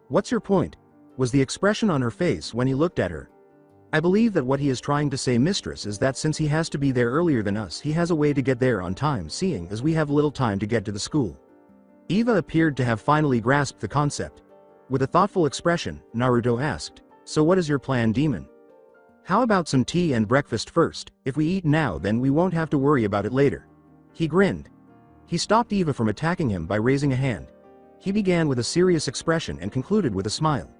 What's your point? Was the expression on her face when he looked at her. I believe that what he is trying to say, mistress, is that since he has to be there earlier than us, he has a way to get there on time, seeing as we have little time to get to the school. Eva appeared to have finally grasped the concept. With a thoughtful expression, Naruto asked, so what is your plan, demon? How about some tea and breakfast first? If we eat now, then we won't have to worry about it later. He grinned. He stopped Eva from attacking him by raising a hand. He began with a serious expression and concluded with a smile.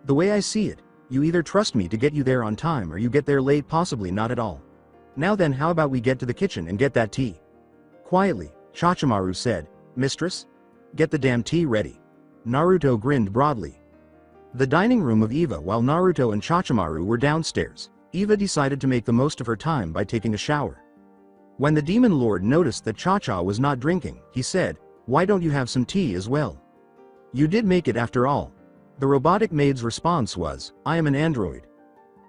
The way I see it, you either trust me to get you there on time or you get there late, possibly not at all. Now then, how about we get to the kitchen and get that tea? Quietly, Orochimaru said, mistress? Get the damn tea ready. Naruto grinned broadly. The dining room of Eva. While Naruto and Orochimaru were downstairs, Eva decided to make the most of her time by taking a shower. When the demon lord noticed that Cha-cha was not drinking, he said, why don't you have some tea as well? You did make it after all. The robotic maid's response was, I am an android.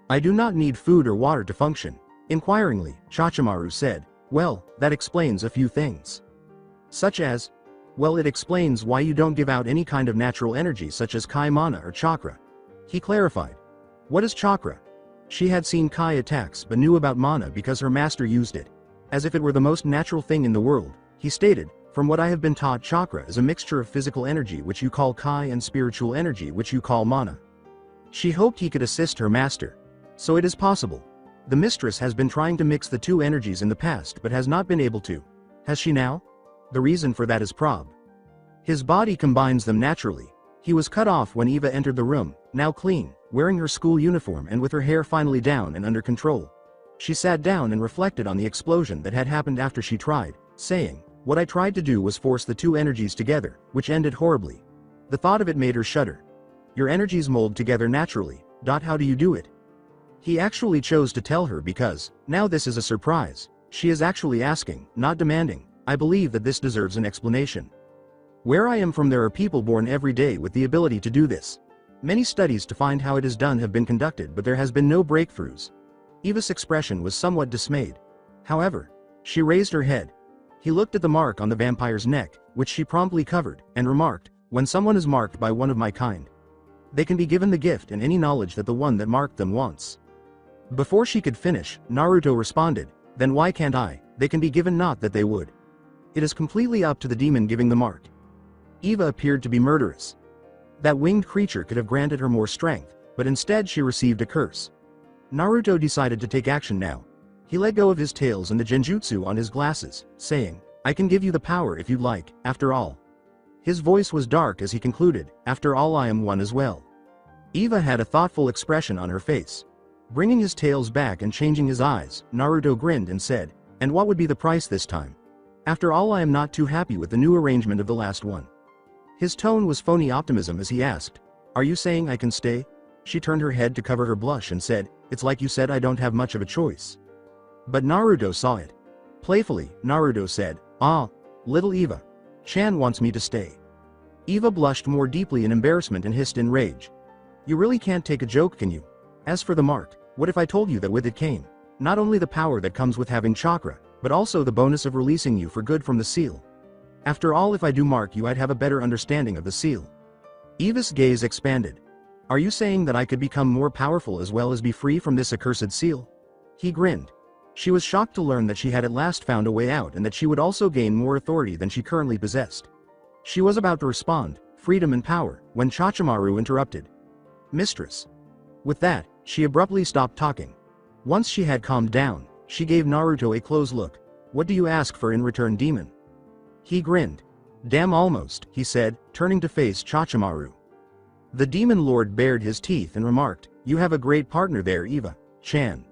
I do not need food or water to function. Inquiringly, Orochimaru said, well, that explains a few things. Such as? Well, it explains why you don't give out any kind of natural energy such as Kai mana or chakra. He clarified. What is chakra? She had seen Kai attacks but knew about mana because her master used it. As if it were the most natural thing in the world, he stated, from what I have been taught, chakra is a mixture of physical energy which you call Kai and spiritual energy which you call mana. She hoped he could assist her master. So it is possible. The mistress has been trying to mix the two energies in the past but has not been able to. Has she now? The reason for that is prob. His body combines them naturally. He was cut off when Eva entered the room, now clean, wearing her school uniform and with her hair finally down and under control. She sat down and reflected on the explosion that had happened after she tried, saying, what I tried to do was force the two energies together, which ended horribly. The thought of it made her shudder. Your energies mold together naturally. How do you do it? He actually chose to tell her because, now this is a surprise. She is actually asking, not demanding. I believe that this deserves an explanation. Where I am from, there are people born every day with the ability to do this. Many studies to find how it is done have been conducted, but there has been no breakthroughs. Eva's expression was somewhat dismayed. However, she raised her head. He looked at the mark on the vampire's neck, which she promptly covered, and remarked, when someone is marked by one of my kind, they can be given the gift and any knowledge that the one that marked them wants. Before she could finish, Naruto responded, then why can't I? They can be given, not that they would. It is completely up to the demon giving the mark. Eva appeared to be murderous. That winged creature could have granted her more strength, but instead she received a curse. Naruto decided to take action now. He let go of his tails and the genjutsu on his glasses, saying, I can give you the power if you'd like, after all. His voice was dark as he concluded, after all I am one as well. Eva had a thoughtful expression on her face. Bringing his tails back and changing his eyes, Naruto grinned and said, and what would be the price this time? After all, I am not too happy with the new arrangement of the last one. His tone was phony optimism as he asked, are you saying I can stay? She turned her head to cover her blush and said, it's like you said I don't have much of a choice. But Naruto saw it. Playfully, Naruto said, ah, little Eva. Chan wants me to stay. Eva blushed more deeply in embarrassment and hissed in rage. You really can't take a joke, can you? As for the mark, what if I told you that with it came not only the power that comes with having chakra, but also the bonus of releasing you for good from the seal? After all, if I do mark you, I'd have a better understanding of the seal. Eva's gaze expanded. Are you saying that I could become more powerful as well as be free from this accursed seal? He grinned. She was shocked to learn that she had at last found a way out and that she would also gain more authority than she currently possessed. She was about to respond, freedom and power, when Orochimaru interrupted. Mistress. With that, she abruptly stopped talking. Once she had calmed down, she gave Naruto a close look. What do you ask for in return, demon? He grinned. Damn, almost, he said, turning to face Orochimaru. The demon lord bared his teeth and remarked, you have a great partner there, Eva. Chan.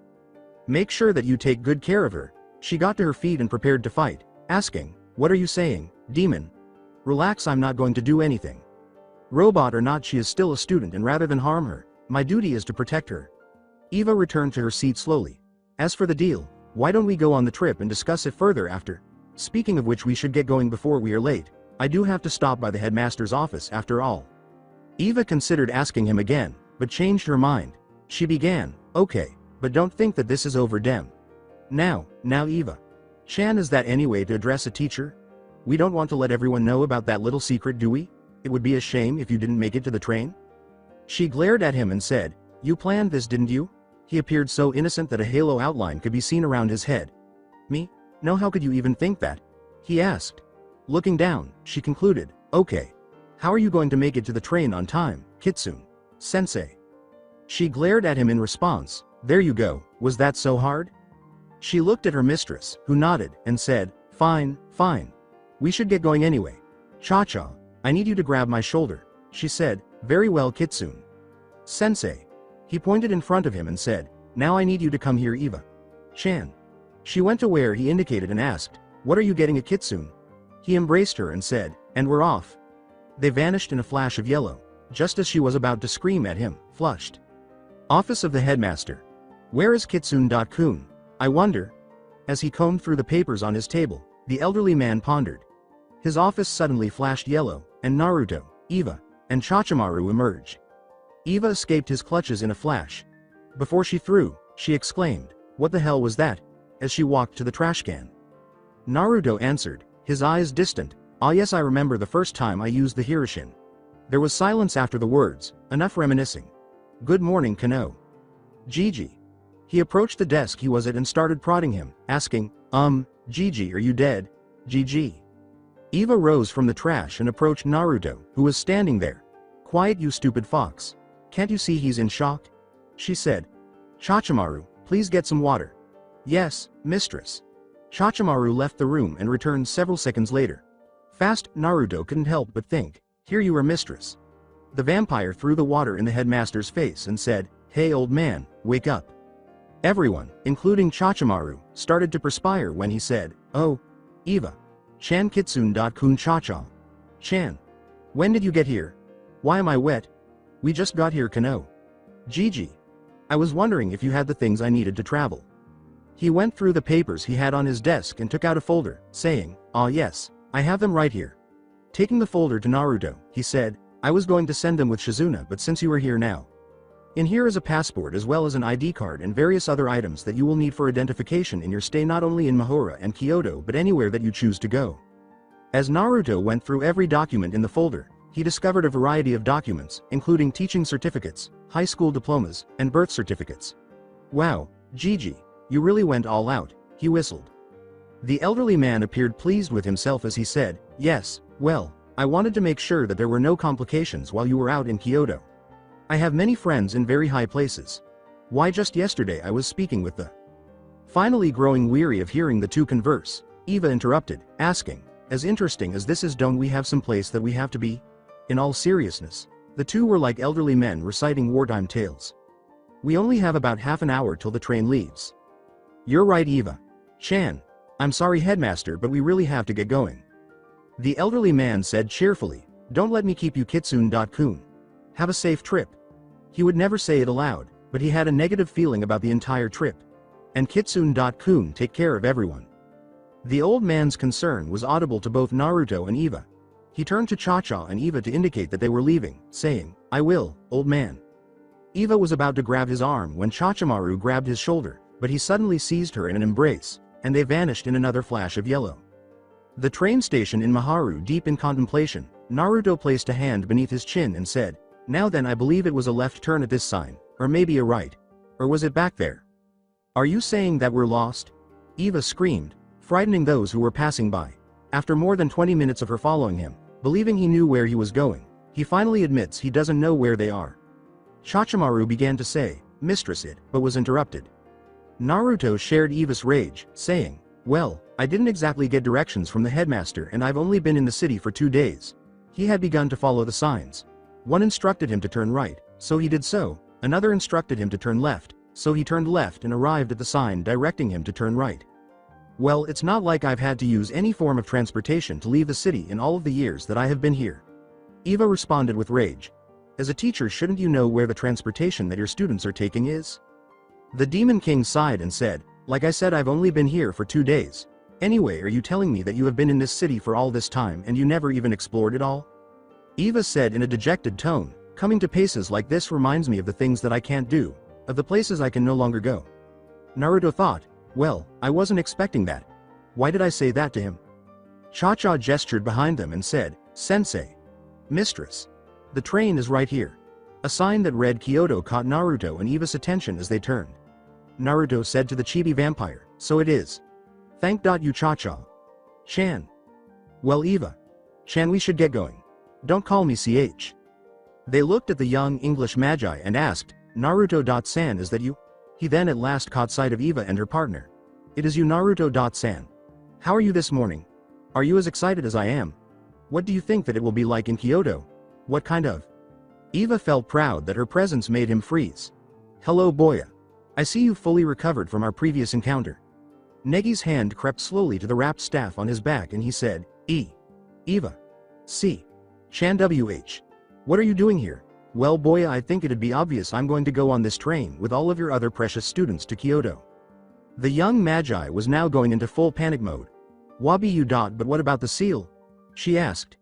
Make sure that you take good care of her. She got to her feet and prepared to fight, asking, what are you saying, demon? Relax, I'm not going to do anything. Robot or not, she is still a student, and rather than harm her, my duty is to protect her. Eva returned to her seat slowly. As for the deal, why don't we go on the trip and discuss it further after? Speaking of which, we should get going before we are late. I do have to stop by the headmaster's office after all. Eva considered asking him again, but changed her mind. She began, okay, but don't think that this is over, dem. Now Eva. Chan, is that any way to address a teacher? We don't want to let everyone know about that little secret, do we? It would be a shame if you didn't make it to the train. She glared at him and said, you planned this, didn't you? He appeared so innocent that a halo outline could be seen around his head. Me? No, how could you even think that? He asked. Looking down, she concluded, okay. How are you going to make it to the train on time, Kitsune? Sensei. She glared at him in response. There you go, was that so hard? She looked at her mistress, who nodded, and said, fine. We should get going anyway. Cha-cha, I need you to grab my shoulder. She said, very well, Kitsune. Sensei. He pointed in front of him and said, now I need you to come here, Eva. Chan. She went to where he indicated and asked, what are you getting at, Kitsune? He embraced her and said, and we're off. They vanished in a flash of yellow, just as she was about to scream at him, flushed. Office of the headmaster. Where is Kitsune-kun? I wonder. As he combed through the papers on his table, the elderly man pondered. His office suddenly flashed yellow, and Naruto, Eva, and Orochimaru emerged. Eva escaped his clutches in a flash. Before she threw, she exclaimed, what the hell was that? As she walked to the trash can. Naruto answered, his eyes distant, ah yes, I remember the first time I used the Hiroshin. There was silence after the words, enough reminiscing. Good morning, Kano. Gigi. He approached the desk he was at and started prodding him, asking, Gigi, are you dead? Gigi. Eva rose from the trash and approached Naruto, who was standing there. Quiet, you stupid fox. Can't you see he's in shock? She said. Orochimaru, please get some water. Yes, mistress. Orochimaru left the room and returned several seconds later. Fast, Naruto couldn't help but think, here you are, mistress. The vampire threw the water in the headmaster's face and said, hey old man, wake up. Everyone, including Orochimaru, started to perspire when he said, oh, Eva. Chan Kitsune-kun cha-cha. Chan. When did you get here? Why am I wet? We just got here, Kano. Gigi. I was wondering if you had the things I needed to travel. He went through the papers he had on his desk and took out a folder, saying, "Ah yes, I have them right here." Taking the folder to Naruto, he said, "I was going to send them with Shizuna, but since you are here now. In here is a passport as well as an ID card and various other items that you will need for identification in your stay not only in Mahora and Kyoto but anywhere that you choose to go." As Naruto went through every document in the folder, he discovered a variety of documents, including teaching certificates, high school diplomas, and birth certificates. "Wow, Gigi, you really went all out," he whistled. The elderly man appeared pleased with himself as he said, "Yes, well, I wanted to make sure that there were no complications while you were out in Kyoto. I have many friends in very high places. Why, just yesterday I was speaking with the..." Finally growing weary of hearing the two converse, Eva interrupted, asking, "As interesting as this is, don't we have some place that we have to be?" In all seriousness, the two were like elderly men reciting wartime tales. "We only have about half an hour till the train leaves." "You're right, Eva. Chan. I'm sorry, headmaster, but we really have to get going." The elderly man said cheerfully, "Don't let me keep you, Kitsune-kun. Have a safe trip." He would never say it aloud, but he had a negative feeling about the entire trip. And Kitsune-kun, take care of everyone. The old man's concern was audible to both Naruto and Eva. He turned to Cha-Cha and Eva to indicate that they were leaving, saying, "I will, old man." Eva was about to grab his arm when Orochimaru grabbed his shoulder, but he suddenly seized her in an embrace, and they vanished in another flash of yellow. The train station in Mahora, deep in contemplation, Naruto placed a hand beneath his chin and said, "Now then, I believe it was a left turn at this sign, or maybe a right. Or was it back there? Are you saying that we're lost?" Eva screamed, frightening those who were passing by. After more than 20 minutes of her following him, believing he knew where he was going, he finally admits he doesn't know where they are. Orochimaru began to say, "Mistress it," but was interrupted. Naruto shared Eva's rage, saying, "Well, I didn't exactly get directions from the headmaster and I've only been in the city for 2 days." He had begun to follow the signs. One instructed him to turn right, so he did so. Another instructed him to turn left, so he turned left and arrived at the sign directing him to turn right. "Well, it's not like I've had to use any form of transportation to leave the city in all of the years that I have been here." Eva responded with rage. "As a teacher, shouldn't you know where the transportation that your students are taking is?" The Demon King sighed and said, "Like I said, I've only been here for 2 days. Anyway, are you telling me that you have been in this city for all this time and you never even explored it all?" Eva said in a dejected tone, "Coming to places like this reminds me of the things that I can't do, of the places I can no longer go." Naruto thought, "Well, I wasn't expecting that. Why did I say that to him?" Cha-Cha gestured behind them and said, "Sensei. Mistress. The train is right here." A sign that read Kyoto caught Naruto and Eva's attention as they turned. Naruto said to the chibi vampire, "So it is. Thank you, Cha-Cha. Chan. Well, Eva. Chan, we should get going. Don't call me CH. They looked at the young English magi and asked, "Naruto-san, is that you?" He then at last caught sight of Eva and her partner. "It is you, Naruto-san. How are you this morning? Are you as excited as I am? What do you think that it will be like in Kyoto? What kind of?" Eva felt proud that her presence made him freeze. "Hello, Boya. I see you fully recovered from our previous encounter." Negi's hand crept slowly to the wrapped staff on his back and he said, Eva. C. Chan WH. What are you doing here?" "Well, Boya, I think it'd be obvious I'm going to go on this train with all of your other precious students to Kyoto." The young magi was now going into full panic mode. "Wabi you dot, but what about the seal?" she asked.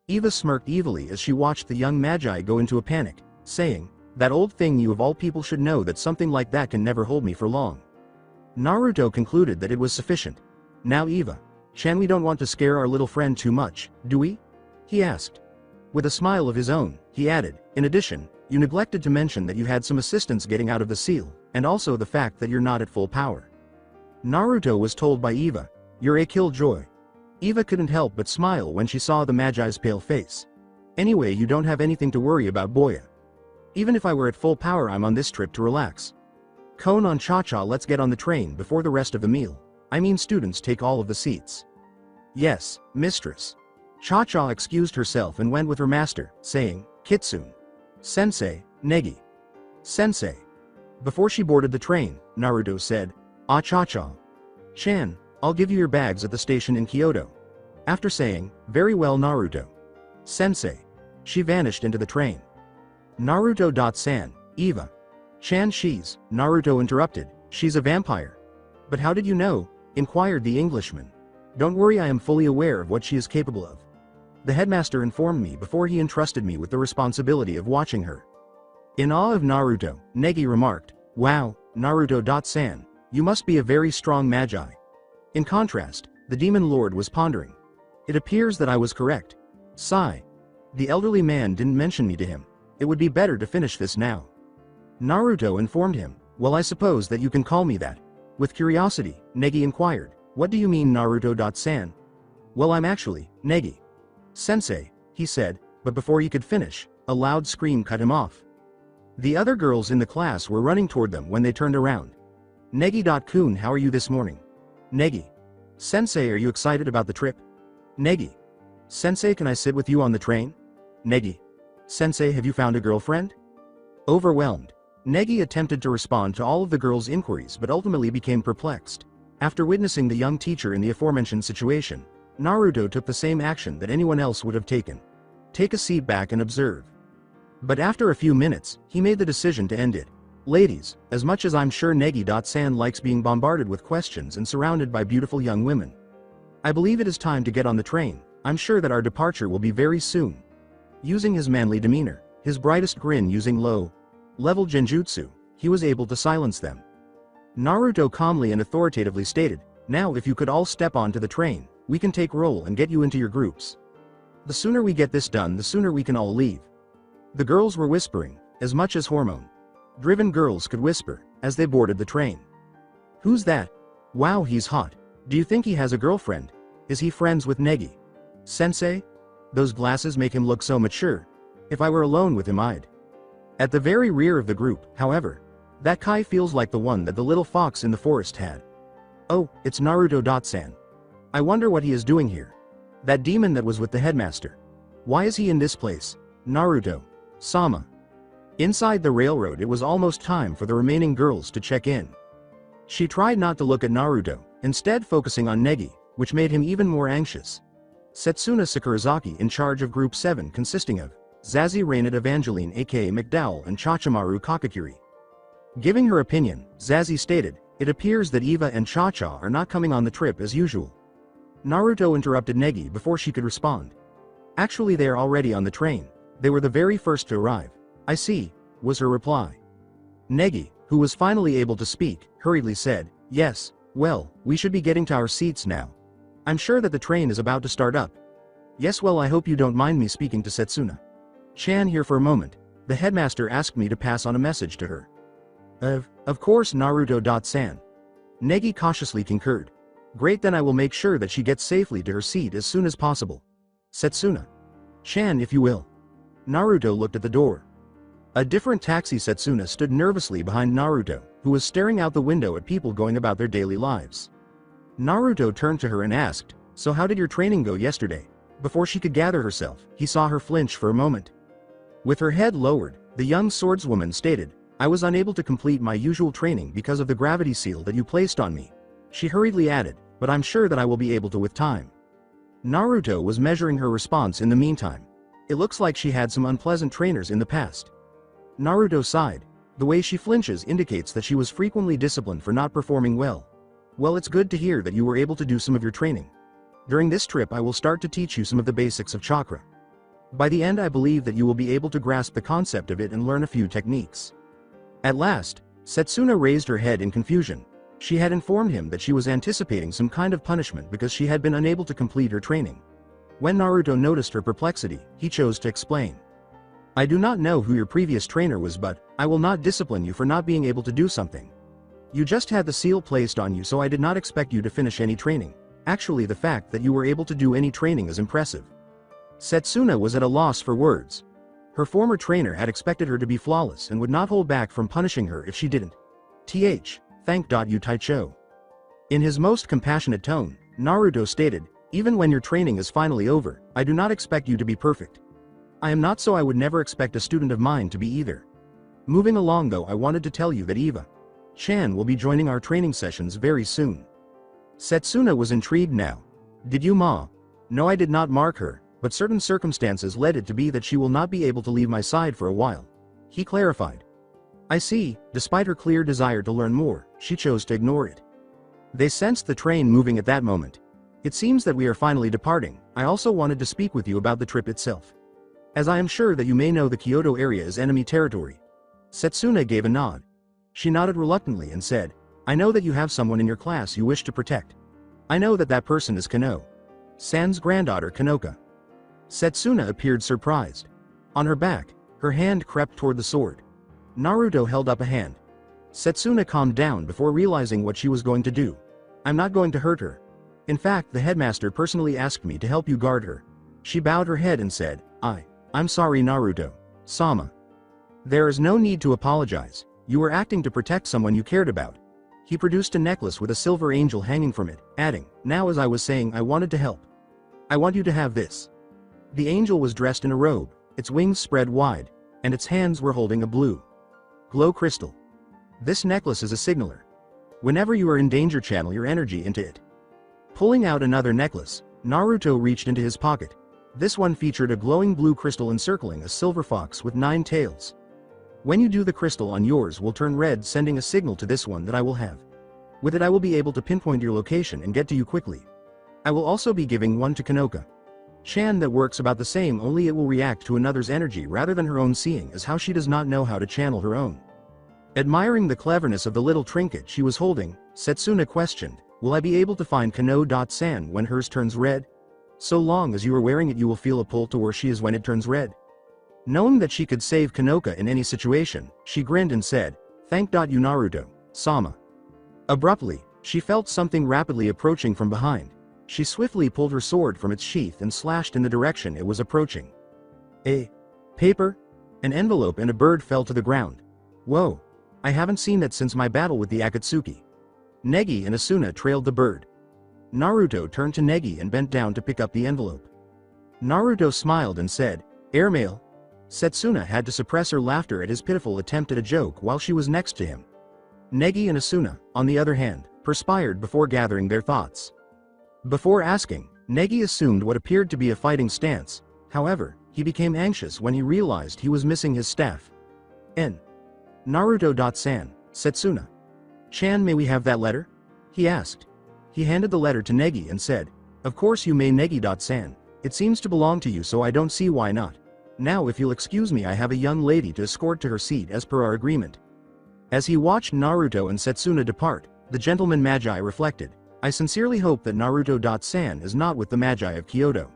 Eva smirked evilly as she watched the young magi go into a panic, saying, "That old thing, you of all people should know that something like that can never hold me for long." Naruto concluded that it was sufficient. "Now Eva. Chan, we don't want to scare our little friend too much, do we?" he asked. With a smile of his own, he added, "In addition, you neglected to mention that you had some assistance getting out of the seal, and also the fact that you're not at full power." Naruto was told by Eva, "You're a killjoy." Eva couldn't help but smile when she saw the Magi's pale face. "Anyway, you don't have anything to worry about, Boya. Even if I were at full power, I'm on this trip to relax. Kon on Cha-Cha, let's get on the train before the rest of the meal. I mean, students take all of the seats." "Yes, mistress." Cha-Cha excused herself and went with her master, saying, "Kitsune. Sensei, Negi. Sensei." Before she boarded the train, Naruto said, "Ah, Cha-Cha. Chan, I'll give you your bags at the station in Kyoto." After saying, "Very well, Naruto. Sensei," she vanished into the train. Naruto.san, Eva. Chan she's, Naruto interrupted, she's a vampire. But how did you know? Inquired the Englishman. Don't worry, I am fully aware of what she is capable of. The headmaster informed me before he entrusted me with the responsibility of watching her. In awe of Naruto, Negi remarked, wow, Naruto.san, you must be a very strong magi. In contrast, the demon lord was pondering. It appears that I was correct. Sigh. The elderly man didn't mention me to him. It would be better to finish this now. Naruto informed him, well, I suppose that you can call me that. With curiosity, Negi inquired, what do you mean Naruto.san? Well, I'm actually, Negi. Sensei, he said, but before he could finish, a loud scream cut him off. The other girls in the class were running toward them when they turned around. Negi.kun, how are you this morning? Negi. Sensei, are you excited about the trip? Negi. Sensei, can I sit with you on the train? Negi. Sensei, have you found a girlfriend? Overwhelmed, Negi attempted to respond to all of the girls' inquiries but ultimately became perplexed. After witnessing the young teacher in the aforementioned situation, Naruto took the same action that anyone else would have taken. Take a seat back and observe. But after a few minutes, he made the decision to end it. Ladies, as much as I'm sure Negi.san likes being bombarded with questions and surrounded by beautiful young women, I believe it is time to get on the train. I'm sure that our departure will be very soon. Using his manly demeanor, his brightest grin using low-level genjutsu, he was able to silence them. Naruto calmly and authoritatively stated, now if you could all step onto the train, we can take roll and get you into your groups. The sooner we get this done, the sooner we can all leave. The girls were whispering, as much as hormone-driven girls could whisper, as they boarded the train. Who's that? Wow, he's hot. Do you think he has a girlfriend? Is he friends with Negi? Sensei? Those glasses make him look so mature. If I were alone with him, I'd. At the very rear of the group, however, that Kai feels like the one that the little fox in the forest had. Oh, it's Naruto.san. I wonder what he is doing here. That demon that was with the headmaster. Why is he in this place? Naruto-sama. Inside the railroad, it was almost time for the remaining girls to check in. She tried not to look at Naruto, instead focusing on Negi, which made him even more anxious. Satsuna Sakurazaki, in charge of Group 7, consisting of Zazie Rained Evangeline aka McDowell and Chachimaru Kakakiri. Giving her opinion, Zazie stated, it appears that Eva and Cha-Cha are not coming on the trip as usual. Naruto interrupted Negi before she could respond. Actually, they are already on the train. They were the very first to arrive. I see, was her reply. Negi, who was finally able to speak, hurriedly said, yes, well, we should be getting to our seats now. I'm sure that the train is about to start up. Yes, well, I hope you don't mind me speaking to Satsuna Chan here for a moment. The headmaster asked me to pass on a message to her. Of course, Naruto.san. Negi cautiously concurred. Great, then I will make sure that she gets safely to her seat as soon as possible. Satsuna Chan, if you will. Naruto looked at the door. A different taxi Satsuna stood nervously behind Naruto, who was staring out the window at people going about their daily lives. Naruto turned to her and asked, so how did your training go yesterday? Before she could gather herself, he saw her flinch for a moment. With her head lowered, the young swordswoman stated, I was unable to complete my usual training because of the gravity seal that you placed on me. She hurriedly added, but I'm sure that I will be able to with time. Naruto was measuring her response in the meantime. It looks like she had some unpleasant trainers in the past. Naruto sighed. The way she flinches indicates that she was frequently disciplined for not performing well. Well, it's good to hear that you were able to do some of your training. During this trip I will start to teach you some of the basics of chakra. By the end I believe that you will be able to grasp the concept of it and learn a few techniques. At last, Satsuna raised her head in confusion. She had informed him that she was anticipating some kind of punishment because she had been unable to complete her training. When Naruto noticed her perplexity, he chose to explain. I do not know who your previous trainer was, but I will not discipline you for not being able to do something. You just had the seal placed on you, so I did not expect you to finish any training. Actually, the fact that you were able to do any training is impressive. Satsuna was at a loss for words. Her former trainer had expected her to be flawless and would not hold back from punishing her if she didn't. Thank you Taicho. In his most compassionate tone, Naruto stated, even when your training is finally over, I do not expect you to be perfect. I am not, so I would never expect a student of mine to be either. Moving along though, I wanted to tell you that Eva Chan will be joining our training sessions very soon. Satsuna was intrigued now. Did you ma? No, I did not mark her, but certain circumstances led it to be that she will not be able to leave my side for a while. He clarified. I see. Despite her clear desire to learn more, she chose to ignore it. They sensed the train moving at that moment. It seems that we are finally departing. I also wanted to speak with you about the trip itself. As I am sure that you may know, the Kyoto area is enemy territory. Satsuna gave a nod. She nodded reluctantly and said, I know that you have someone in your class you wish to protect. I know that that person is Kano-san's granddaughter Kanoka. Satsuna appeared surprised. On her back, her hand crept toward the sword. Naruto held up a hand. Satsuna calmed down before realizing what she was going to do. I'm not going to hurt her. In fact, the headmaster personally asked me to help you guard her. She bowed her head and said, I'm sorry, Naruto-sama. There is no need to apologize. You were acting to protect someone you cared about. He produced a necklace with a silver angel hanging from it, adding, now as I was saying, I wanted to help. I want you to have this. The angel was dressed in a robe, its wings spread wide, and its hands were holding a blue glow crystal. This necklace is a signaler. Whenever you are in danger, channel your energy into it. Pulling out another necklace, Naruto reached into his pocket. This one featured a glowing blue crystal encircling a silver fox with 9 tails. When you do, the crystal on yours will turn red, sending a signal to this one that I will have. With it I will be able to pinpoint your location and get to you quickly. I will also be giving one to Kanoka-chan that works about the same, only it will react to another's energy rather than her own, seeing as how she does not know how to channel her own. Admiring the cleverness of the little trinket she was holding, Satsuna questioned, will I be able to find Kano-san when hers turns red? So long as you are wearing it, you will feel a pull to where she is when it turns red. Knowing that she could save Kanoka in any situation, she grinned and said, thank you, Naruto-sama. Abruptly, she felt something rapidly approaching from behind. She swiftly pulled her sword from its sheath and slashed in the direction it was approaching. A paper, an envelope and a bird fell to the ground. Whoa! I haven't seen that since my battle with the Akatsuki. Negi and Asuna trailed the bird. Naruto turned to Negi and bent down to pick up the envelope. Naruto smiled and said, airmail? Satsuna had to suppress her laughter at his pitiful attempt at a joke while she was next to him. Negi and Asuna, on the other hand, perspired before gathering their thoughts. Before asking, Negi assumed what appeared to be a fighting stance. However, he became anxious when he realized he was missing his staff. Naruto-san, Satsuna-chan, may we have that letter? He asked. He handed the letter to Negi and said, of course you may, Negi-san. It seems to belong to you, so I don't see why not. Now if you'll excuse me, I have a young lady to escort to her seat as per our agreement. As he watched Naruto and Satsuna depart, the gentleman Magi reflected, I sincerely hope that Naruto-san is not with the Magi of Kyoto.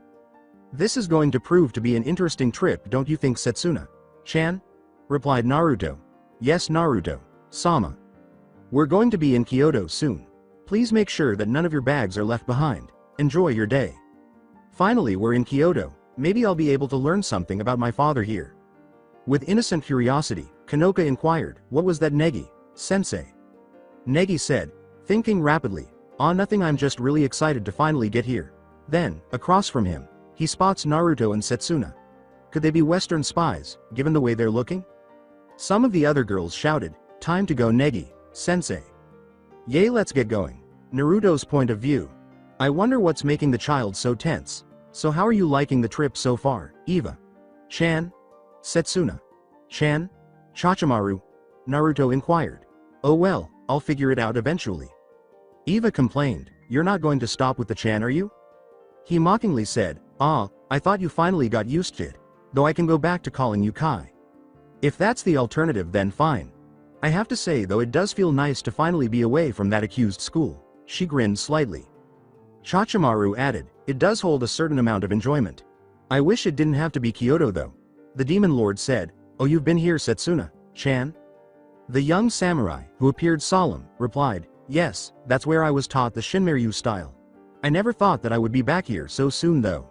This is going to prove to be an interesting trip, don't you think, Satsuna-chan? Replied Naruto. Yes, Naruto-sama. We're going to be in Kyoto soon. Please make sure that none of your bags are left behind. Enjoy your day. Finally, we're in Kyoto. Maybe I'll be able to learn something about my father here. With innocent curiosity, Kanoka inquired, what was that, Negi-sensei? Negi said, thinking rapidly, nothing, I'm just really excited to finally get here. Then, across from him, he spots Naruto and Satsuna. Could they be Western spies, given the way they're looking? Some of the other girls shouted, time to go, Negi-sensei. Yay, let's get going. Naruto's point of view. I wonder what's making the child so tense. So how are you liking the trip so far, Eva-chan? Satsuna-chan? Orochimaru? Naruto inquired. Oh well, I'll figure it out eventually. Eva complained, you're not going to stop with the chan, are you? He mockingly said, I thought you finally got used to it, though I can go back to calling you Kai. If that's the alternative, then fine. I have to say though, it does feel nice to finally be away from that accused school. She grinned slightly. Orochimaru added, it does hold a certain amount of enjoyment. I wish it didn't have to be Kyoto though. The demon lord said, oh, you've been here, Satsuna-chan? The young samurai, who appeared solemn, replied, yes, that's where I was taught the Shinryu style. I never thought that I would be back here so soon though.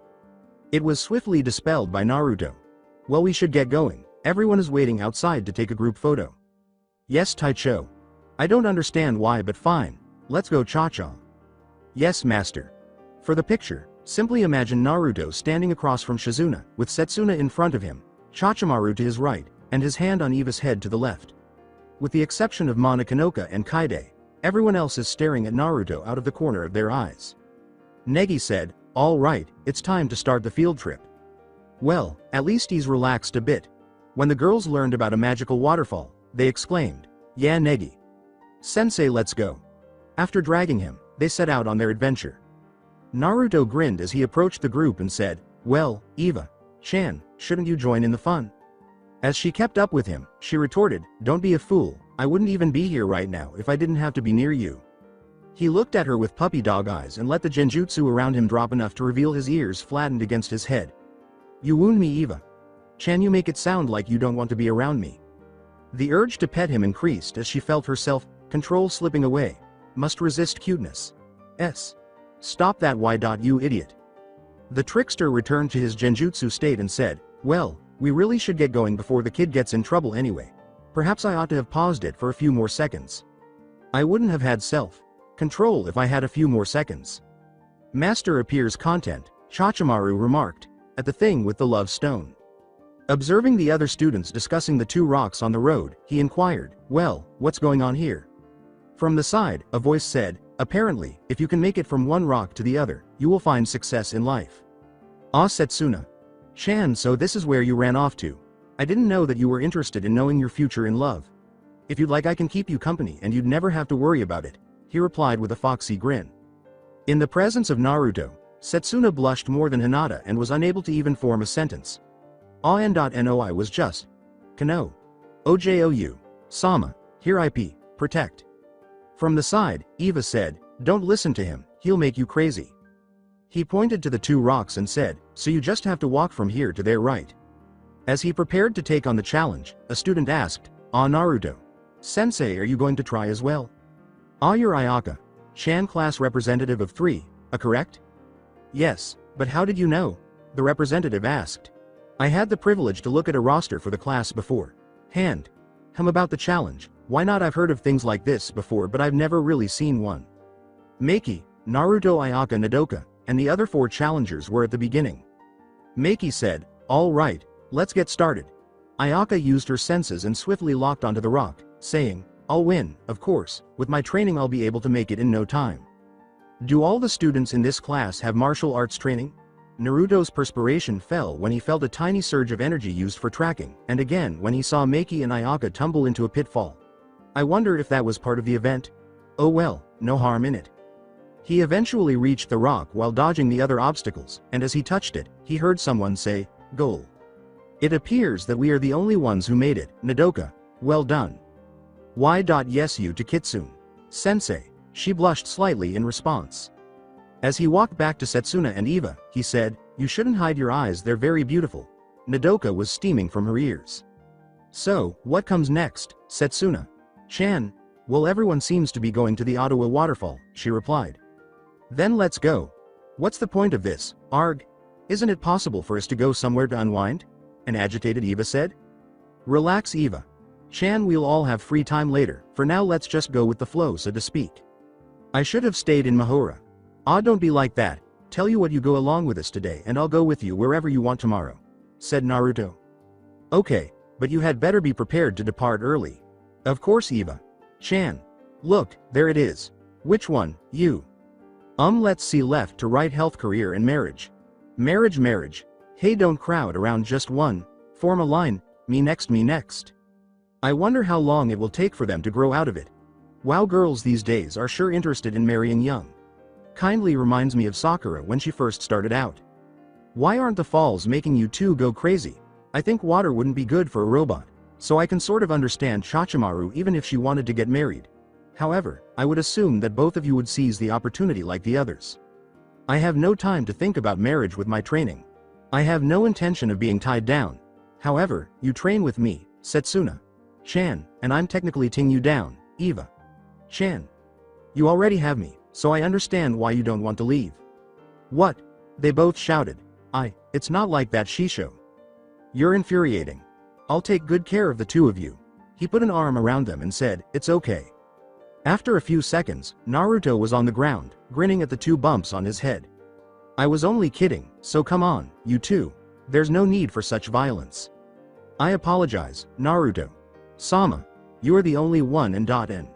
It was swiftly dispelled by Naruto. Well, we should get going. Everyone is waiting outside to take a group photo. Yes, Taicho. I don't understand why, but fine. Let's go, Cha-cha. Yes, master. For the picture, simply imagine Naruto standing across from Shizuna, with Satsuna in front of him, Orochimaru to his right, and his hand on Eva's head to the left. With the exception of Mana, Kanoka and Kaide, everyone else is staring at Naruto out of the corner of their eyes. Negi said, all right, it's time to start the field trip. Well, at least he's relaxed a bit. When the girls learned about a magical waterfall, they exclaimed, "Yeah, Negi. Sensei, let's go." After dragging him, they set out on their adventure. Naruto grinned as he approached the group and said, "Well, Eva-chan, shouldn't you join in the fun?" As she kept up with him, she retorted, "Don't be a fool, I wouldn't even be here right now if I didn't have to be near you." He looked at her with puppy dog eyes and let the genjutsu around him drop enough to reveal his ears flattened against his head. "You wound me, Eva-chan, you make it sound like you don't want to be around me." The urge to pet him increased as she felt herself control slipping away. Must resist cuteness. Stop that, you idiot. The trickster returned to his genjutsu state and said, "Well, we really should get going before the kid gets in trouble anyway. Perhaps I ought to have paused it for a few more seconds. I wouldn't have had self-control if I had a few more seconds." Master appears content, Orochimaru remarked, at the thing with the love stone. Observing the other students discussing the two rocks on the road, he inquired, "Well, what's going on here?" From the side, a voice said, "Apparently, if you can make it from one rock to the other, you will find success in life." "Ah, Satsuna-chan, so this is where you ran off to. I didn't know that you were interested in knowing your future in love. If you'd like, I can keep you company and you'd never have to worry about it," he replied with a foxy grin. In the presence of Naruto, Satsuna blushed more than Hinata and was unable to even form a sentence. "Noi was just Kano. Ojou. Sama. Here IP. Protect." From the side, Eva said, "Don't listen to him, he'll make you crazy." He pointed to the two rocks and said, "So you just have to walk from here to there, right?" As he prepared to take on the challenge, a student asked, "Ah, Naruto. Sensei, are you going to try as well?" "Ah, you're Ayaka-chan, class representative of 3, correct?" "Yes, but how did you know?" the representative asked. "I had the privilege to look at a roster for the class before hand. About the challenge, why not? I've heard of things like this before, but I've never really seen one." Meiki, Naruto, Ayaka, Nadoka, and the other 4 challengers were at the beginning. Meiki said, "All right, let's get started." Ayaka used her senses and swiftly locked onto the rock, saying, "I'll win, of course, with my training I'll be able to make it in no time." Do all the students in this class have martial arts training? Naruto's perspiration fell when he felt a tiny surge of energy used for tracking, and again when he saw Meiki and Ayaka tumble into a pitfall. I wonder if that was part of the event? Oh well, no harm in it. He eventually reached the rock while dodging the other obstacles, and as he touched it, he heard someone say, "Goal." It appears that we are the only ones who made it, Nadoka. Well done. Yes, you to Kitsune. Sensei. She blushed slightly in response. As he walked back to Satsuna and Eva, he said, "You shouldn't hide your eyes, they're very beautiful." Nadoka was steaming from her ears. "So, what comes next, Satsuna-chan?" "Well, everyone seems to be going to the Ottawa waterfall," she replied. "Then let's go." "What's the point of this, Arg? Isn't it possible for us to go somewhere to unwind?" an agitated Eva said. "Relax, Eva-chan, we'll all have free time later, for now let's just go with the flow, so to speak. I should have stayed in Mahora." "Ah, don't be like that. Tell you what, you go along with us today and I'll go with you wherever you want tomorrow," said Naruto. "Okay, but you had better be prepared to depart early." "Of course, Eva-chan. Look, there it is." "Which one, you?" Let's see, left to right, health, career and marriage." Marriage. Hey, don't crowd around just one. Form a line, me next. I wonder how long it will take for them to grow out of it. Wow, girls these days are sure interested in marrying young. Kindly reminds me of Sakura when she first started out. Why aren't the falls making you two go crazy? I think water wouldn't be good for a robot, so I can sort of understand Orochimaru even if she wanted to get married. However, I would assume that both of you would seize the opportunity like the others. I have no time to think about marriage with my training. I have no intention of being tied down. However, you train with me, Satsuna-chan, and I'm technically tying you down, Eva-chan. You already have me, so I understand why you don't want to leave." "What?" they both shouted. It's not like that, Shisho. You're infuriating. I'll take good care of the two of you." He put an arm around them and said, "It's okay." After a few seconds, Naruto was on the ground, grinning at the 2 bumps on his head. "I was only kidding, so come on, you two. There's no need for such violence." "I apologize, Naruto. Sama, you are the only one and n.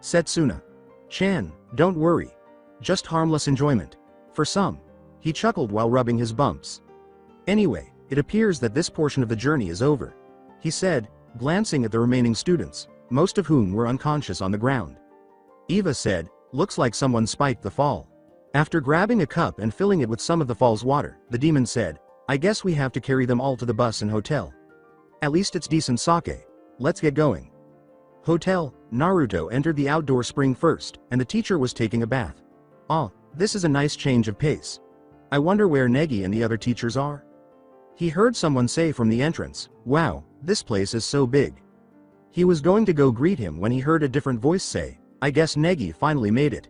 Satsuna-chan, don't worry. Just harmless enjoyment. For some." He chuckled while rubbing his bumps. "Anyway, it appears that this portion of the journey is over. he said, glancing at the remaining students, most of whom were unconscious on the ground. Eva said, looks like someone spiked the fall. After grabbing a cup and filling it with some of the fall's water, the demon said, I guess we have to carry them all to the bus and hotel. At least it's decent sake. Let's get going. Hotel. Naruto entered the outdoor spring first, and the teacher was taking a bath. Ah, this is a nice change of pace. I wonder where Negi and the other teachers are? He heard someone say from the entrance, wow, this place is so big. He was going to go greet him when he heard a different voice say, I guess Negi finally made it.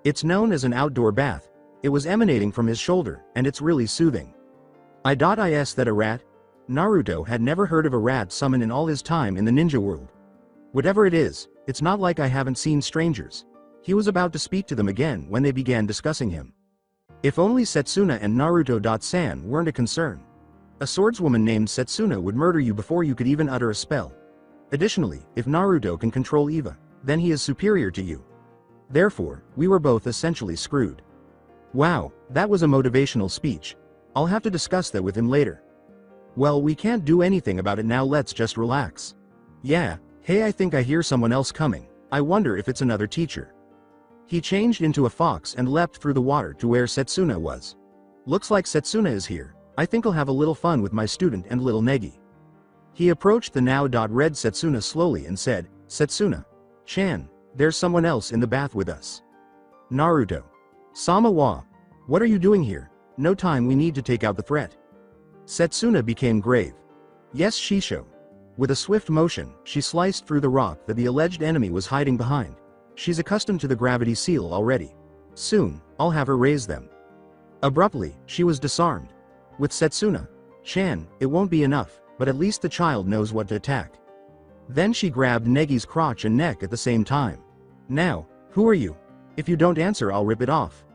It's known as an outdoor bath. It was emanating from his shoulder, and it's really soothing. Is that a rat? Naruto had never heard of a rat summon in all his time in the ninja world. Whatever it is, it's not like I haven't seen strangers. He was about to speak to them again when they began discussing him. If only Satsuna and Naruto-san weren't a concern. A swordswoman named Satsuna would murder you before you could even utter a spell. Additionally, if Naruto can control Eva, then he is superior to you. Therefore, we were both essentially screwed. Wow, that was a motivational speech. I'll have to discuss that with him later. Well, we can't do anything about it now, let's just relax. Yeah, hey, I think I hear someone else coming. I wonder if it's another teacher. He changed into a fox and leapt through the water to where Satsuna was. Looks like Satsuna is here. I think I'll have a little fun with my student and little Negi. He approached the now-red Satsuna slowly and said, Satsuna-chan, there's someone else in the bath with us. Naruto. Sama wa. What are you doing here? No time, we need to take out the threat. Satsuna became grave. Yes, Shisho. With a swift motion, she sliced through the rock that the alleged enemy was hiding behind. She's accustomed to the gravity seal already. Soon, I'll have her raise them. Abruptly, she was disarmed. With Satsuna-chan, it won't be enough, but at least the child knows what to attack. Then she grabbed Negi's crotch and neck at the same time. Now, who are you? If you don't answer, I'll rip it off.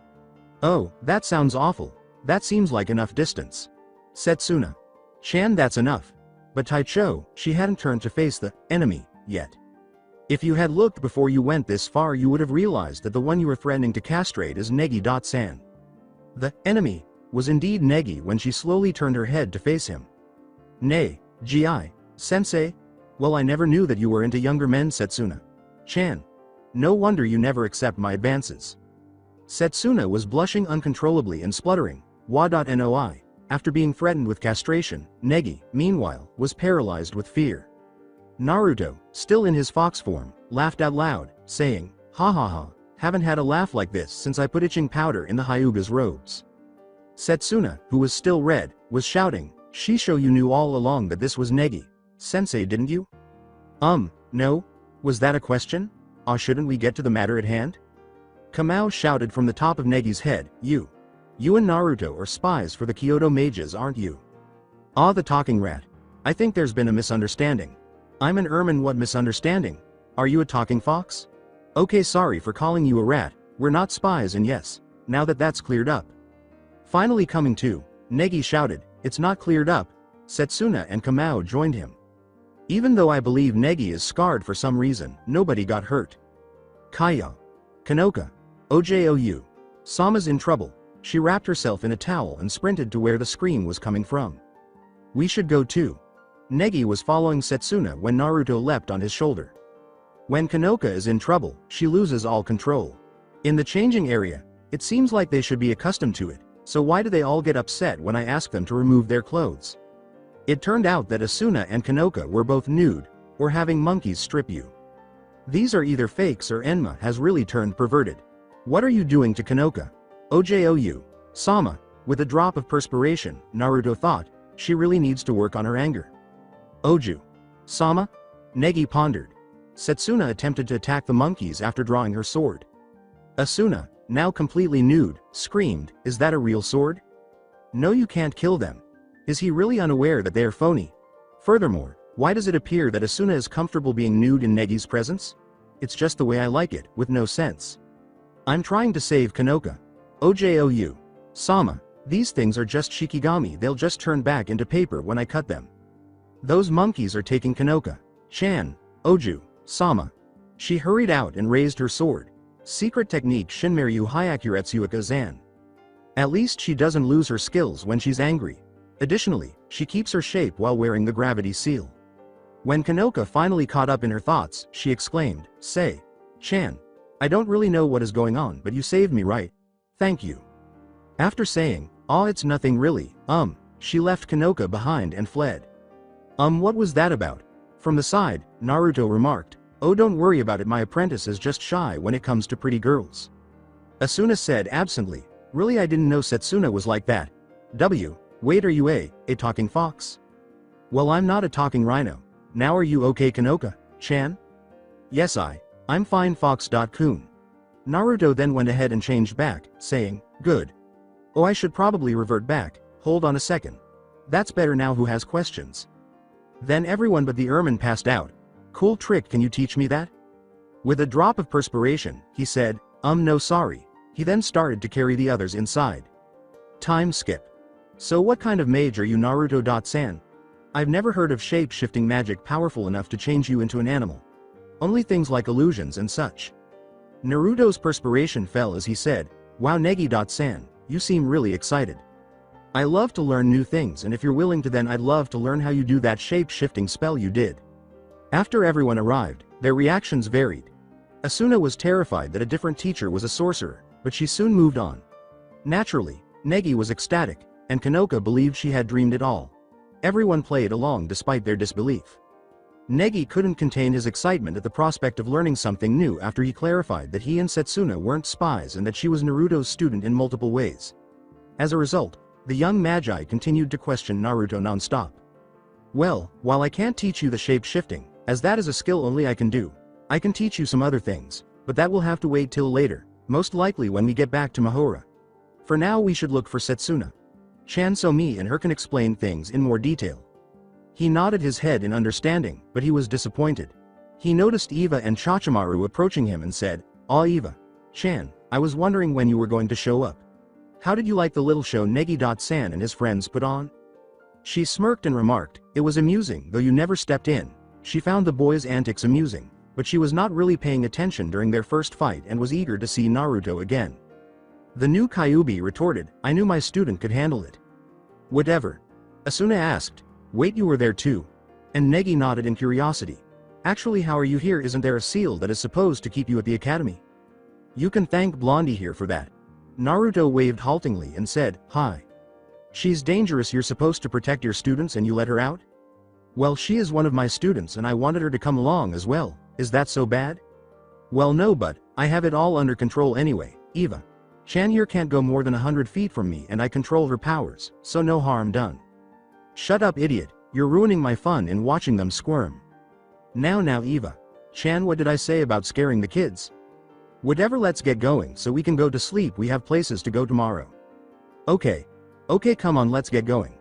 Oh, that sounds awful. That seems like enough distance. Satsuna-chan, that's enough. But Taicho, she hadn't turned to face the enemy yet. If you had looked before you went this far, you would have realized that the one you were threatening to castrate is Negi-san. The enemy was indeed Negi when she slowly turned her head to face him. Negi, sensei? Well, I never knew that you were into younger men, Satsuna-chan. No wonder you never accept my advances. Satsuna was blushing uncontrollably and spluttering, wa.noi. After being threatened with castration, Negi, meanwhile, was paralyzed with fear. Naruto, still in his fox form, laughed out loud, saying, ha ha ha, haven't had a laugh like this since I put itching powder in the Hyuga's robes. Satsuna, who was still red, was shouting, Shisho, you knew all along that this was Negi. Sensei, didn't you? No? Was that a question? Shouldn't we get to the matter at hand? Kamau shouted from the top of Negi's head, You and Naruto are spies for the Kyoto mages, aren't you? The talking rat. I think there's been a misunderstanding. I'm an ermine, what misunderstanding? Are you a talking fox? Okay, sorry for calling you a rat, we're not spies, and yes, now that that's cleared up. Finally coming to, Negi shouted, it's not cleared up. Satsuna and Kamau joined him. Even though I believe Negi is scarred for some reason, nobody got hurt. Kaya. Kanoka. Ojou. Sama's in trouble. She wrapped herself in a towel and sprinted to where the scream was coming from. We should go too. Negi was following Satsuna when Naruto leapt on his shoulder. When Kanoka is in trouble, she loses all control. In the changing area, it seems like they should be accustomed to it, so why do they all get upset when I ask them to remove their clothes? It turned out that Asuna and Kanoka were both nude, or having monkeys strip you. These are either fakes or Enma has really turned perverted. What are you doing to Kanoka? Ojou. Sama. With a drop of perspiration, Naruto thought, she really needs to work on her anger. Oju. Sama? Negi pondered. Satsuna attempted to attack the monkeys after drawing her sword. Asuna, now completely nude, screamed, is that a real sword? No, you can't kill them. Is he really unaware that they are phony? Furthermore, why does it appear that Asuna is comfortable being nude in Negi's presence? It's just the way I like it, with no sense. I'm trying to save Kanoka. Ojou. Sama, these things are just shikigami, they'll just turn back into paper when I cut them. Those monkeys are taking Kanoka. Chan. Oju. Sama. She hurried out and raised her sword. Secret technique Shinmeryu Hyakuretsuika Zan. At least she doesn't lose her skills when she's angry. Additionally, she keeps her shape while wearing the gravity seal. When Kanoka finally caught up in her thoughts, she exclaimed, "Say, Chan. I don't really know what is going on, but you saved me, right? Thank you." After saying, "Aw, it's nothing really," she left Kanoka behind and fled. What was that about?" From the side, Naruto remarked, "Oh, don't worry about it, my apprentice is just shy when it comes to pretty girls." Asuna said absently, "Really, I didn't know Satsuna was like that. Wait, are you a talking fox?" "Well, I'm not a talking rhino. Now are you okay, Kanoka-chan?" "Yes, I'm fine, Fox.kun." Naruto then went ahead and changed back, saying, "Good. Oh, I should probably revert back, hold on a second. That's better now, who has questions?" Then everyone but the Ermine passed out. "Cool trick, can you teach me that?" With a drop of perspiration, he said, No sorry." He then started to carry the others inside. Time skip. "So what kind of mage are you, Naruto-san? I've never heard of shape-shifting magic powerful enough to change you into an animal. Only things like illusions and such." Naruto's perspiration fell as he said, "Wow, Negi-san, you seem really excited. I love to learn new things, and if you're willing to, then I'd love to learn how you do that shape-shifting spell you did." After everyone arrived, their reactions varied. Asuna was terrified that a different teacher was a sorcerer, but she soon moved on. Naturally, Negi was ecstatic, and Kanoka believed she had dreamed it all. Everyone played along despite their disbelief. Negi couldn't contain his excitement at the prospect of learning something new after he clarified that he and Satsuna weren't spies and that she was Naruto's student in multiple ways. As a result, the young magi continued to question Naruto non-stop. "Well, while I can't teach you the shape-shifting, as that is a skill only I can do, I can teach you some other things, but that will have to wait till later, most likely when we get back to Mahora. For now we should look for Satsuna. Chan so me and her can explain things in more detail." He nodded his head in understanding, but he was disappointed. He noticed Eva and Orochimaru approaching him and said, Eva-chan, I was wondering when you were going to show up. How did you like the little show Negi-san and his friends put on?" She smirked and remarked, "It was amusing, though you never stepped in." She found the boys' antics amusing, but she was not really paying attention during their first fight and was eager to see Naruto again. The new Kyuubi retorted, "I knew my student could handle it." "Whatever." Asuna asked, "Wait, you were there too?" And Negi nodded in curiosity. "Actually, how are you here? Isn't there a seal that is supposed to keep you at the academy?" "You can thank Blondie here for that." Naruto waved haltingly and said, "Hi. She's dangerous, you're supposed to protect your students and you let her out?" "Well, she is one of my students and I wanted her to come along as well, is that so bad?" "Well, no, but I have it all under control anyway. Eva Chan here can't go more than 100 feet from me and I control her powers, so no harm done." "Shut up, idiot, you're ruining my fun in watching them squirm." Now Eva Chan, what did I say about scaring the kids?" "Whatever, let's get going so we can go to sleep, we have places to go tomorrow." Okay, come on, let's get going."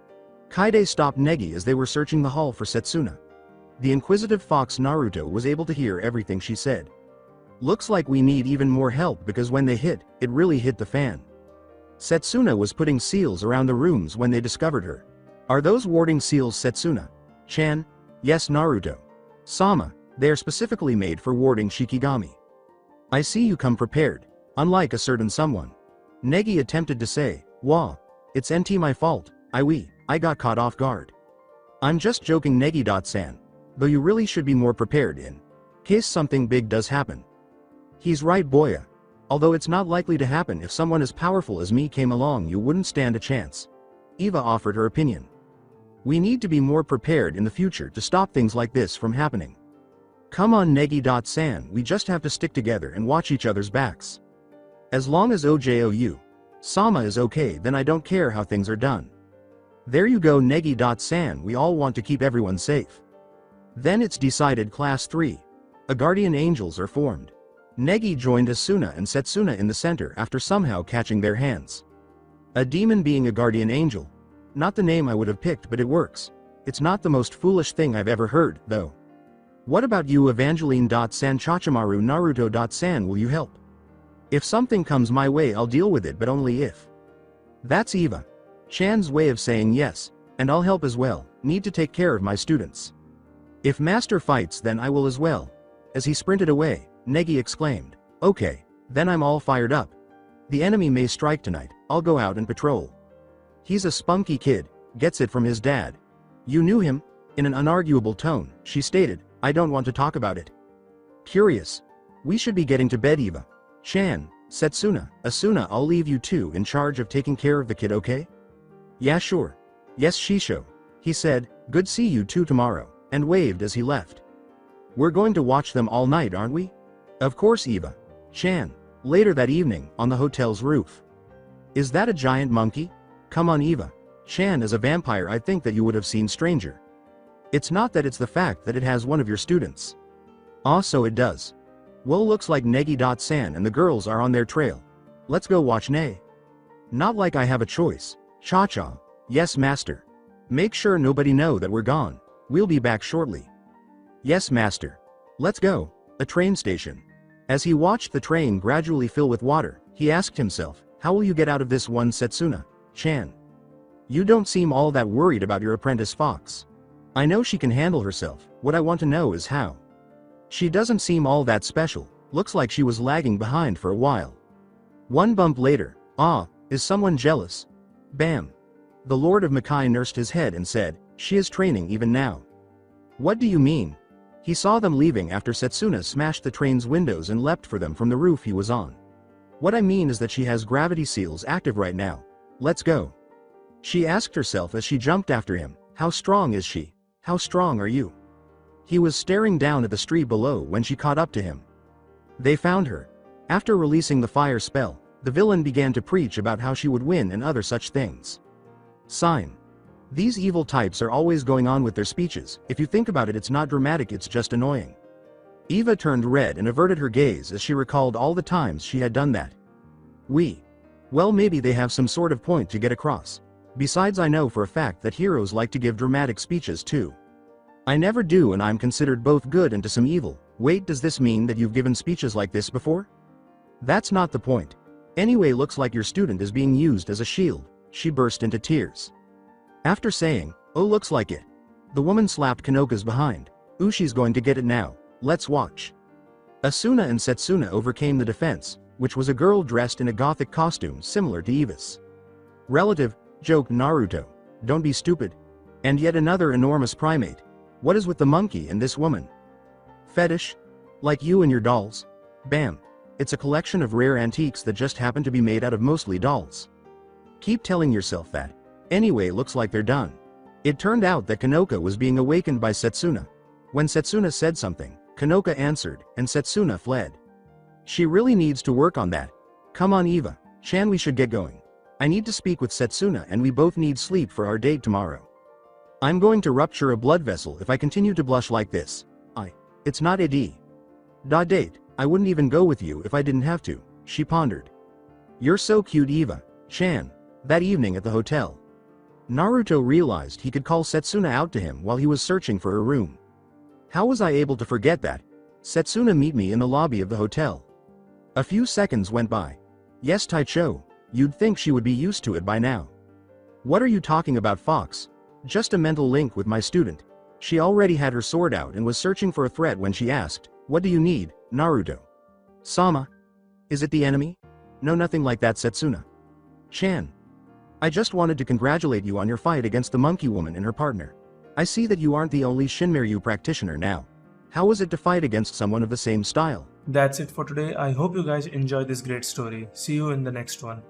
Kaide stopped Negi as they were searching the hall for Satsuna. The inquisitive fox Naruto was able to hear everything she said. "Looks like we need even more help because when they hit, it really hit the fan." Satsuna was putting seals around the rooms when they discovered her. "Are those warding seals, Satsuna-chan?" "Yes, Naruto-sama, they are specifically made for warding Shikigami." "I see you come prepared, unlike a certain someone." Negi attempted to say, "Wah, it's NT my fault, I got caught off guard." "I'm just joking, Negi-san, though you really should be more prepared in case something big does happen." "He's right, Boya. Although it's not likely to happen, if someone as powerful as me came along you wouldn't stand a chance." Eva offered her opinion. "We need to be more prepared in the future to stop things like this from happening. Come on, Negi-san, we just have to stick together and watch each other's backs. As long as Ojo-sama is okay, then I don't care how things are done." "There you go, Negi-san, we all want to keep everyone safe." Then it's decided. Class 3. A guardian angels are formed. Negi joined Asuna and Satsuna in the center after somehow catching their hands. A demon being a guardian angel. Not the name I would have picked, but it works. It's not the most foolish thing I've ever heard, though. "What about you, Evangeline-san, Orochimaru, Naruto-san, will you help? If something comes my way I'll deal with it, but only if." That's Eva Chan's way of saying yes, and I'll help as well, need to take care of my students. "If Master fights then I will as well." As he sprinted away, Negi exclaimed, "Okay, then I'm all fired up. The enemy may strike tonight, I'll go out and patrol." "He's a spunky kid, gets it from his dad." "You knew him?" In an unarguable tone, she stated, I don't want to talk about it. Curious. We should be getting to bed, Eva. Chan, Satsuna, Asuna, I'll leave you two in charge of taking care of the kid, okay? Yeah, sure. Yes, Shisho. He said, good see you two tomorrow, and waved as he left. We're going to watch them all night, aren't we? Of course, Eva. Chan. Later that evening, on the hotel's roof. Is that a giant monkey? Come on, Eva. Chan, as a vampire, I think that you would have seen stranger. It's not that, it's the fact that it has one of your students. Ah, so it does. Well, looks like Negi.san and the girls are on their trail. Let's go watch Ne. Not like I have a choice. Cha-cha. Yes, master. Make sure nobody know that we're gone. We'll be back shortly. Yes, master. Let's go. A train station. As he watched the train gradually fill with water, he asked himself, how will you get out of this one, Satsuna? Chan. You don't seem all that worried about your apprentice Fox. I know she can handle herself, what I want to know is how. She doesn't seem all that special, looks like she was lagging behind for a while. One bump later, is someone jealous? Bam. The Lord of Makai nursed his head and said, she is training even now. What do you mean? He saw them leaving after Satsuna smashed the train's windows and leapt for them from the roof he was on. What I mean is that she has gravity seals active right now. Let's go. She asked herself as she jumped after him, how strong is she? How strong are you? He was staring down at the street below when she caught up to him. They found her. After releasing the fire spell, the villain began to preach about how she would win and other such things. Sign. These evil types are always going on with their speeches. If you think about it, it's not dramatic, it's just annoying. Eva turned red and averted her gaze as she recalled all the times she had done that. Well, maybe they have some sort of point to get across. Besides, I know for a fact that heroes like to give dramatic speeches too. I never do, and I'm considered both good and to some evil. Wait, does this mean that you've given speeches like this before? That's not the point. Anyway, looks like your student is being used as a shield. She burst into tears. After saying, oh, looks like it. The woman slapped Kanoka's behind. Ooh, she's going to get it now. Let's watch. Asuna and Satsuna overcame the defense, which was a girl dressed in a gothic costume similar to Eva's relative, joked Naruto. Don't be stupid. And yet another enormous primate. What is with the monkey and this woman? Fetish? Like you and your dolls? Bam. It's a collection of rare antiques that just happen to be made out of mostly dolls. Keep telling yourself that. Anyway, looks like they're done. It turned out that Kanoka was being awakened by Satsuna. When Satsuna said something, Kanoka answered, and Satsuna fled. She really needs to work on that. Come on, Eva. Chan, we should get going. I need to speak with Satsuna and we both need sleep for our date tomorrow. I'm going to rupture a blood vessel if I continue to blush like this. It's not a date. I wouldn't even go with you if I didn't have to, she pondered. You're so cute, Eva. Chan. That evening at the hotel, Naruto realized he could call Satsuna out to him while he was searching for her room. How was I able to forget that? Satsuna, meet me in the lobby of the hotel. A few seconds went by. Yes, Taicho. You'd think she would be used to it by now. What are you talking about, Fox? Just a mental link with my student. She already had her sword out and was searching for a threat when she asked, what do you need, Naruto? Sama? Is it the enemy? No, nothing like that, Satsuna. Chan. I just wanted to congratulate you on your fight against the monkey woman and her partner. I see that you aren't the only Shinryu practitioner now. How was it to fight against someone of the same style? That's it for today. I hope you guys enjoyed this great story. See you in the next one.